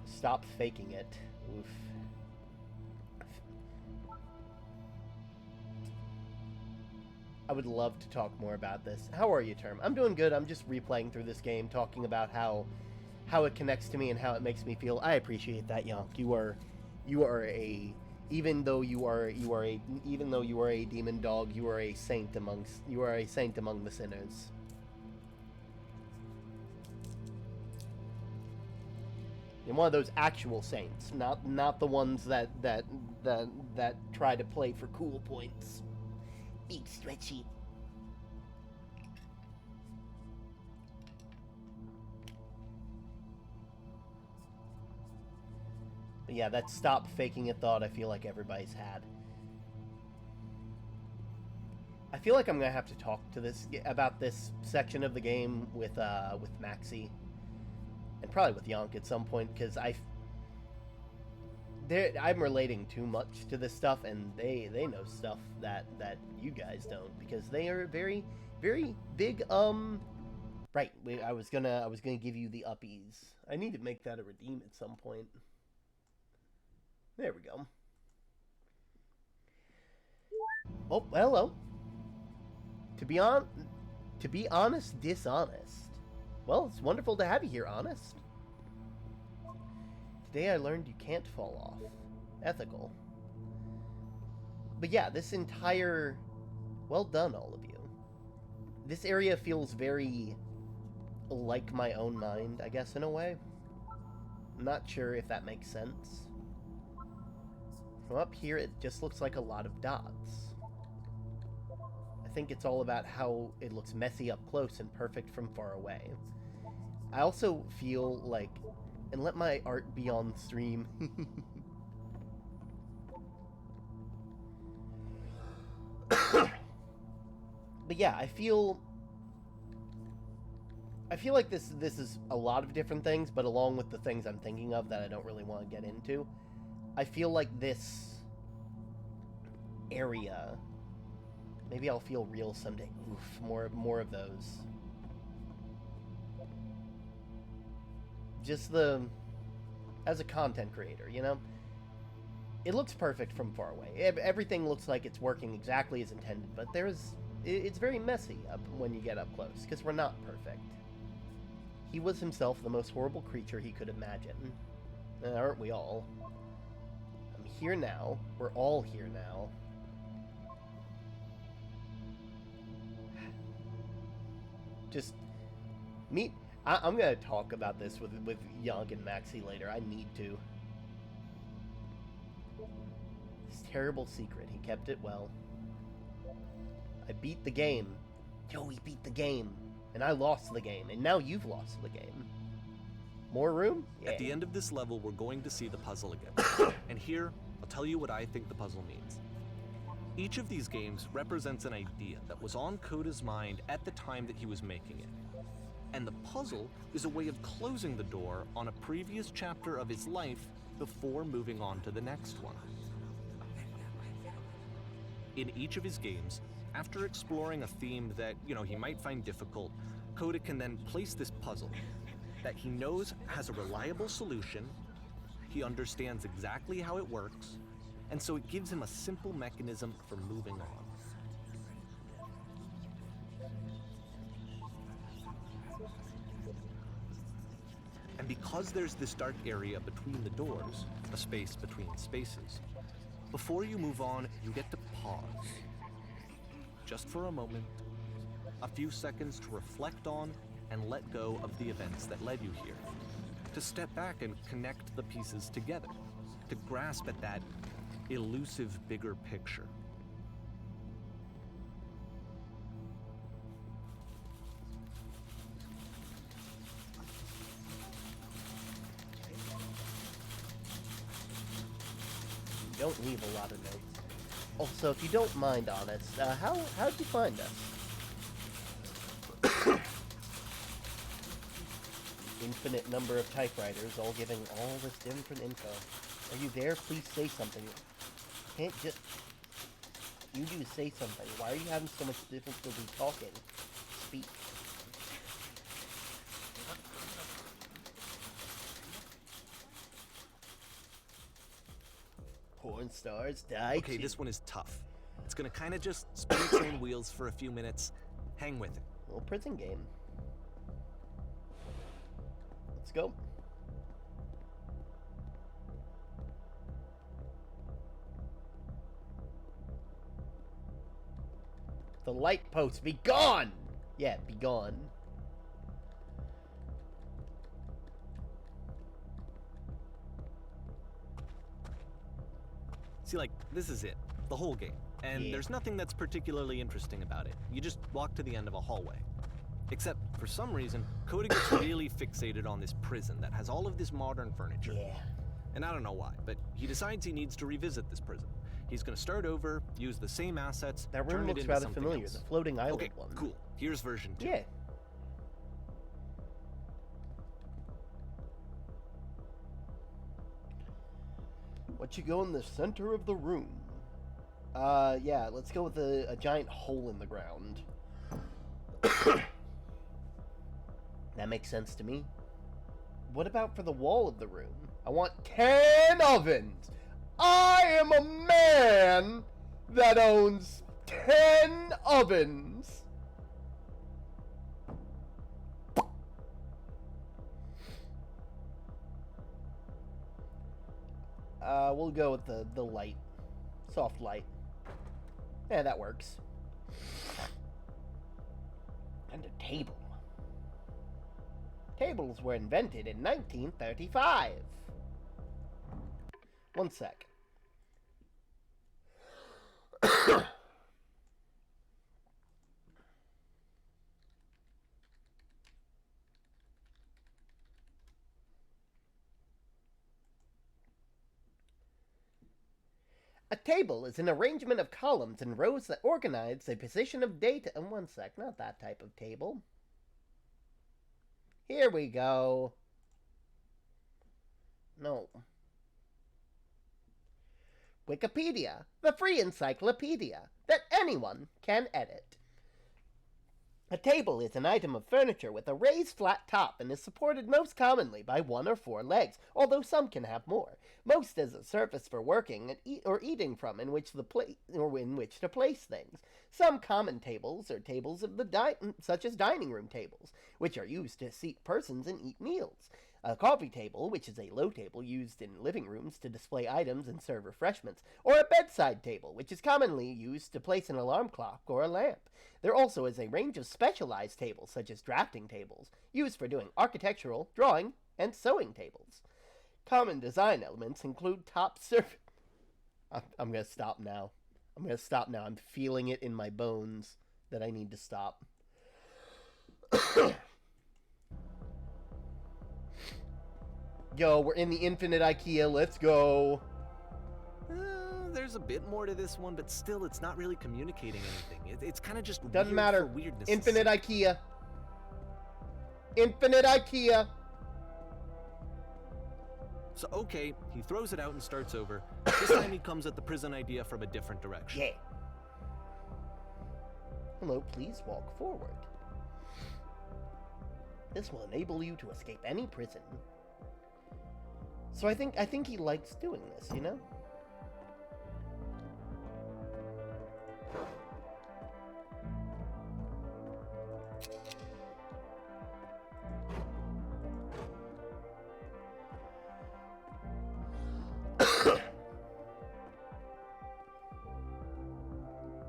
Stop faking it. Oof. I would love to talk more about this. How are you, Term? I'm doing good. I'm just replaying through this game, talking about how it connects to me and how it makes me feel. I appreciate that, Yonk. You are a even though you are a demon dog, you are a saint among the sinners. And one of those actual saints, not the ones that try to play for cool points. Big stretchy. But yeah, that stop faking a thought I feel like everybody's had. I feel like I'm gonna have to talk to about this section of the game with Maxie, and probably with Yonk at some point, because I'm relating too much to this stuff, and they know stuff that you guys don't, because they are very, very big. Right. I was gonna give you the uppies. I need to make that a redeem at some point. There we go. Oh, hello. To be honest, dishonest. Well, it's wonderful to have you here, Honest. Today I learned you can't fall off. Ethical. But yeah, this entire... Well done, all of you. This area feels very like my own mind, I guess, in a way. I'm not sure if that makes sense. From up here, it just looks like a lot of dots. I think it's all about how it looks messy up close and perfect from far away. I also feel like... And let my art be on stream. But yeah, I feel like this is a lot of different things, but along with the things I'm thinking of that I don't really want to get into, I feel like this area, maybe I'll feel real someday. Oof, more of those. Just as a content creator, you know? It looks perfect from far away. Everything looks like it's working exactly as intended, but it's very messy when you get up close, because we're not perfect. He was himself the most horrible creature he could imagine. Aren't we all? I'm here now. We're all here now. Just meet... I'm going to talk about this with Yonk and Maxie later. I need to. His terrible secret. He kept it well. I beat the game. Joey beat the game. And I lost the game. And now you've lost the game. More room? Yeah. At the end of this level, we're going to see the puzzle again. And here, I'll tell you what I think the puzzle means. Each of these games represents an idea that was on Coda's mind at the time that he was making it. And the puzzle is a way of closing the door on a previous chapter of his life before moving on to the next one. In each of his games, after exploring a theme that, he might find difficult, Coda can then place this puzzle that he knows has a reliable solution, he understands exactly how it works, and so it gives him a simple mechanism for moving on. And because there's this dark area between the doors, a space between spaces, before you move on, you get to pause. Just for a moment, a few seconds to reflect on and let go of the events that led you here. To step back and connect the pieces together. To grasp at that elusive bigger picture. Don't leave a lot of notes. Also, if you don't mind, Honest, how'd you find us? Infinite number of typewriters, all giving all this different info. Are you there? Please say something. Can't just... You do say something. Why are you having so much difficulty talking? Speak. Porn stars die Okay, too. this one is tough. It's gonna kind of just spin its own wheels for a few minutes. Hang with it. Little prison game. Let's go. The light post, be gone! Yeah, be gone. See, like, this is it. The whole game. And Yeah. there's nothing that's particularly interesting about it. You just walk to the end of a hallway. Except, for some reason, Coda gets really fixated on this prison that has all of this modern furniture. Yeah. And I don't know why, but he decides he needs to revisit this prison. He's gonna start over, use the same assets, That turn room it looks into rather something familiar, else. the floating island Okay, one. cool. Here's version 2. Yeah. What you go in the center of the room? Yeah, let's go with a giant hole in the ground. That makes sense to me. What about for the wall of the room? I want 10 ovens! I am a man that owns 10 ovens! We'll go with the light. Soft light. Yeah, that works. And a table. Tables were invented in 1935. One sec. A table is an arrangement of columns and rows that organize the position of data. And one sec, not that type of table. Here we go. No. Wikipedia, the free encyclopedia that anyone can edit. A table is an item of furniture with a raised flat top and is supported most commonly by 1 or 4 legs, although some can have more. Most as a surface for working and or eating from, in which to place things. Some common tables are tables of such as dining room tables, which are used to seat persons and eat meals. A coffee table, which is a low table used in living rooms to display items and serve refreshments, or a bedside table, which is commonly used to place an alarm clock or a lamp. There also is a range of specialized tables, such as drafting tables, used for doing architectural, drawing, and sewing tables. Common design elements include top surface... I'm going to stop now. I'm feeling it in my bones that I need to stop. Yo, we're in the infinite IKEA. Let's go. There's a bit more to this one, but still, it's not really communicating anything. It's kind of just Doesn't weird matter. for weirdness. Infinite IKEA. Infinite IKEA. So, okay, he throws it out and starts over. This time he comes at the prison idea from a different direction. Yeah. Hello, please walk forward. This will enable you to escape any prison. So I think he likes doing this, you know?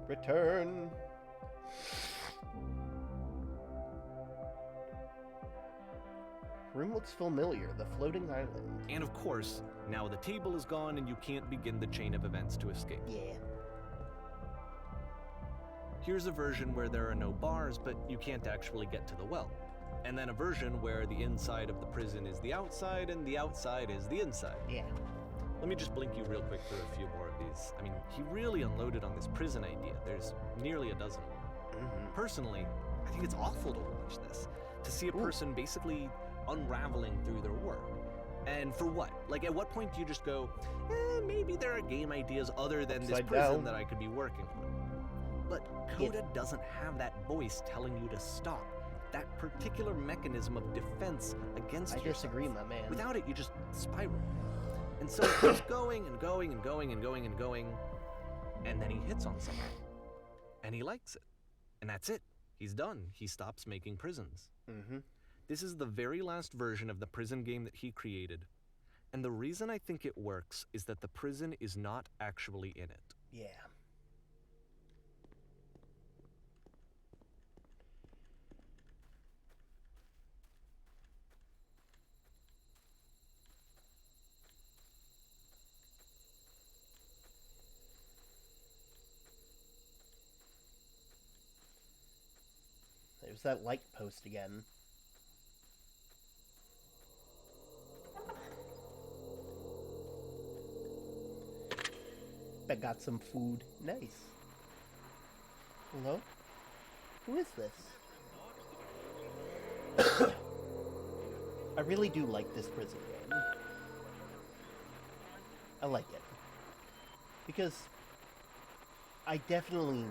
Return. Room looks familiar, the floating island. And of course, now the table is gone and you can't begin the chain of events to escape. Yeah. Here's a version where there are no bars, but you can't actually get to the well. And then a version where the inside of the prison is the outside and the outside is the inside. Yeah. Let me just blink you real quick through a few more of these. I mean, he really unloaded on this prison idea. There's nearly a dozen of them. Mm-hmm. Personally, I think it's awful to watch this. To see a person basically unraveling through their work. And for what? Like, at what point do you just go, maybe there are game ideas other than this Upside prison down. that I could be working on? But Coda doesn't have that voice telling you to stop. That particular mechanism of defense against I yourself. disagree, my man. Without it, you just spiral. And so it keeps going and going and going and going and going. and then he hits on someone. And he likes it. And that's it. He's done. He stops making prisons. Mm-hmm. This is the very last version of the prison game that he created. And the reason I think it works is that the prison is not actually in it. Yeah. There's that light post again. I got some food. Nice. Hello? Who is this? I really do like this prison game. I like it. Because I definitely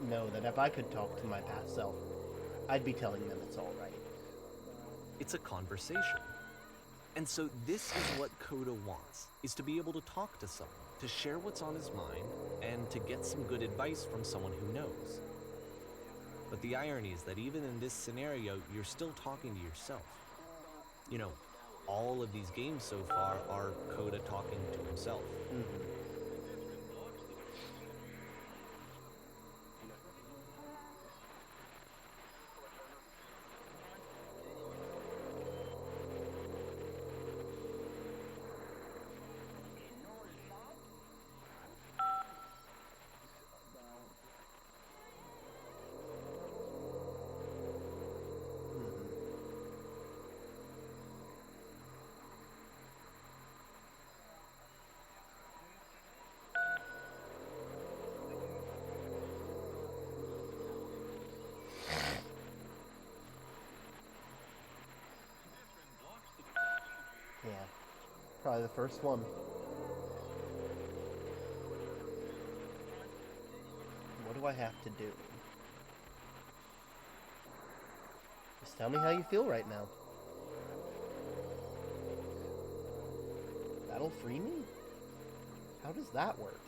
know that if I could talk to my past self, I'd be telling them it's all right. It's a conversation. And so this is what Coda wants, is to be able to talk to someone, to share what's on his mind, and to get some good advice from someone who knows. But the irony is that even in this scenario, you're still talking to yourself. You know, all of these games so far are Coda talking to himself. Mm-hmm. Yeah, probably the first one. What do I have to do? Just tell me how you feel right now. That'll free me? How does that work?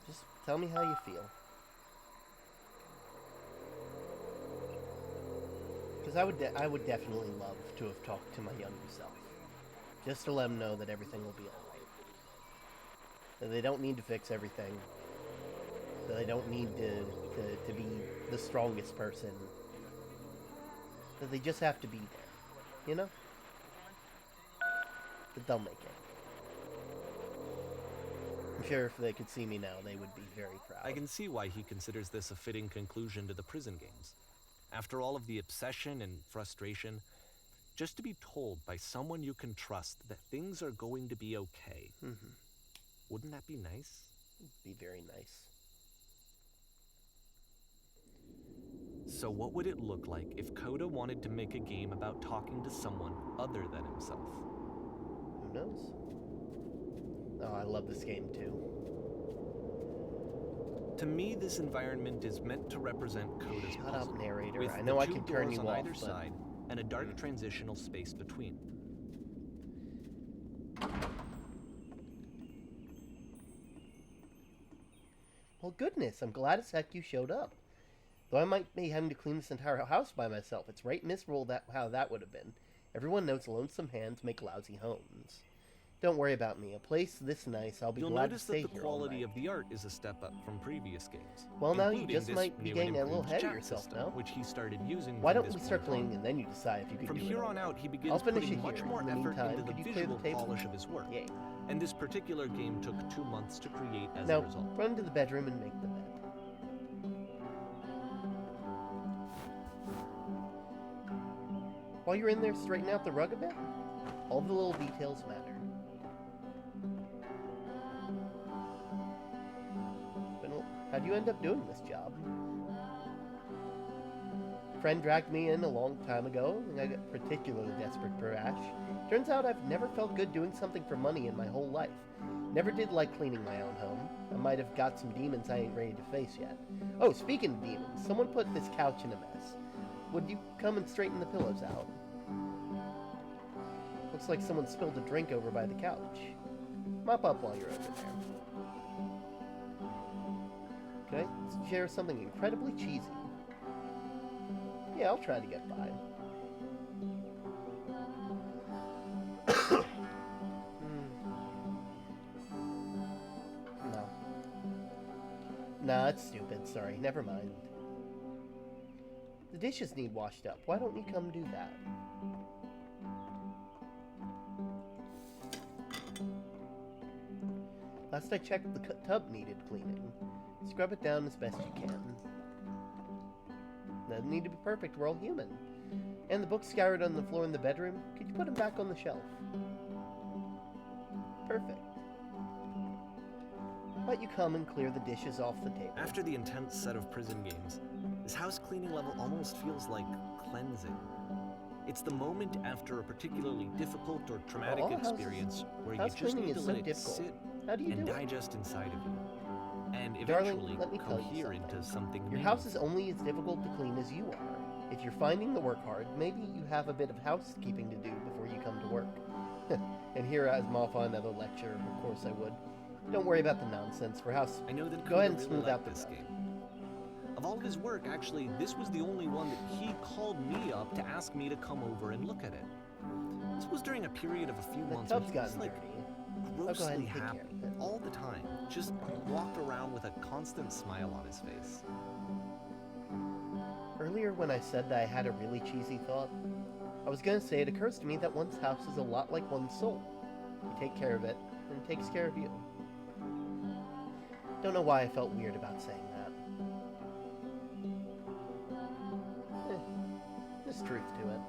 Just tell me how you feel. Because I would definitely love to have talked to my younger self. Just to let them know that everything will be alright. That they don't need to fix everything. That they don't need to be the strongest person. That they just have to be there. You know? That they'll make it. I'm sure if they could see me now, they would be very proud. I can see why he considers this a fitting conclusion to the prison games. After all of the obsession and frustration, just to be told by someone you can trust that things are going to be okay. Mm-hmm. Wouldn't that be nice? It'd be very nice. So what would it look like if Coda wanted to make a game about talking to someone other than himself? Who knows? Oh, I love this game too. To me, this environment is meant to represent Coda's Shut puzzle, up, narrator. with I know the I two can turn doors you on off, either but... side and a dark transitional space between. Well, goodness, I'm glad as heck you showed up. Though I might be having to clean this entire house by myself, it's right miserable that how that would have been. Everyone knows lonesome hands make lousy homes. Don't worry about me. A place this nice, I'll be You'll glad to notice stay that the here all quality night. of the art is a step up from previous games. Well, now you including just this might be new getting and a little improved ahead of chat yourself system, now. which he started using Why from don't this we start point on. cleaning and then you decide if you could From do here it on out, he begins I'll finish putting it much here. more In the effort meantime, into the could you clear the visual table? polish of his work. Yay. And this particular game took 2 months to create as a Now, result. run to the bedroom and make the bed. While you're in there, straighten out the rug a bit. All the little details matter. How'd you end up doing this job? A friend dragged me in a long time ago, and I got particularly desperate for cash. Turns out I've never felt good doing something for money in my whole life. Never did like cleaning my own home. I might have got some demons I ain't ready to face yet. Oh, speaking of demons, someone put this couch in a mess. Would you come and straighten the pillows out? Looks like someone spilled a drink over by the couch. Mop up while you're over there. Can I share something incredibly cheesy? Yeah, I'll try to get by. No. Nah, it's stupid. Sorry, never mind. The dishes need washed up. Why don't you come do that? Last I checked, the tub needed cleaning. Scrub it down as best you can. Doesn't need to be perfect, we're all human. And the books scattered on the floor in the bedroom, could you put them back on the shelf? Perfect. Why don't you come and clear the dishes off the table? After the intense set of prison games, this house cleaning level almost feels like cleansing. It's the moment after a particularly difficult or traumatic experience where you just need to let it sit and digest inside of you, and eventually cohere into something new. Your house is only as difficult to clean as you are. If you're finding the work hard, maybe you have a bit of housekeeping to do before you come to work. And here as Malfa another lecture, of course I would. Don't worry about the nonsense. For house, I know that go ahead and Coda smooth really out liked this game. Of all of his work, actually, this was the only one that he called me up to ask me to come over and look at it. This was during a period of a few months when tub's he was gotten like dirty. grossly happy all the time, just walked around with a constant smile on his face. Earlier when I said that I had a really cheesy thought, I was gonna say it occurs to me that one's house is a lot like one's soul. You take care of it, and it takes care of you. Don't know why I felt weird about saying that. There's truth to it.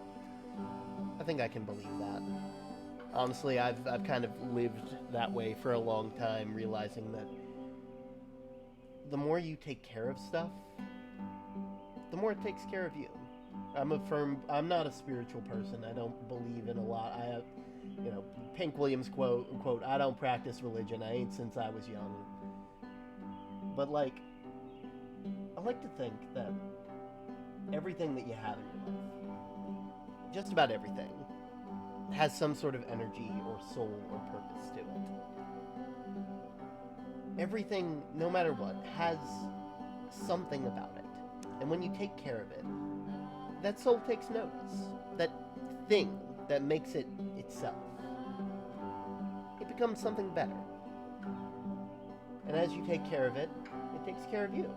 I think I can believe that. Honestly, I've kind of lived that way for a long time, realizing that the more you take care of stuff, the more it takes care of you. I'm not a spiritual person. I don't believe in a lot. I have, Pink Williams quote, I don't practice religion. I ain't since I was young. But I like to think that everything that you have in your life, just about everything, has some sort of energy or soul or purpose to it. Everything, no matter what, has something about it. And when you take care of it, that soul takes notice. That thing that makes it itself. It becomes something better. And as you take care of it, it takes care of you.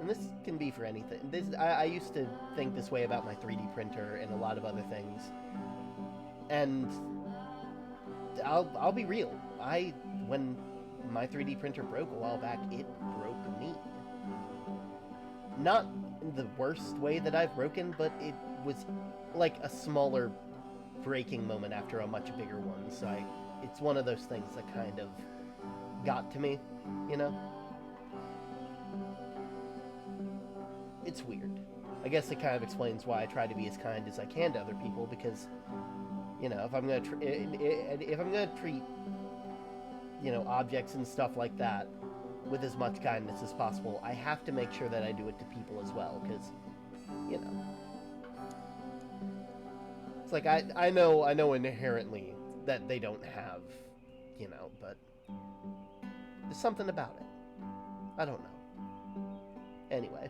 And this can be for anything. I used to think this way about my 3D printer and a lot of other things. And I'll be real. When my 3D printer broke a while back, it broke me. Not in the worst way that I've broken, but it was like a smaller breaking moment after a much bigger one. So it's one of those things that kind of got to me, It's weird. I guess it kind of explains why I try to be as kind as I can to other people, because if I'm gonna treat objects and stuff like that with as much kindness as possible, I have to make sure that I do it to people as well, because it's like I know inherently that they don't have, but there's something about it. I don't know. Anyway.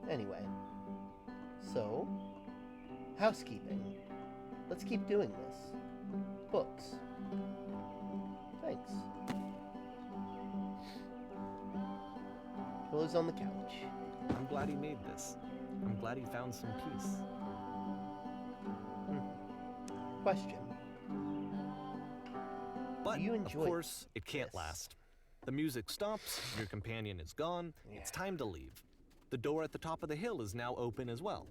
Anyway, so, housekeeping. Let's keep doing this. Books. Thanks. Pillows on the couch. I'm glad he made this. I'm glad he found some peace. Question. But, Do you of enjoy course, it can't this? last. The music stops, your companion is gone, it's time to leave. The door at the top of the hill is now open as well.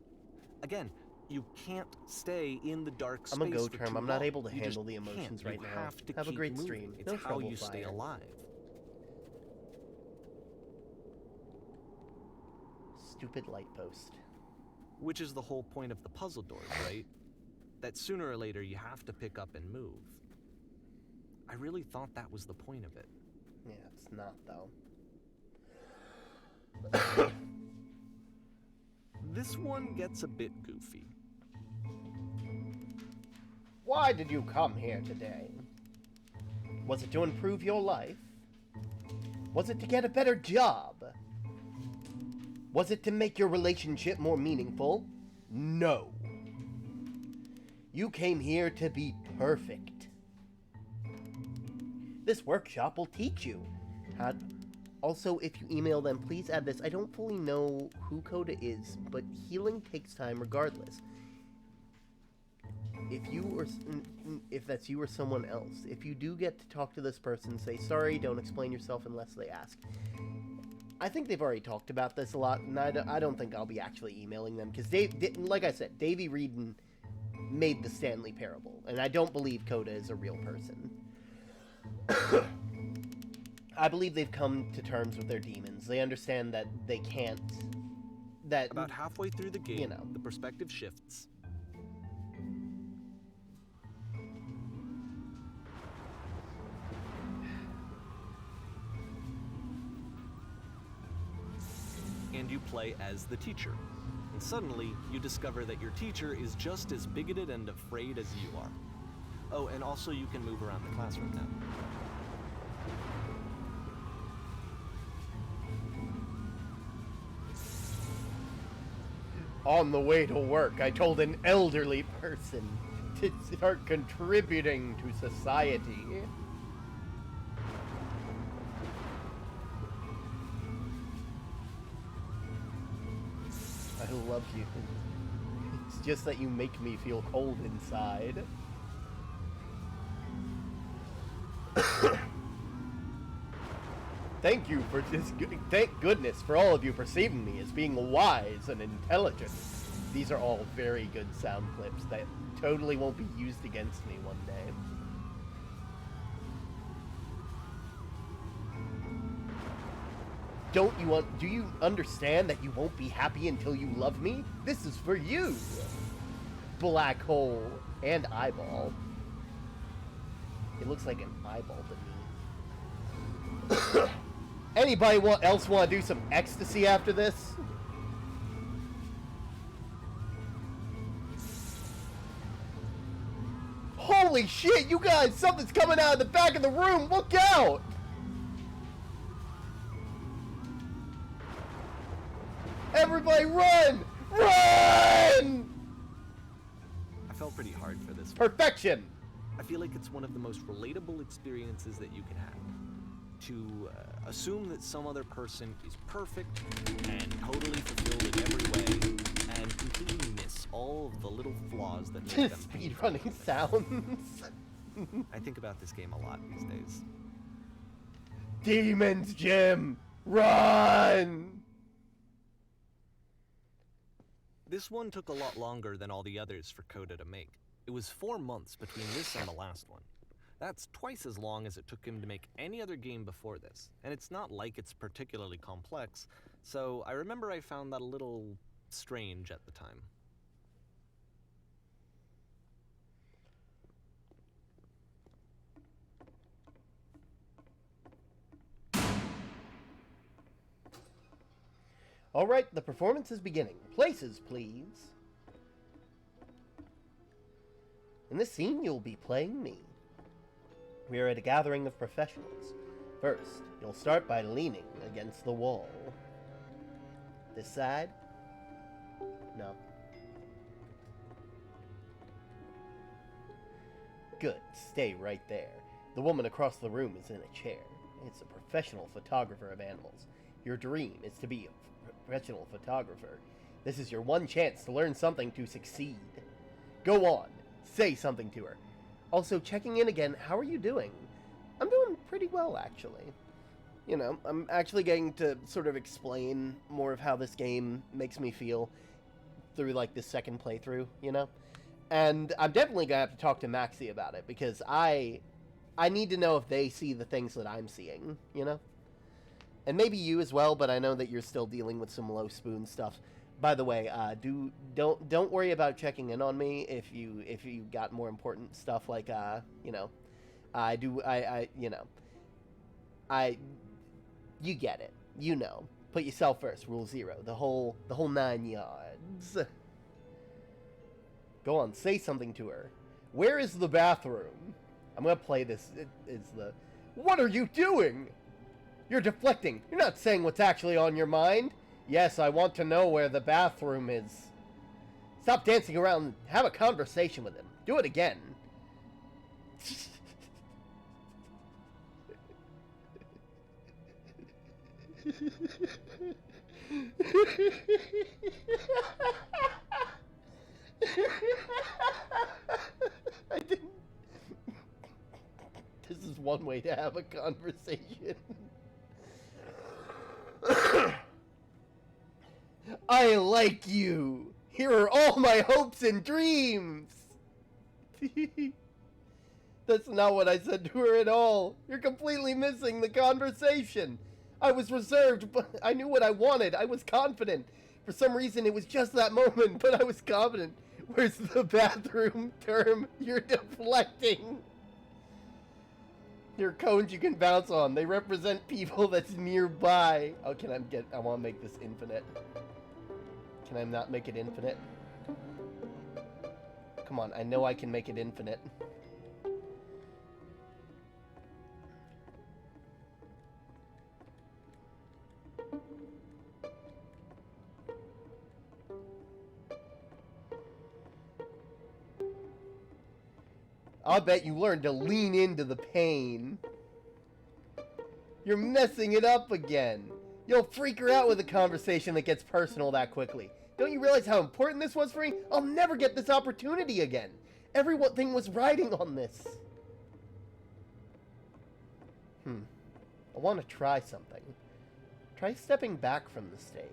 Again, you can't stay in the dark space I'm a go for term. too I'm not long. able to You handle just the emotions can't. right You now. have to Have a keep great moving. stream. It's No how trouble, you stay Fire. alive. Stupid light post. Which is the whole point of the puzzle doors, right? That sooner or later you have to pick up and move. I really thought that was the point of it. Yeah, it's not, though. This one gets a bit goofy. Why did you come here today? Was it to improve your life? Was it to get a better job? Was it to make your relationship more meaningful? No. You came here to be perfect. This workshop will teach you how... Also, if you email them, please add this. I don't fully know who Coda is, but healing takes time regardless. If that's you or someone else, if you do get to talk to this person, say sorry, don't explain yourself unless they ask. I think they've already talked about this a lot, and I don't think I'll be actually emailing them, because like I said, Davey Reedon made the Stanley Parable, and I don't believe Coda is a real person. I believe they've come to terms with their demons. They understand that they can't... About halfway through the game, you know. the perspective shifts. And you play as the teacher. And suddenly, you discover that your teacher is just as bigoted and afraid as you are. Oh, and also you can move around the classroom now. On the way to work, I told an elderly person to start contributing to society. I love you. It's just that you make me feel cold inside. Thank you for just... Thank goodness for all of you perceiving me as being wise and intelligent. These are all very good sound clips that totally won't be used against me one day. Do you understand that you won't be happy until you love me? This is for you! Black hole and eyeball. It looks like an eyeball to me. Anybody else want to do some ecstasy after this? Holy shit, you guys! Something's coming out of the back of the room! Look out! Everybody run! Run! I felt pretty hard for this one. Perfection! I feel like it's one of the most relatable experiences that you can have. To assume that some other person is perfect and totally fulfilled in every way, and completely miss all of the little flaws that make them Speedrunning sounds. I think about this game a lot these days. Demons, Jim! Run! This one took a lot longer than all the others for Coda to make. It was 4 months between this and the last one. That's twice as long as it took him to make any other game before this, and it's not like it's particularly complex, so I remember I found that a little strange at the time. Alright, the performance is beginning. Places, please. In this scene, you'll be playing me. We are at a gathering of professionals. First, you'll start by leaning against the wall. This side? No. Good, stay right there. The woman across the room is in a chair. It's a professional photographer of animals. Your dream is to be a professional photographer. This is your one chance to learn something to succeed. Go on, say something to her. Also, checking in again, how are you doing? I'm doing pretty well, actually. You know, I'm actually getting to sort of explain more of how this game makes me feel through, like, this second playthrough, you know? And I'm definitely gonna have to talk to Maxie about it, because I need to know if they see the things that I'm seeing, you know? And maybe you as well, but I know that you're still dealing with some low spoon stuff. By the way, don't worry about checking in on me if you got more important stuff like you know, you get it, you know. Put yourself first, rule 0, the whole 9 yards. Go on, say something to her. Where is the bathroom? I'm gonna play this. It's the... What are you doing? You're deflecting. You're not saying what's actually on your mind. Yes, I want to know where the bathroom is. Stop dancing around and have a conversation with him. Do it again. I didn't... This is one way to have a conversation. I like you. Here are all my hopes and dreams. That's not what I said to her at all. You're completely missing the conversation. I was reserved, but I knew what I wanted. I was confident. For some reason, it was just that moment, but I was confident. Where's the bathroom term? You're deflecting. There are cones you can bounce on. They represent people that's nearby. Oh, I want to make this infinite. Can I not make it infinite? Come on, I know I can make it infinite. I'll bet you learned to lean into the pain. You're messing it up again. You'll freak her out with a conversation that gets personal that quickly. Don't you realize how important this was for me? I'll never get this opportunity again. Everything was riding on this. I want to try something. Try stepping back from the stage.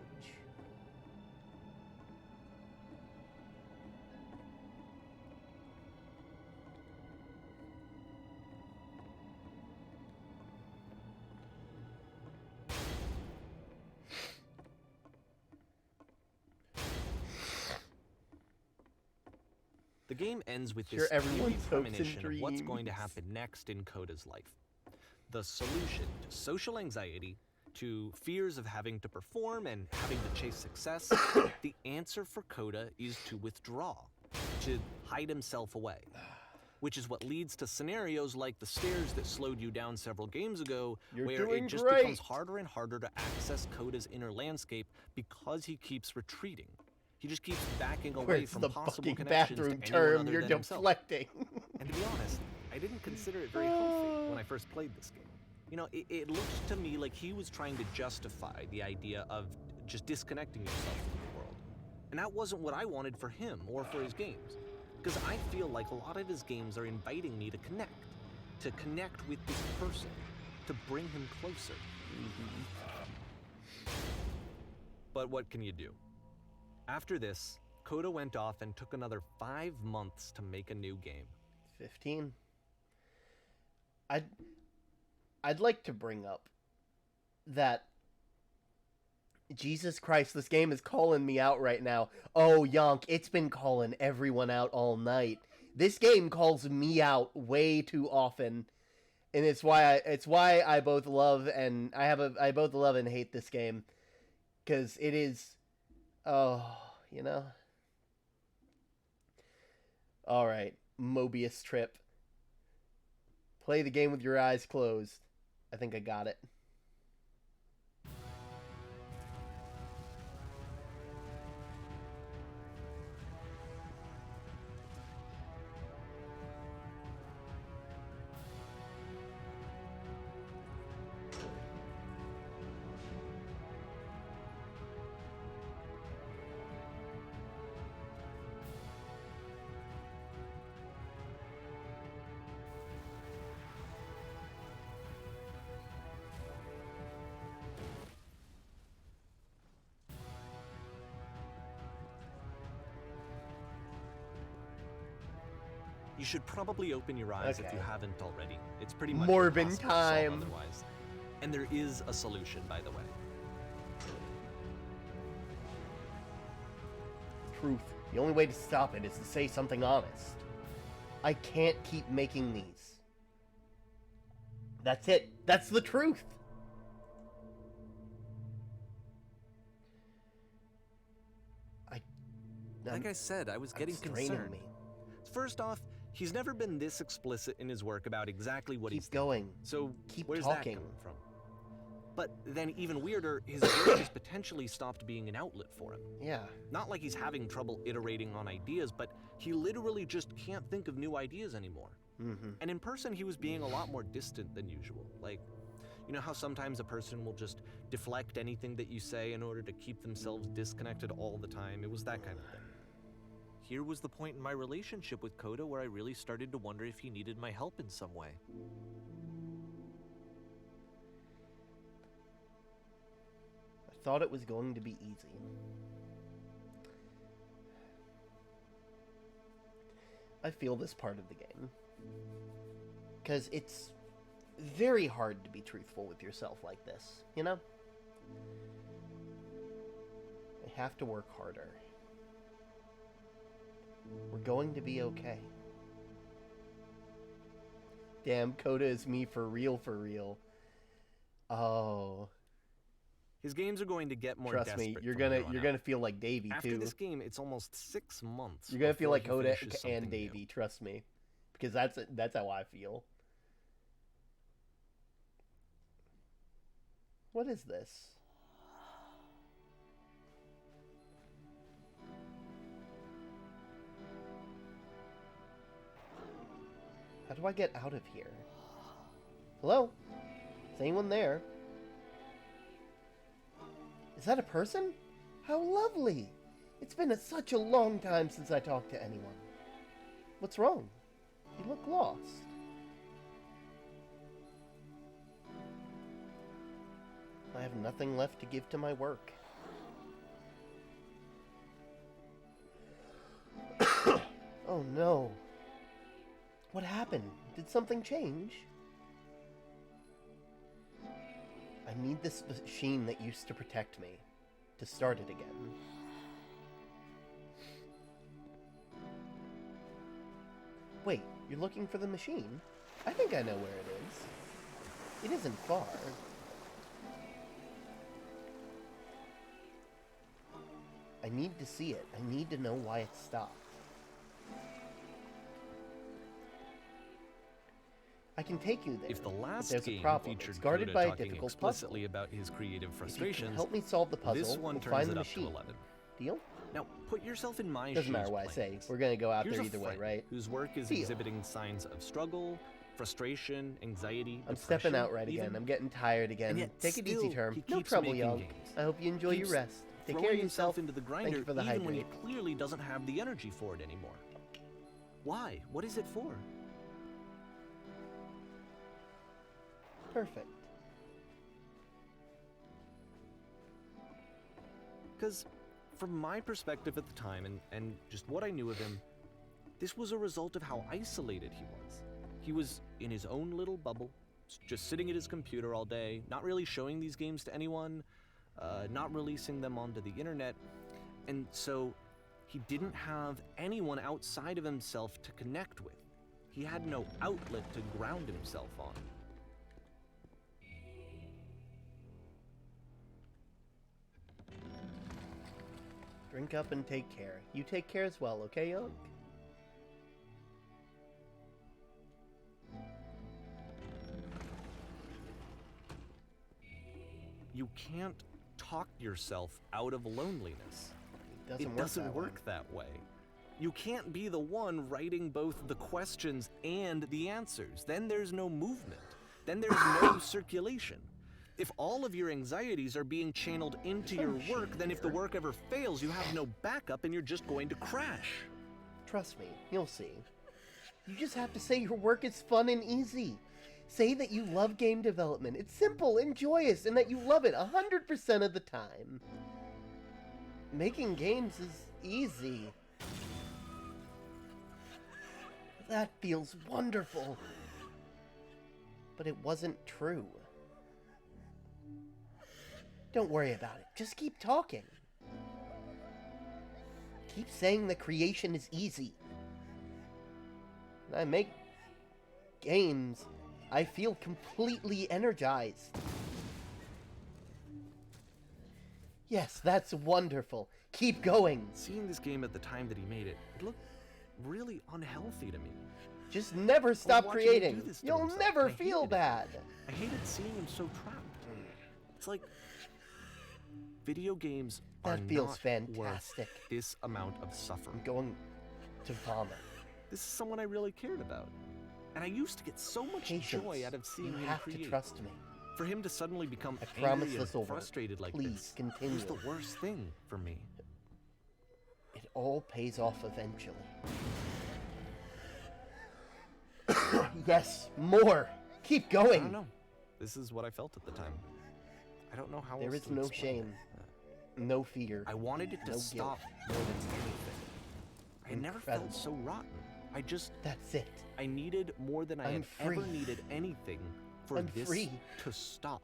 The game ends with Sure, this everyone's eerie hopes and premonition of what's going to dreams. happen next in Coda's life. The solution to social anxiety, to fears of having to perform and having to chase success, the answer for Coda is to withdraw, to hide himself away. Which is what leads to scenarios like the stairs that slowed you down several games ago, You're where doing it just great. becomes harder and harder to access Coda's inner landscape because he keeps retreating. He just keeps backing away Where's from the possible fucking connections bathroom to anyone term? other You're than himself. deflecting. And to be honest, I didn't consider it very healthy when I first played this game. You know, it looked to me like he was trying to justify the idea of just disconnecting yourself from the world. And that wasn't what I wanted for him or for his games. Because I feel like a lot of his games are inviting me to connect with this person, to bring him closer. But what can you do? After this, Coda went off and took another 5 months to make a new game. 15. I'd like to bring up that Jesus Christ, this game is calling me out right now. Oh, Yonk, it's been calling everyone out all night. This game calls me out way too often, and it's why I both love and I both love and hate this game, because it is, you know. All right, Mobius Trip. Play the game with your eyes closed. I think I got it. You should probably open your eyes if Okay. you haven't already. It's pretty much Morbin impossible to solve time. otherwise. And there is a solution, by the way. Truth. The only way to stop it is to say something honest. I can't keep making these. That's it. That's the truth. Like I said, I was getting It's draining concerned. me. First off, He's never been this explicit in his work about exactly what he's Keep going. thinking. So Keep where's talking. that coming from? But then even weirder, his work has potentially stopped being an outlet for him. Yeah. Not like he's having trouble iterating on ideas, but he literally just can't think of new ideas anymore. Mm-hmm. And in person, he was being a lot more distant than usual. Like, you know how sometimes a person will just deflect anything that you say in order to keep themselves disconnected all the time? It was that kind of thing. Here was the point in my relationship with Coda where I really started to wonder if he needed my help in some way. I thought it was going to be easy. I feel this part of the game. Because it's very hard to be truthful with yourself like this, you know? I have to work harder. We're going to be okay. Damn, Coda is me for real, for real. Oh. His games are going to get more Trust me, desperate you're from here gonna on you're out. gonna feel like Davey After too. this game, it's almost 6 months. You're gonna feel before like he Coda finishes and something new. Davey, trust me. Because that's how I feel. What is this? How do I get out of here? Hello? Is anyone there? Is that a person? How lovely! It's been such a long time since I talked to anyone. What's wrong? You look lost. I have nothing left to give to my work. Oh no. What happened? Did something change? I need this machine that used to protect me to start it again. Wait, you're looking for the machine? I think I know where it is. It isn't far. I need to see it. I need to know why it stopped. I can take you there. If the last there's a game problem. featured It's guarded Coda by a talking difficult explicitly puzzle. about his creative If you can frustrations, help me solve the puzzle, this one we'll turns find it the up machine. to 11. Deal? Now, put yourself in my Doesn't shoes matter what I playing say. this. We're gonna go out Here's there a either way, friend right? whose work is Deal. exhibiting signs of struggle, frustration, anxiety, I'm depression, stepping out right even. again. I'm getting tired again. And yet Take it easy, still, term. he No keeps trouble, making young. games. I hope you enjoy your Keeps rest. Take throwing care of himself yourself. into the Thank grinder you for the even when he hydrate. clearly doesn't have the energy for it anymore. Why? What is it for? Perfect. Because from my perspective at the time and just what I knew of him, this was a result of how isolated he was. He was in his own little bubble, just sitting at his computer all day, not really showing these games to anyone, not releasing them onto the internet, and so he didn't have anyone outside of himself to connect with. He had no outlet to ground himself on. Drink up and take care. You take care as well, okay, young? You can't talk yourself out of loneliness. It Doesn't work that way. You can't be the one writing both the questions and the answers. Then there's no movement. Then there's no circulation. If all of your anxieties are being channeled into your work, then if the work ever fails, you have no backup and you're just going to crash. Trust me, you'll see. You just have to say your work is fun and easy. Say that you love game development. It's simple and joyous, and that you love it 100% of the time. Making games is easy. That feels wonderful. But it wasn't true. Don't worry about it. Just keep talking. Keep saying that creation is easy. When I make games, I feel completely energized. Yes, that's wonderful. Keep going. Seeing this game at the time that he made it, it looked really unhealthy to me. Just never stop watching him do creating. this to You'll himself, never and I feel hated it. bad. I hated seeing him so trapped. It's like video games are That feels not fantastic. worth this amount of suffering. I'm going to vomit. This is someone I really cared about. And I used to get so much Patience. joy out of seeing You him have create. to trust me. For him to suddenly become I promise angry this will and work. frustrated like Please, this continue. was the worst thing for me. It all pays off eventually. Yes, more. Keep I going. don't know. This is what I felt at the time. I don't know how There else is to no explain shame, it. no fear. I wanted it to No stop guilt. more than anything. I never felt Incredible. so rotten. That's it. I needed more than I I'm had ever free. needed anything for I'm this free. to stop.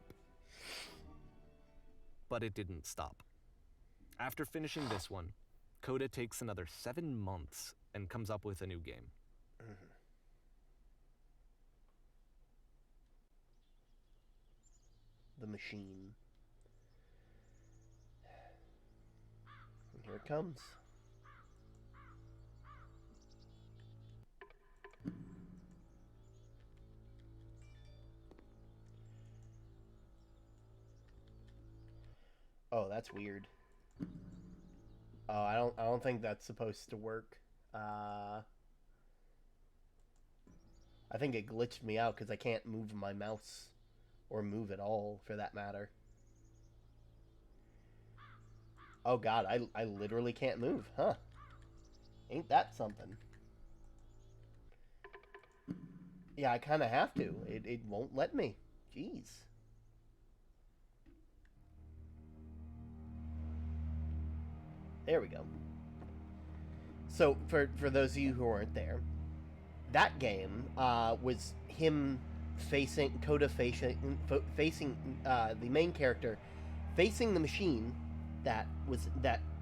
But it didn't stop. After finishing this one, Coda takes another 7 months and comes up with a new game. The machine. And here it comes. Oh, that's weird. Oh, I don't think that's supposed to work. I think it glitched me out because I can't move my mouse. Or move at all, for that matter. Oh god, I literally can't move, huh? Ain't that something? Yeah, I kind of have to. It won't let me. Jeez. There we go. So, for those of you who aren't there, that game was him Coda facing the main character, facing the machine that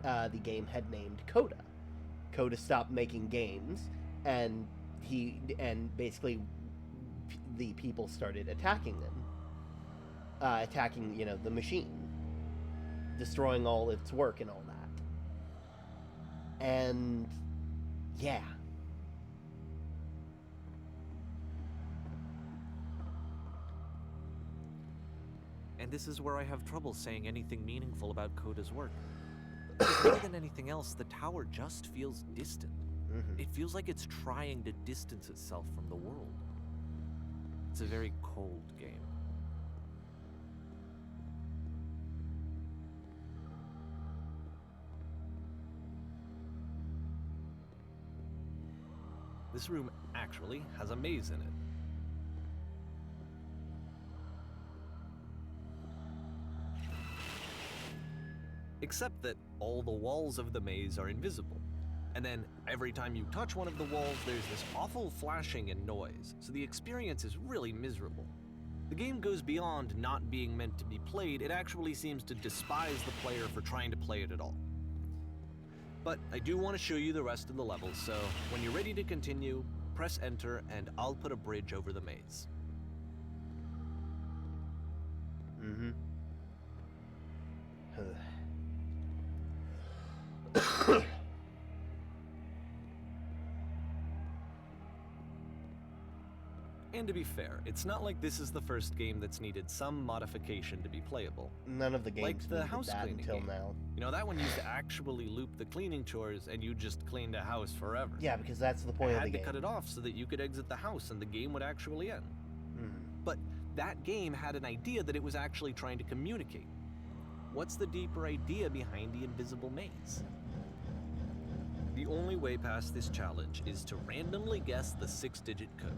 the game had named Coda. Coda stopped making games, and basically the people started attacking them, attacking the machine, destroying all its work and all that, and yeah. And this is where I have trouble saying anything meaningful about Coda's work. Because more than anything else, the tower just feels distant. It feels like it's trying to distance itself from the world. It's a very cold game. This room actually has a maze in it. Except that all the walls of the maze are invisible. And then every time you touch one of the walls, there's this awful flashing and noise, so the experience is really miserable. The game goes beyond not being meant to be played, it actually seems to despise the player for trying to play it at all. But I do want to show you the rest of the levels, so when you're ready to continue, press enter and I'll put a bridge over the maze. And to be fair, it's not like this is the first game that's needed some modification to be playable. None of the games Like the needed house that cleaning until game. now. You know, that one used to actually loop the cleaning chores and you just cleaned a house forever. Yeah, because that's the I point of the had to game. cut it off so that you could exit the house and the game would actually end. But that game had an idea that it was actually trying to communicate. What's the deeper idea behind the invisible maze? The only way past this challenge is to randomly guess the 6-digit code.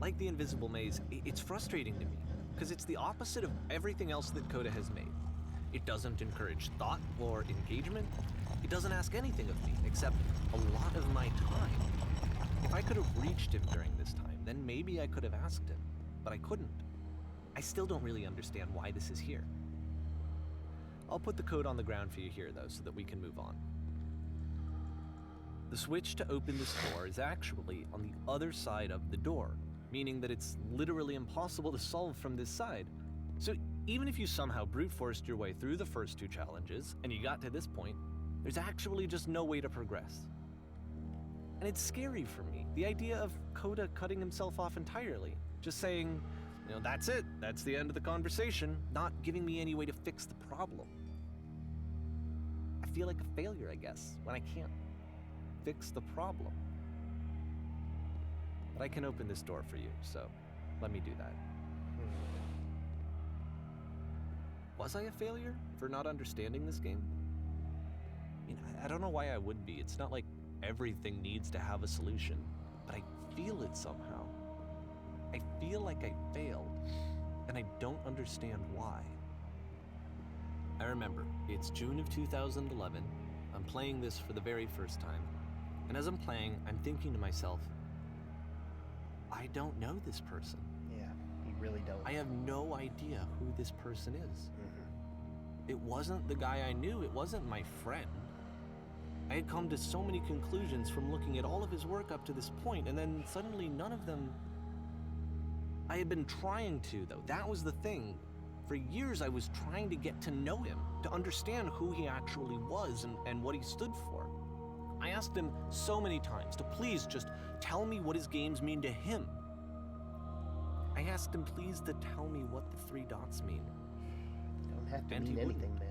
Like the invisible maze, it's frustrating to me, because it's the opposite of everything else that Coda has made. It doesn't encourage thought or engagement. It doesn't ask anything of me, except a lot of my time. If I could have reached him during this time, then maybe I could have asked him, but I couldn't. I still don't really understand why this is here. I'll put the code on the ground for you here, though, so that we can move on. The switch to open this door is actually on the other side of the door, meaning that it's literally impossible to solve from this side. So even if you somehow brute forced your way through the first 2 challenges, and you got to this point, there's actually just no way to progress. And it's scary for me, the idea of Coda cutting himself off entirely. Just saying, that's it, that's the end of the conversation, not giving me any way to fix the problem. I feel like a failure, I guess, when I can't fix the problem. But I can open this door for you, so let me do that. Was I a failure for not understanding this game? I don't know why I would be. It's not like everything needs to have a solution, but I feel it somehow. I feel like I failed, and I don't understand why. I remember, it's June of 2011. I'm playing this for the very first time, and as I'm playing, I'm thinking to myself, I don't know this person. Yeah, you really don't. I have no idea who this person is. It wasn't the guy I knew, it wasn't my friend. I had come to so many conclusions from looking at all of his work up to this point, and then suddenly none of them... I had been trying to, though. That was the thing. For years I was trying to get to know him, to understand who he actually was and what he stood for. I asked him so many times to please just tell me what his games mean to him. I asked him please to tell me what the 3 dots mean. Don't have to And he mean wouldn't. anything, man.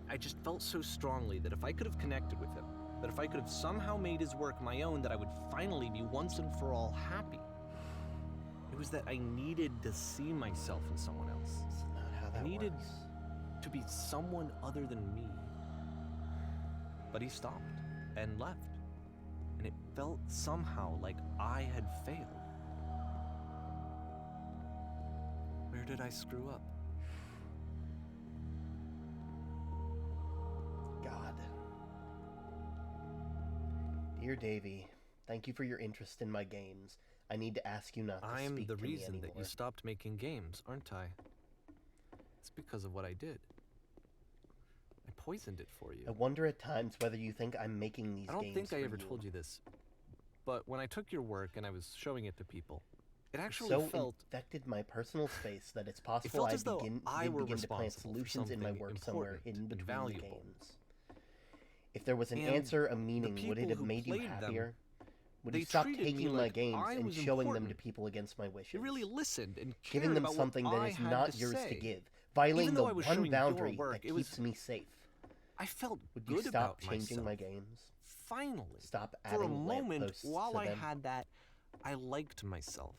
I just felt so strongly that if I could have connected with him, that if I could have somehow made his work my own, that I would finally be once and for all happy. It was that I needed to see myself in someone else. It's not how that I needed works. to be someone other than me. But he stopped and left, and it felt somehow like I had failed. Where did I screw up? God. Dear Davey, thank you for your interest in my games. I need to ask you not to I'm speak the to me reason that you anymore. stopped making games, aren't I? It's because of what I did. I poisoned it for you. I wonder at times whether you think I'm making these I don't games think I for ever told you this, but when I took your work and I was showing it to people, it actually so felt infected my personal space that it's possible felt I as though begin I were to plant responsible for solutions in my something work somewhere important hidden and between the valuable. games. If there was an And answer, a the meaning, would it people have who made you played them, happier? Would they you stop treated me taking my like games I and was showing them to important. people against my wishes? they really listened and cared Giving them about something what that I is had not to yours say. to give, violating Even the though I was one showing your boundary work, that it was- keeps me safe. I felt Would you good stop about changing myself. my games? Finally, Stop for a adding moment, lampposts while to I them? had that, I liked myself.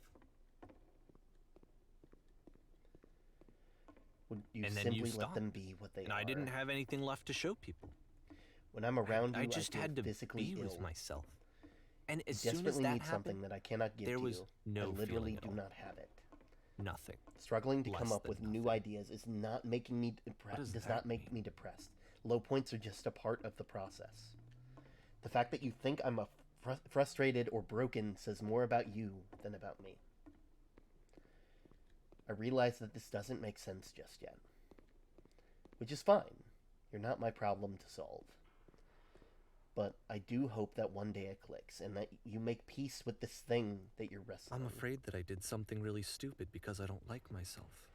Would you And then you simply let stopped. them be what they And are? I didn't have anything left to show people. When I'm around you, I just feel had to physically be ill. with myself. And I as soon as desperately that need something happened, that I cannot give there to was you. no I literally feeling at do all. not have it. nothing. Struggling to come Less up than with new nothing. ideas is not making me does does that not make mean? me depressed. Low points are just a part of the process. The fact that you think I'm a frustrated or broken says more about you than about me. I realize that this doesn't make sense just yet. Which is fine. You're not my problem to solve. But I do hope that one day it clicks and that you make peace with this thing that you're wrestling. I'm afraid that I did something really stupid because I don't like myself.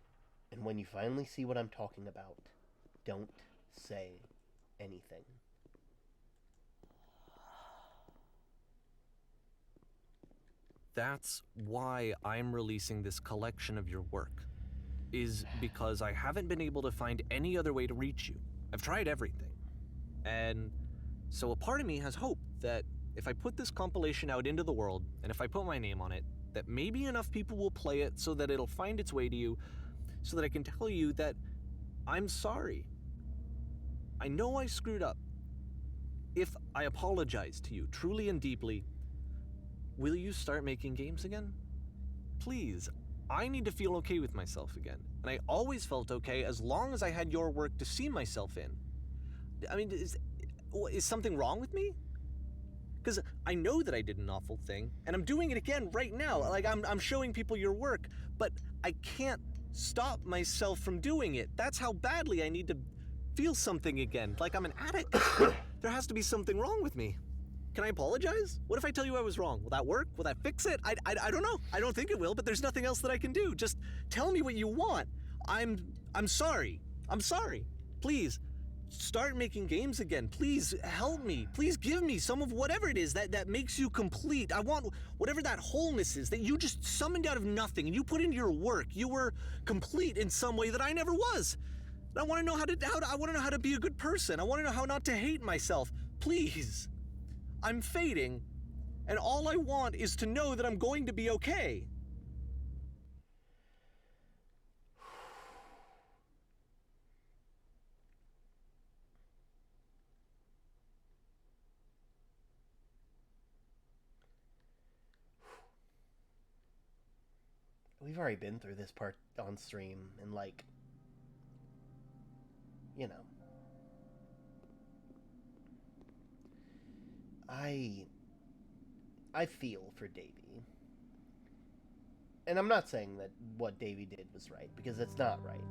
And when you finally see what I'm talking about, don't say anything. That's why I'm releasing this collection of your work, is because I haven't been able to find any other way to reach you. I've tried everything. And so a part of me has hope that if I put this compilation out into the world, and if I put my name on it, that maybe enough people will play it so that it'll find its way to you, so that I can tell you that I'm sorry. I know I screwed up. If I apologize to you truly and deeply, will you start making games again? Please, I need to feel okay with myself again. And I always felt okay as long as I had your work to see myself in. I mean, is something wrong with me? Because I know that I did an awful thing, and I'm doing it again right now. Like, I'm showing people your work, but I can't stop myself from doing it. That's how badly I need to feel something again. Like I'm an addict. There has to be something wrong with me. Can I apologize? What if I tell you I was wrong? Will that work? Will that fix it? I don't know. I don't think it will, but there's nothing else that I can do. Just tell me what you want. I'm sorry. I'm sorry. Please, start making games again. Please help me. Please give me some of whatever it is that makes you complete. I want whatever that wholeness is that you just summoned out of nothing and you put into your work. You were complete in some way that I never was. I want to know I want to know how to be a good person. I want to know how not to hate myself. Please. I'm fading, and all I want is to know that I'm going to be okay. We've already been through this part on stream, and like, you know, I feel for Davey. And I'm not saying that what Davey did was right, because it's not right.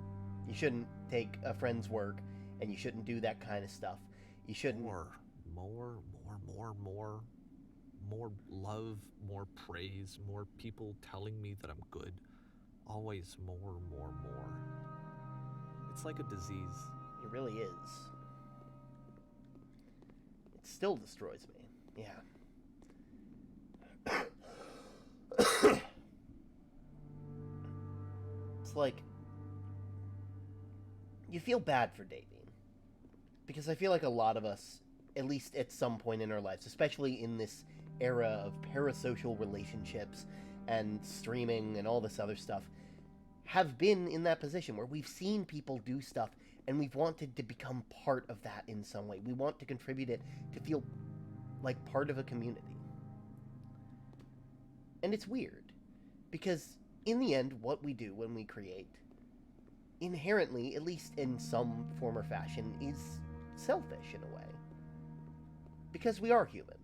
You shouldn't take a friend's work, and you shouldn't do that kind of stuff. You shouldn't... More love, more praise, more people telling me that I'm good. Always more. It's like a disease. It really is. It still destroys me. Yeah. It's like... You feel bad for Davey. Because I feel like a lot of us, at least at some point in our lives, especially in this era of parasocial relationships and streaming and all this other stuff, have been in that position where we've seen people do stuff and we've wanted to become part of that in some way. We want to contribute it, to feel like part of a community. And it's weird, because in the end, what we do when we create, inherently, at least in some form or fashion, is selfish in a way. Because we are human.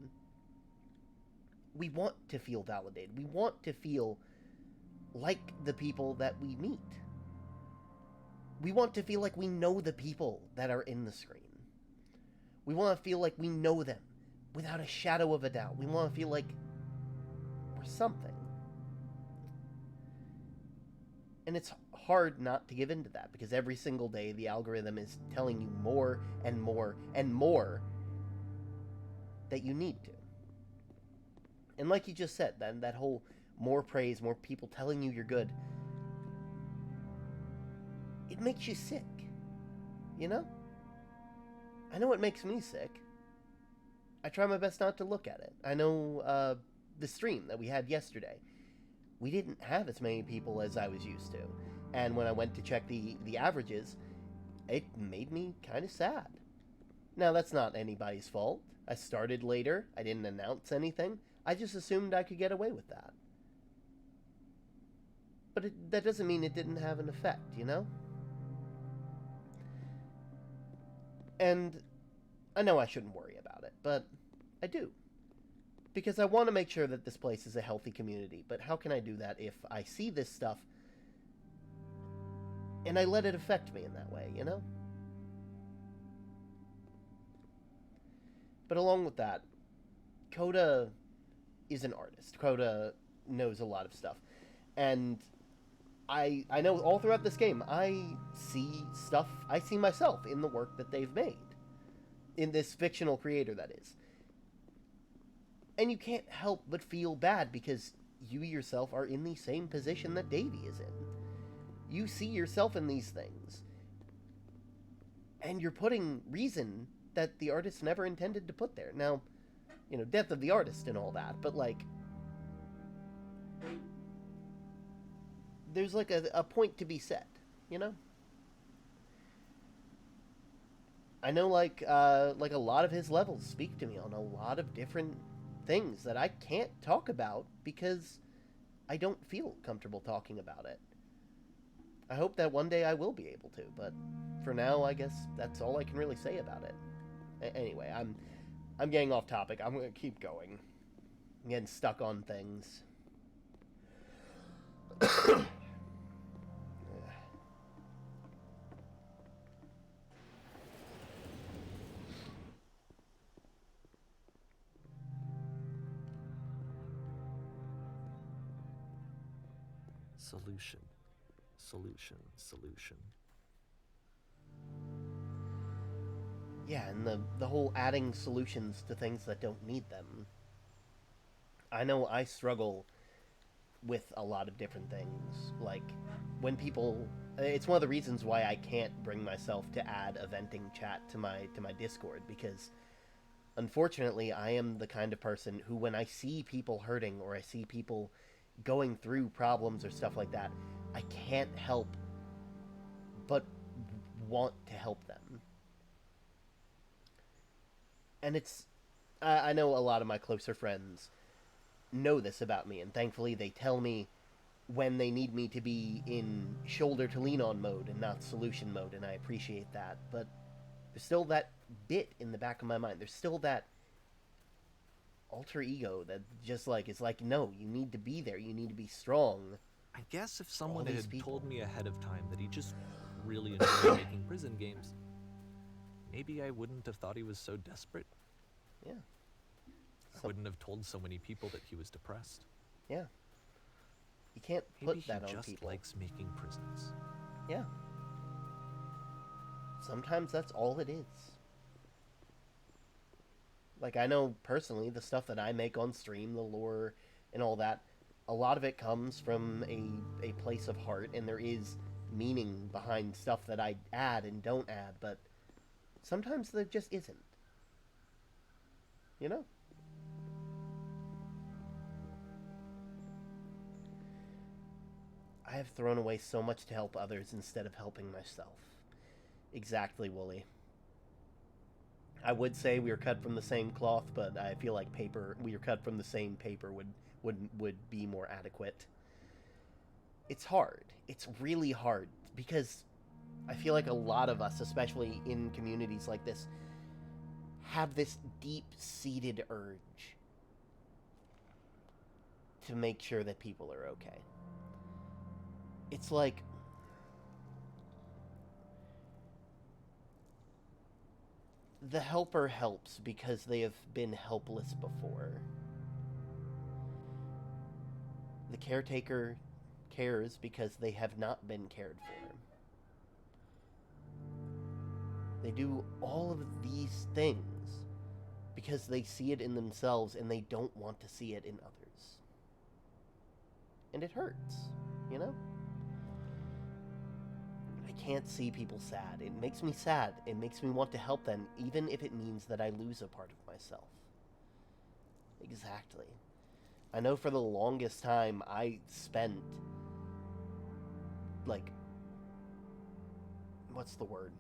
We want to feel validated. We want to feel like the people that we meet. We want to feel like we know the people that are in the screen. We want to feel like we know them without a shadow of a doubt. We want to feel like we're something. And it's hard not to give into that, because every single day the algorithm is telling you more and more and more that you need to. And like you just said, that whole more praise, more people telling you you're good, it makes you sick, you know? I know it makes me sick. I try my best not to look at it. I know the stream that we had yesterday, we didn't have as many people as I was used to. And when I went to check the averages, it made me kind of sad. Now, that's not anybody's fault. I started later. I didn't announce anything. I just assumed I could get away with that. But that doesn't mean it didn't have an effect, you know? And I know I shouldn't worry about it, but I do. Because I want to make sure that this place is a healthy community. But how can I do that if I see this stuff and I let it affect me in that way, you know? But along with that, Coda is an artist. Coda knows a lot of stuff. And I know all throughout this game, I see stuff, I see myself in the work that they've made. In this fictional creator, that is. And you can't help but feel bad, because you yourself are in the same position that Davey is in. You see yourself in these things. And you're putting reason that the artist never intended to put there. Now, you know, death of the artist and all that, but like, there's like a point to be set, you know? I know like a lot of his levels speak to me on a lot of different things that I can't talk about because I don't feel comfortable talking about it. I hope that one day I will be able to, but for now, I guess that's all I can really say about it. Anyway, I'm getting off topic. I'm going to keep going. I'm getting stuck on things. Solution. yeah, and the whole adding solutions to things that don't need them. I know I struggle with a lot of different things. Like, when people... It's one of the reasons why I can't bring myself to add a venting chat to my Discord, because unfortunately I am the kind of person who, when I see people hurting or I see people going through problems or stuff like that, I can't help but want to help them. And it's... I know a lot of my closer friends know this about me, and thankfully they tell me when they need me to be in shoulder to lean on mode and not solution mode, and I appreciate that. But there's still that bit in the back of my mind. There's still that alter ego that just like, it's like, no, you need to be there. You need to be strong. I guess if someone these had people. told me ahead of time that he just really enjoyed making prison games, maybe I wouldn't have thought he was so desperate. Yeah. I wouldn't have told so many people that he was depressed. Yeah. You can't Maybe put that he on just people. likes making prisons. Yeah. Sometimes that's all it is. Like, I know personally, the stuff that I make on stream, the lore and all that, a lot of it comes from a place of heart, and there is meaning behind stuff that I add and don't add, but sometimes there just isn't. You know? I have thrown away so much to help others instead of helping myself. Exactly, Wooly. I would say we are cut from the same cloth, but I feel like we are cut from the same paper would be more adequate. It's hard. It's really hard, because I feel like a lot of us, especially in communities like this, have this deep-seated urge to make sure that people are okay. It's like... the helper helps because they have been helpless before. The caretaker cares because they have not been cared for. They do all of these things because they see it in themselves and they don't want to see it in others. And it hurts, you know? I can't see people sad. It makes me sad. It makes me want to help them, even if it means that I lose a part of myself. Exactly. I know for the longest time I spent, like, what's the word?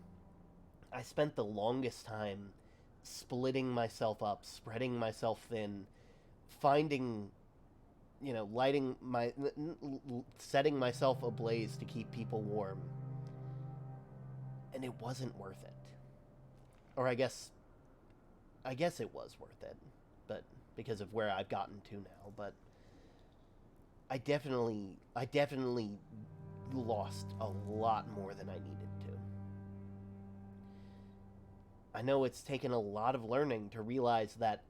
I spent the longest time splitting myself up, spreading myself thin, finding, you know, setting myself ablaze to keep people warm. And it wasn't worth it. Or I guess it was worth it, but because of where I've gotten to now, but I definitely lost a lot more than I needed to. I know it's taken a lot of learning to realize that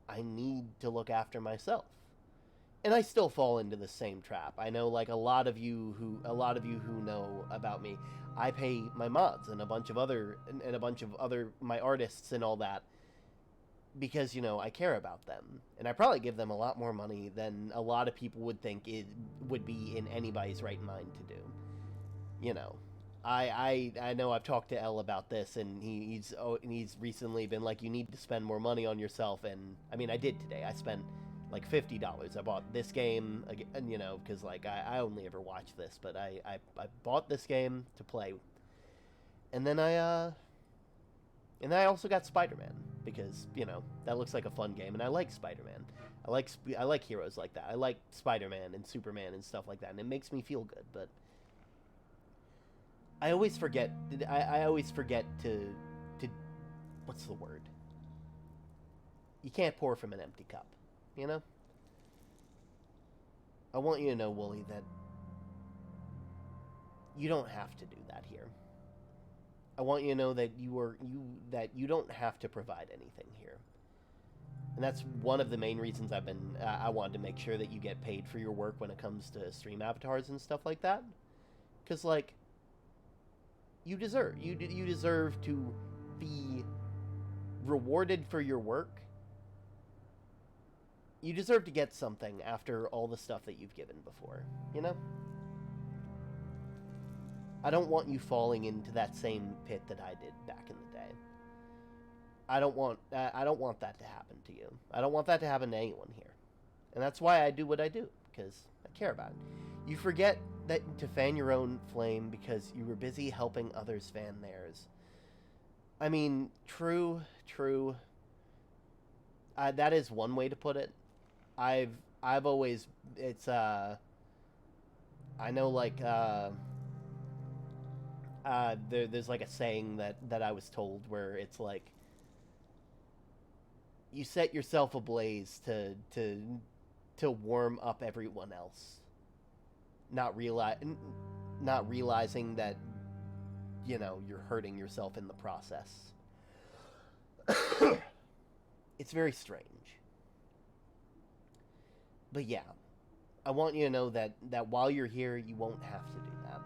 I need to look after myself. And I still fall into the same trap. I know, like, a lot of you who know about me, I pay my mods and a bunch of other my artists and all that because, you know, I care about them. And I probably give them a lot more money than a lot of people would think it would be in anybody's right mind to do. You know, I know I've talked to Elle about this, and he's recently been like, you need to spend more money on yourself. And I mean, I did today. I spent like $50. I bought this game again, you know, because like I only ever watch this, but I bought this game to play, and then I also got Spider-Man because, you know, that looks like a fun game, and I like Spider-Man. I like heroes like that. I like Spider-Man and Superman and stuff like that, and it makes me feel good. But I always forget. I always forget to what's the word? You can't pour from an empty cup. You know? I want you to know, Wooly, that you don't have to do that here. I want you to know that you don't have to provide anything here. And that's one of the main reasons I wanted to make sure that you get paid for your work when it comes to stream avatars and stuff like that. 'Cause, like, you deserve to be rewarded for your work, you deserve to get something after all the stuff that you've given before, you know? I don't want you falling into that same pit that I did back in the day. I don't want that to happen to you. I don't want that to happen to anyone here. And that's why I do what I do, because I care about it. You forget that to fan your own flame because you were busy helping others fan theirs. I mean, true. That is one way to put it. I've always, it's, I know, like, there's like a saying that I was told where it's like, you set yourself ablaze to warm up everyone else, not realizing that, you know, you're hurting yourself in the process. It's very strange. But yeah, I want you to know that while you're here, you won't have to do that.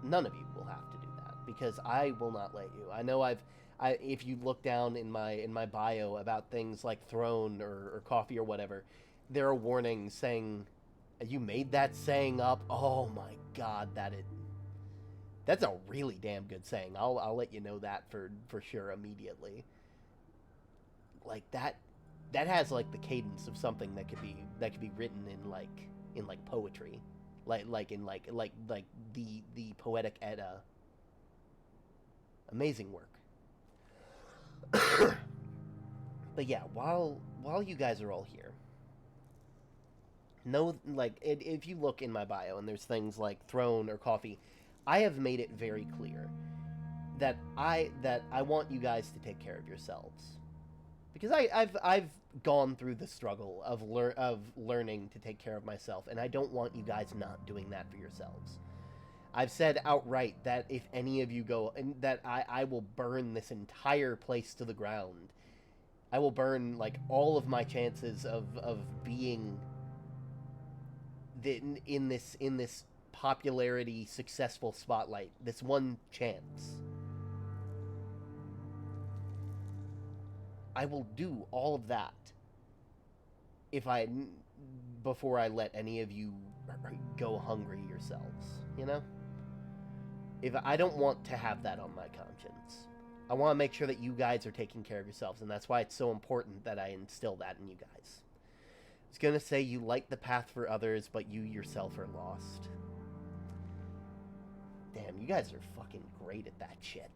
None of you will have to do that, because I will not let you. I know if you look down in my bio about things like throne or coffee or whatever, there are warnings saying, you made that saying up? Oh my god, that's a really damn good saying. I'll let you know that for sure immediately. Like that has like the cadence of something that could be written in like poetry, like the poetic Edda. Amazing work. But yeah, while you guys are all here, know, like, if you look in my bio and there's things like throne or coffee, I have made it very clear that I want you guys to take care of yourselves, because I've gone through the struggle of learning to take care of myself, and I don't want you guys not doing that for yourselves. I've said outright that if any of you go, and that I will burn this entire place to the ground. I will burn, like, all of my chances of being in this popularity, successful spotlight. This one chance. I will do all of that before I let any of you go hungry yourselves, you know? If I don't want to have that on my conscience. I want to make sure that you guys are taking care of yourselves, and that's why it's so important that I instill that in you guys. I was going to say you light the path for others, but you yourself are lost. Damn, you guys are fucking great at that shit.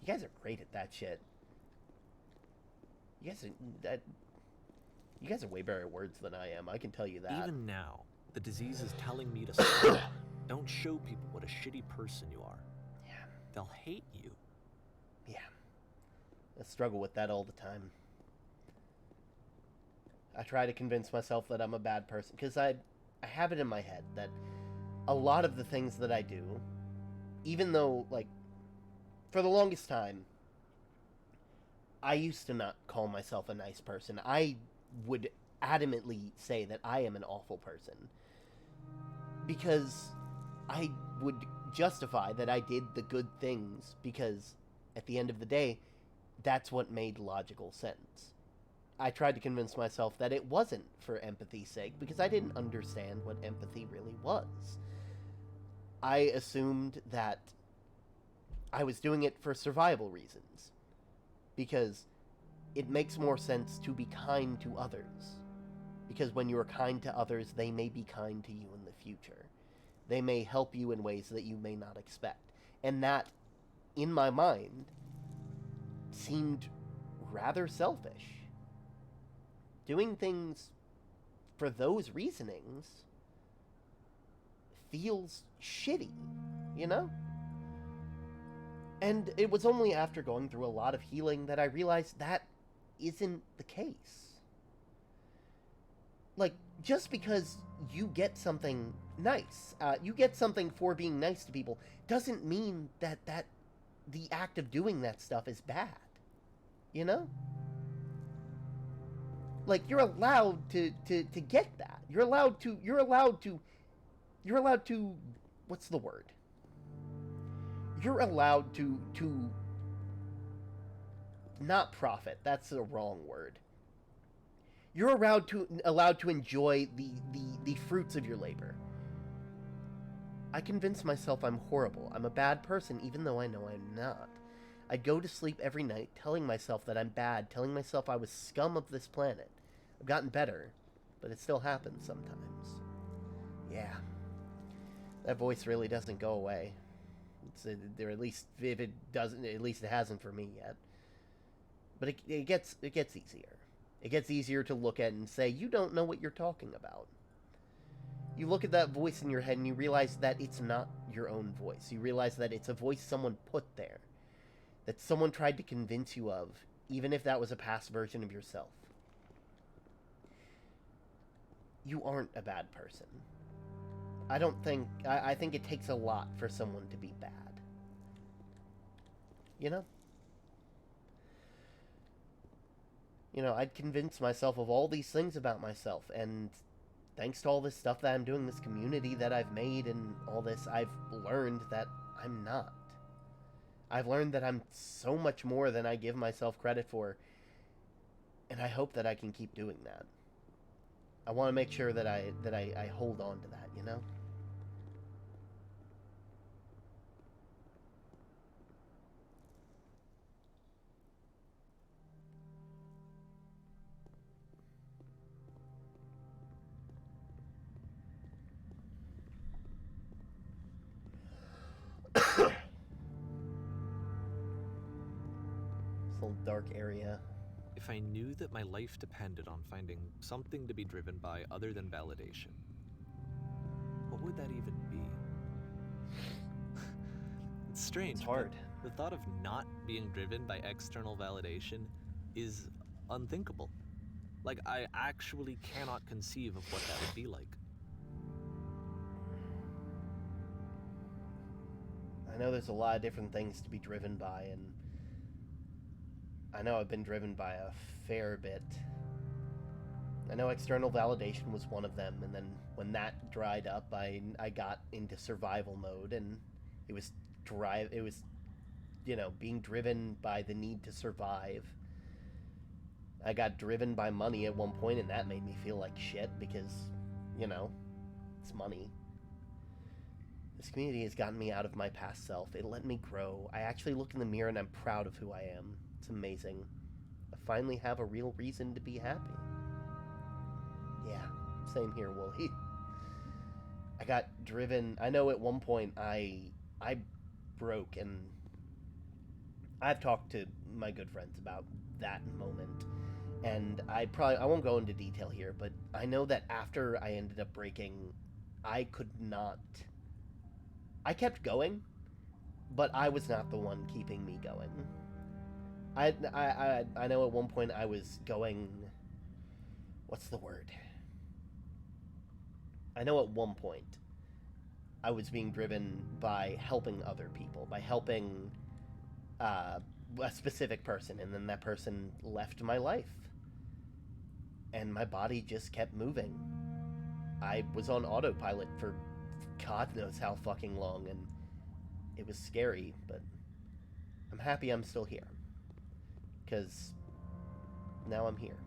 You guys are great at that shit. You guys are way better at words than I am, I can tell you that. Even now, the disease is telling me to stop. Don't show people what a shitty person you are. Yeah. They'll hate you. Yeah. I struggle with that all the time. I try to convince myself that I'm a bad person, because I have it in my head that a lot of the things that I do, even though, like, for the longest time, I used to not call myself a nice person. I would adamantly say that I am an awful person, because I would justify that I did the good things, because at the end of the day, that's what made logical sense. I tried to convince myself that it wasn't for empathy's sake, because I didn't understand what empathy really was. I assumed that I was doing it for survival reasons, because it makes more sense to be kind to others. Because when you are kind to others, they may be kind to you in the future. They may help you in ways that you may not expect. And that, in my mind, seemed rather selfish. Doing things for those reasonings feels shitty, you know? And it was only after going through a lot of healing that I realized that isn't the case. Like, just because you get something nice, you get something for being nice to people, doesn't mean that the act of doing that stuff is bad. You know? Like, you're allowed to get that. You're allowed to, what's the word? You're allowed to not profit. That's the wrong word. You're allowed to enjoy the fruits of your labor. I convince myself I'm horrible. I'm a bad person, even though I know I'm not. I'd go to sleep every night telling myself that I'm bad, telling myself I was scum of this planet. I've gotten better, but it still happens sometimes. Yeah. That voice really doesn't go away. Or at least, if it doesn't, at least it hasn't for me yet. But it gets easier. It gets easier to look at and say, you don't know what you're talking about. You look at that voice in your head and you realize that it's not your own voice. You realize that it's a voice someone put there. That someone tried to convince you of, even if that was a past version of yourself. You aren't a bad person. I think it takes a lot for someone to be bad. You know? You know, I'd convince myself of all these things about myself, and thanks to all this stuff that I'm doing, this community that I've made and all this, I've learned that I'm not. I've learned that I'm so much more than I give myself credit for, and I hope that I can keep doing that. I want to make sure that I hold on to that, you know? This little dark area. If I knew that my life depended on finding something to be driven by other than validation, what would that even be? It's strange. It's hard. The thought of not being driven by external validation is unthinkable. Like, I actually cannot conceive of what that would be like. I know there's a lot of different things to be driven by, and I know I've been driven by a fair bit. I know external validation was one of them, and then when that dried up, I got into survival mode, and it was being driven by the need to survive. I got driven by money at one point, and that made me feel like shit because, it's money. This community has gotten me out of my past self. It let me grow. I actually look in the mirror and I'm proud of who I am. It's amazing. I finally have a real reason to be happy. Yeah, same here, Wooly. I got driven. I know at one point I broke, and I've talked to my good friends about that moment. And I won't go into detail here, but I know that after I ended up breaking, I could not. I kept going, but I was not the one keeping me going. I know at one point I was going. What's the word? I know at one point I was being driven by helping other people, by helping a specific person, and then that person left my life. And my body just kept moving. I was on autopilot for God knows how fucking long, and it was scary, but I'm happy I'm still here. Because now I'm here.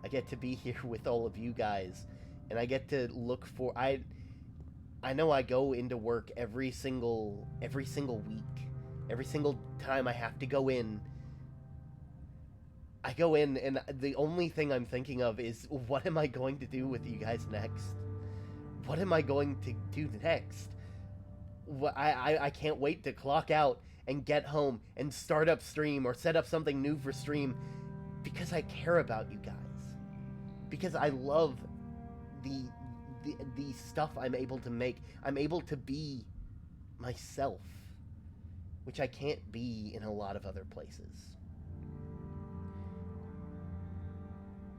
I get to be here with all of you guys, and I get to look for... I know I go into work every single week. Every single time I have to go in, I go in, and the only thing I'm thinking of is, what am I going to do with you guys next? What am I going to do next? I can't wait to clock out and get home and start up stream or set up something new for stream, because I care about you guys. Because I love the stuff I'm able to make. I'm able to be myself, which I can't be in a lot of other places.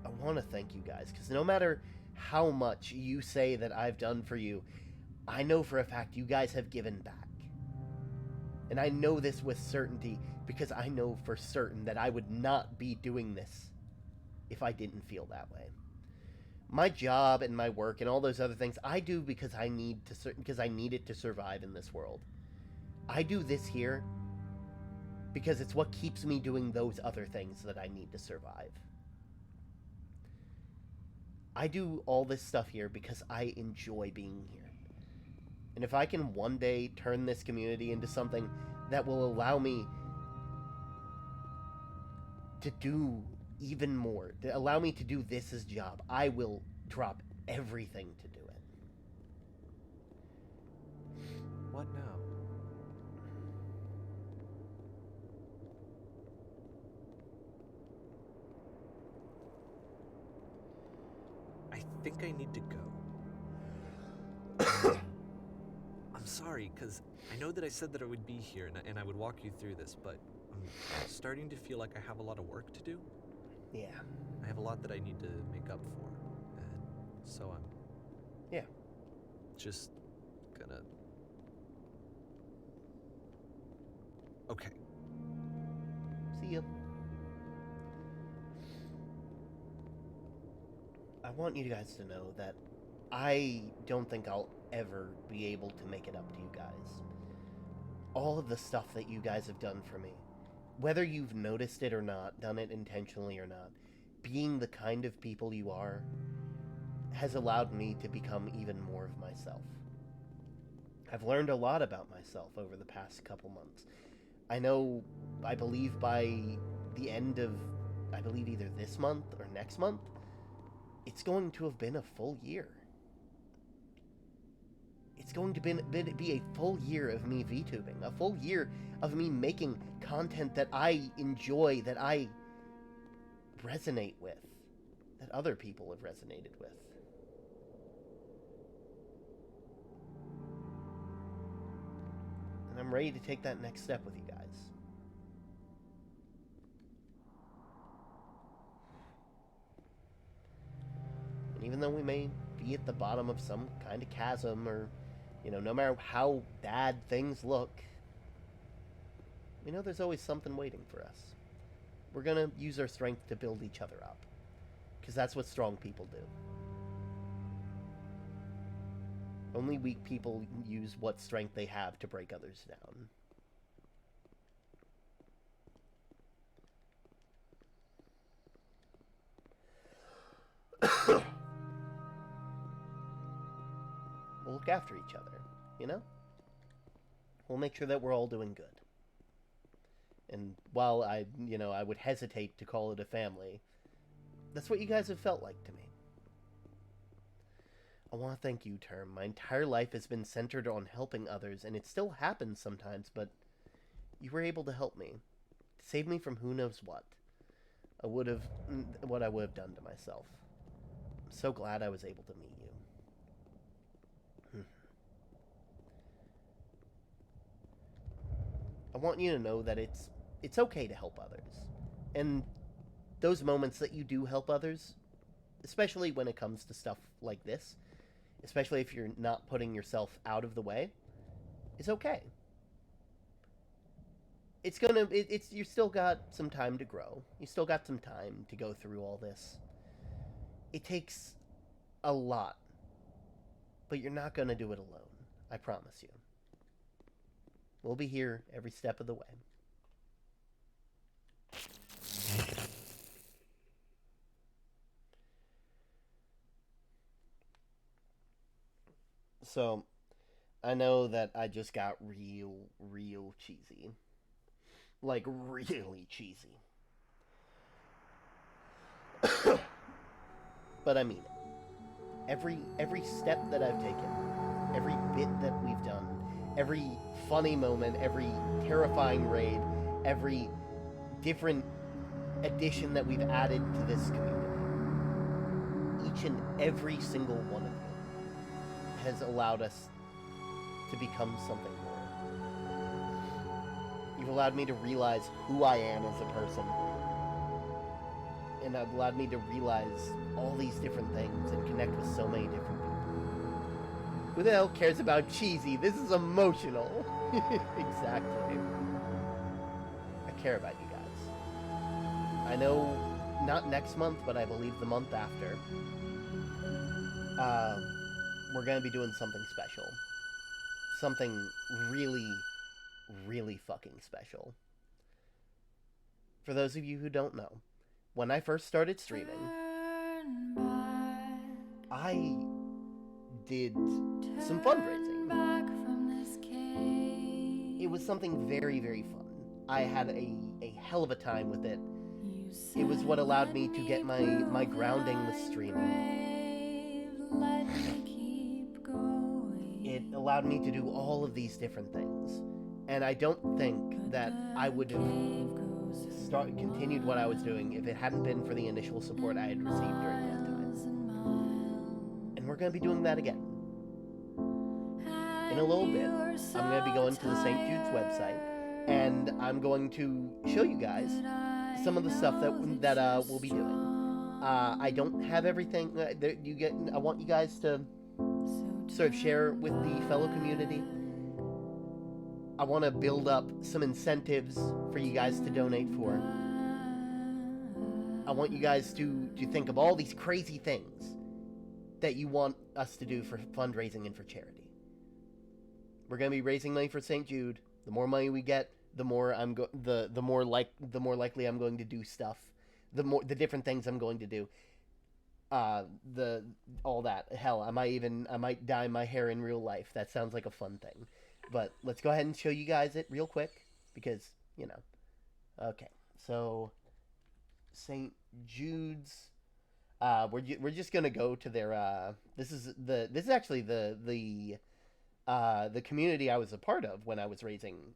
I want to thank you guys, because no matter how much you say that I've done for you, I know for a fact you guys have given back. And I know this with certainty, because I know for certain that I would not be doing this if I didn't feel that way. My job and my work and all those other things, I do because I need it to survive in this world. I do this here because it's what keeps me doing those other things that I need to survive. I do all this stuff here because I enjoy being here. And if I can one day turn this community into something that will allow me to do even more, to allow me to do this as a job, I will drop everything to do it. What now? I think I need to go. I'm sorry, because I know that I said that I would be here and I would walk you through this, but I'm starting to feel like I have a lot of work to do. Yeah. I have a lot that I need to make up for, and so I'm... Yeah. Just gonna... Okay. See you. I want you guys to know that I don't think I'll ever be able to make it up to you guys. All of the stuff that you guys have done for me, whether you've noticed it or not, done it intentionally or not, being the kind of people you are has allowed me to become even more of myself. I've learned a lot about myself over the past couple months. I believe by the end of, either this month or next month, it's going to have been a full year. It's going to be a full year of me VTubing, a full year of me making content that I enjoy, that I resonate with, that other people have resonated with. And I'm ready to take that next step with you guys. And even though we may be at the bottom of some kind of chasm, or, no matter how bad things look, we know there's always something waiting for us. We're gonna use our strength to build each other up, because that's what strong people do. Only weak people use what strength they have to break others down. We'll look after each other, We'll make sure that we're all doing good. And while I would hesitate to call it a family, that's what you guys have felt like to me. I want to thank you, Term. My entire life has been centered on helping others, and it still happens sometimes, but you were able to help me. Save me from who knows what. I would have done to myself. I'm so glad I was able to meet you. I want you to know that it's okay to help others. And those moments that you do help others, especially when it comes to stuff like this, especially if you're not putting yourself out of the way, is okay. You still got some time to grow. You still got some time to go through all this. It takes a lot, but you're not gonna do it alone. I promise you. We'll be here every step of the way. So, I know that I just got real cheesy. Like, really cheesy. But I mean it. Every step that I've taken, every bit that we've done, every funny moment, every terrifying raid, every different addition that we've added to this community, each and every single one of you has allowed us to become something more. You've allowed me to realize who I am as a person, and have allowed me to realize all these different things and connect with so many different people. Who the hell cares about cheesy? This is emotional. Exactly. I care about you guys. I know not next month, but I believe the month after, we're going to be doing something special. Something really, really fucking special. for those of you who don't know, when I first started streaming, Turn back, I did some turn fundraising. back from this cave. It was something very, very fun. I had a hell of a time with it. You It was what said, allowed "Let me to get my prove grounding with that I'm streaming. brave. Let me keep going." It allowed me to do all of these different things. And I don't think that I would have continued what I was doing if it hadn't been for the initial support I had received during that time. And we're going to be doing that again. In a little bit, I'm going to be going to the St. Jude's website, and I'm going to show you guys some of the stuff that we'll be doing. I don't have everything that you get. I want you guys to sort of share with the fellow community. I want to build up some incentives for you guys to donate for. I want you guys to think of all these crazy things that you want us to do for fundraising and for charity. We're going to be raising money for St. Jude. The more money we get, the more likely I'm going to do stuff. The different things I'm going to do. All that. Hell, I might dye my hair in real life. That sounds like a fun thing. But let's go ahead and show you guys it real quick because, you know. Okay. So St. Jude's we're just going to go to their this is actually the community I was a part of when I was raising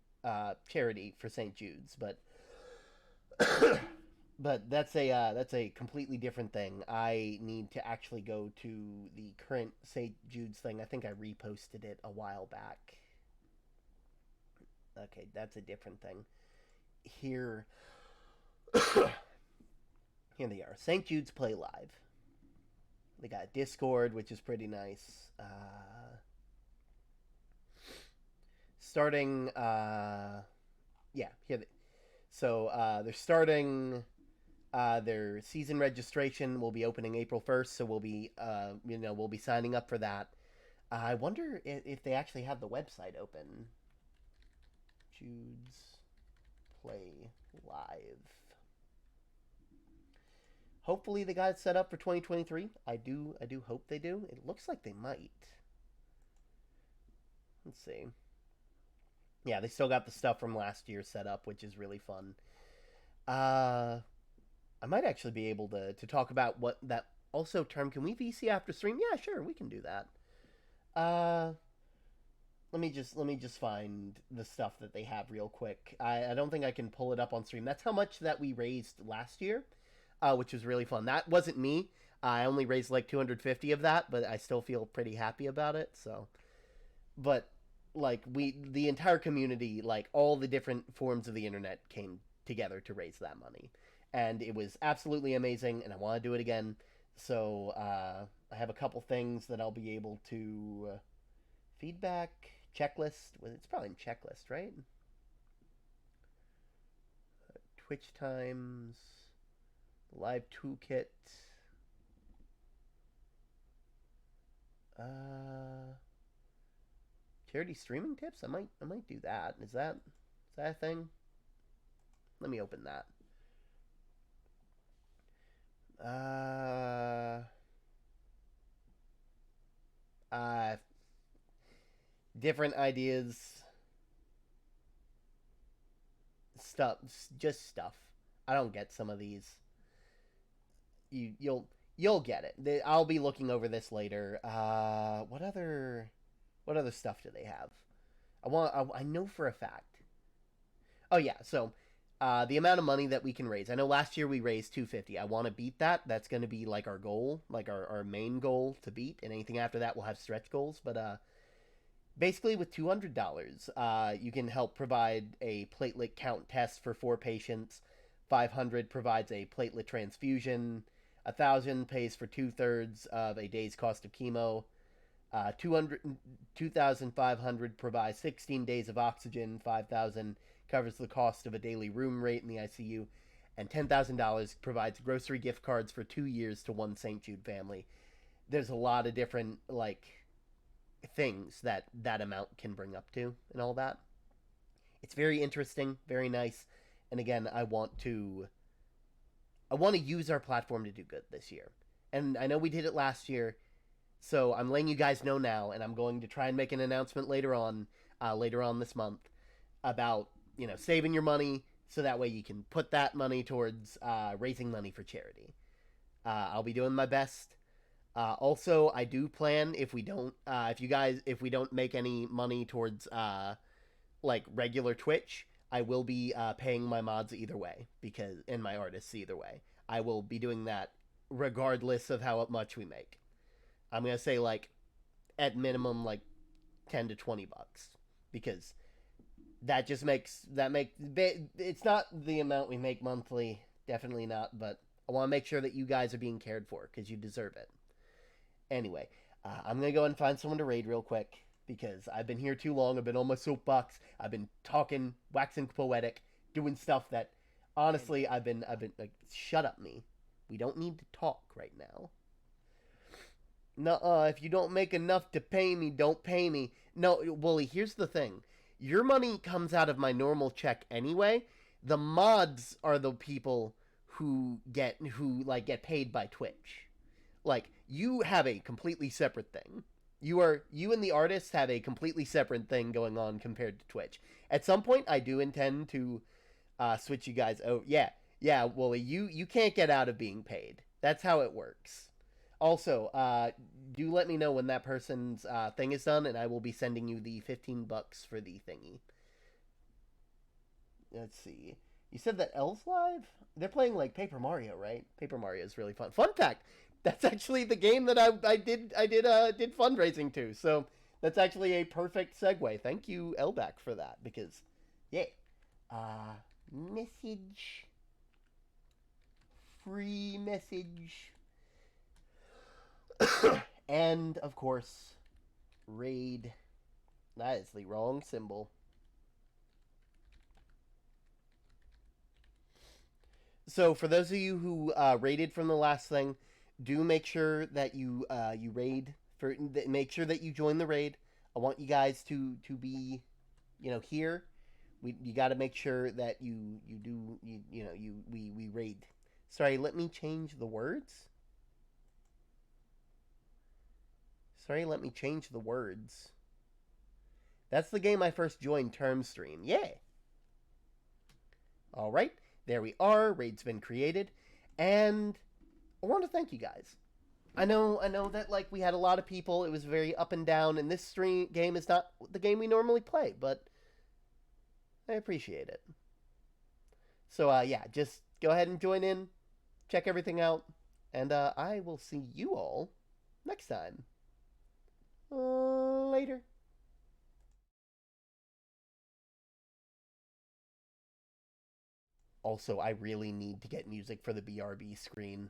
charity for St. Jude's, but but that's a completely different thing. I need to actually go to the current St. Jude's thing. I think I reposted it a while back. Okay, that's a different thing. Here they are. St. Jude's Play Live. They got Discord, which is pretty nice. Starting, they're starting, their season registration will be opening April 1st, so we'll be signing up for that. I wonder if they actually have the website open. Jude's Play Live. Hopefully they got it set up for 2023. I do hope they do. It looks like they might. Let's see. Yeah, they still got the stuff from last year set up, which is really fun. I might actually be able to talk about what that also term. Can we VC after stream? Yeah, sure, we can do that. Let me just find the stuff that they have real quick. I don't think I can pull it up on stream. That's how much that we raised last year, which was really fun. That wasn't me. I only raised like 250 of that, but I still feel pretty happy about it. So, but like the entire community, like all the different forms of the internet came together to raise that money, and it was absolutely amazing. And I want to do it again. So I have a couple things that I'll be able to feedback. Checklist. Well, it's probably in checklist, right? Twitch times. Live toolkit. Charity streaming tips. I might do that. Is that a thing? Let me open that. Different ideas, just stuff. I don't get some of these. You'll get it. I'll be looking over this later. What other stuff do they have? I know for a fact. Oh yeah, so the amount of money that we can raise. I know last year we raised $250. I want to beat that. That's going to be like our goal, like our main goal to beat. And anything after that, we'll have stretch goals. But basically, with $200, you can help provide a platelet count test for 4 patients. $500 provides a platelet transfusion. $1,000 pays for 2/3 of a day's cost of chemo. $2,500 provides 16 days of oxygen. $5,000 covers the cost of a daily room rate in the ICU. And $10,000 provides grocery gift cards for 2 years to one St. Jude family. There's a lot of different, things that amount can bring up to and all that. It's very interesting, very nice, And again, I want to use our platform to do good this year. And I know we did it last year, so I'm letting you guys know now, and I'm going to try and make an announcement later on this month about saving your money so that way you can put that money towards raising money for charity. I'll be doing my best. Also, I do plan if we don't make any money towards like regular Twitch, I will be paying my mods either way and my artists either way. I will be doing that regardless of how much we make. I'm gonna say like at minimum like $10 to $20 because it's not the amount we make monthly, definitely not, but I want to make sure that you guys are being cared for because you deserve it. Anyway, I'm gonna go and find someone to raid real quick because I've been here too long. I've been on my soapbox. I've been talking, waxing poetic, doing stuff that honestly I've been like, shut up, me. We don't need to talk right now. Nuh-uh, if you don't make enough to pay me, don't pay me. No, Wooly, here's the thing. Your money comes out of my normal check anyway. The mods are the people who get paid by Twitch. Like, you have a completely separate thing. You and the artists have a completely separate thing going on compared to Twitch. At some point, I do intend to switch you guys. Oh, yeah, Wooly, you can't get out of being paid. That's how it works. Also, do let me know when that person's thing is done, and I will be sending you the $15 for the thingy. Let's see. You said that Elle's live? They're playing like Paper Mario, right? Paper Mario is really fun. Fun fact: that's actually the game that I did fundraising to. So that's actually a perfect segue. Thank you, Elback, for that because, yeah. Message. Free message. And, of course, raid. That is the wrong symbol. So, for those of you who raided from the last thing, do make sure that you raid. Make sure that you join the raid. I want you guys to be, here. You got to make sure that we raid. Sorry, let me change the words. That's the game I first joined, Term Stream. Yeah. All right, there we are. Raid's been created, and I want to thank you guys. I know that like we had a lot of people. It was very up and down, and this game is not the game we normally play, but I appreciate it. So yeah, just go ahead and join in, check everything out, and I will see you all next time. Later. Also, I really need to get music for the BRB screen.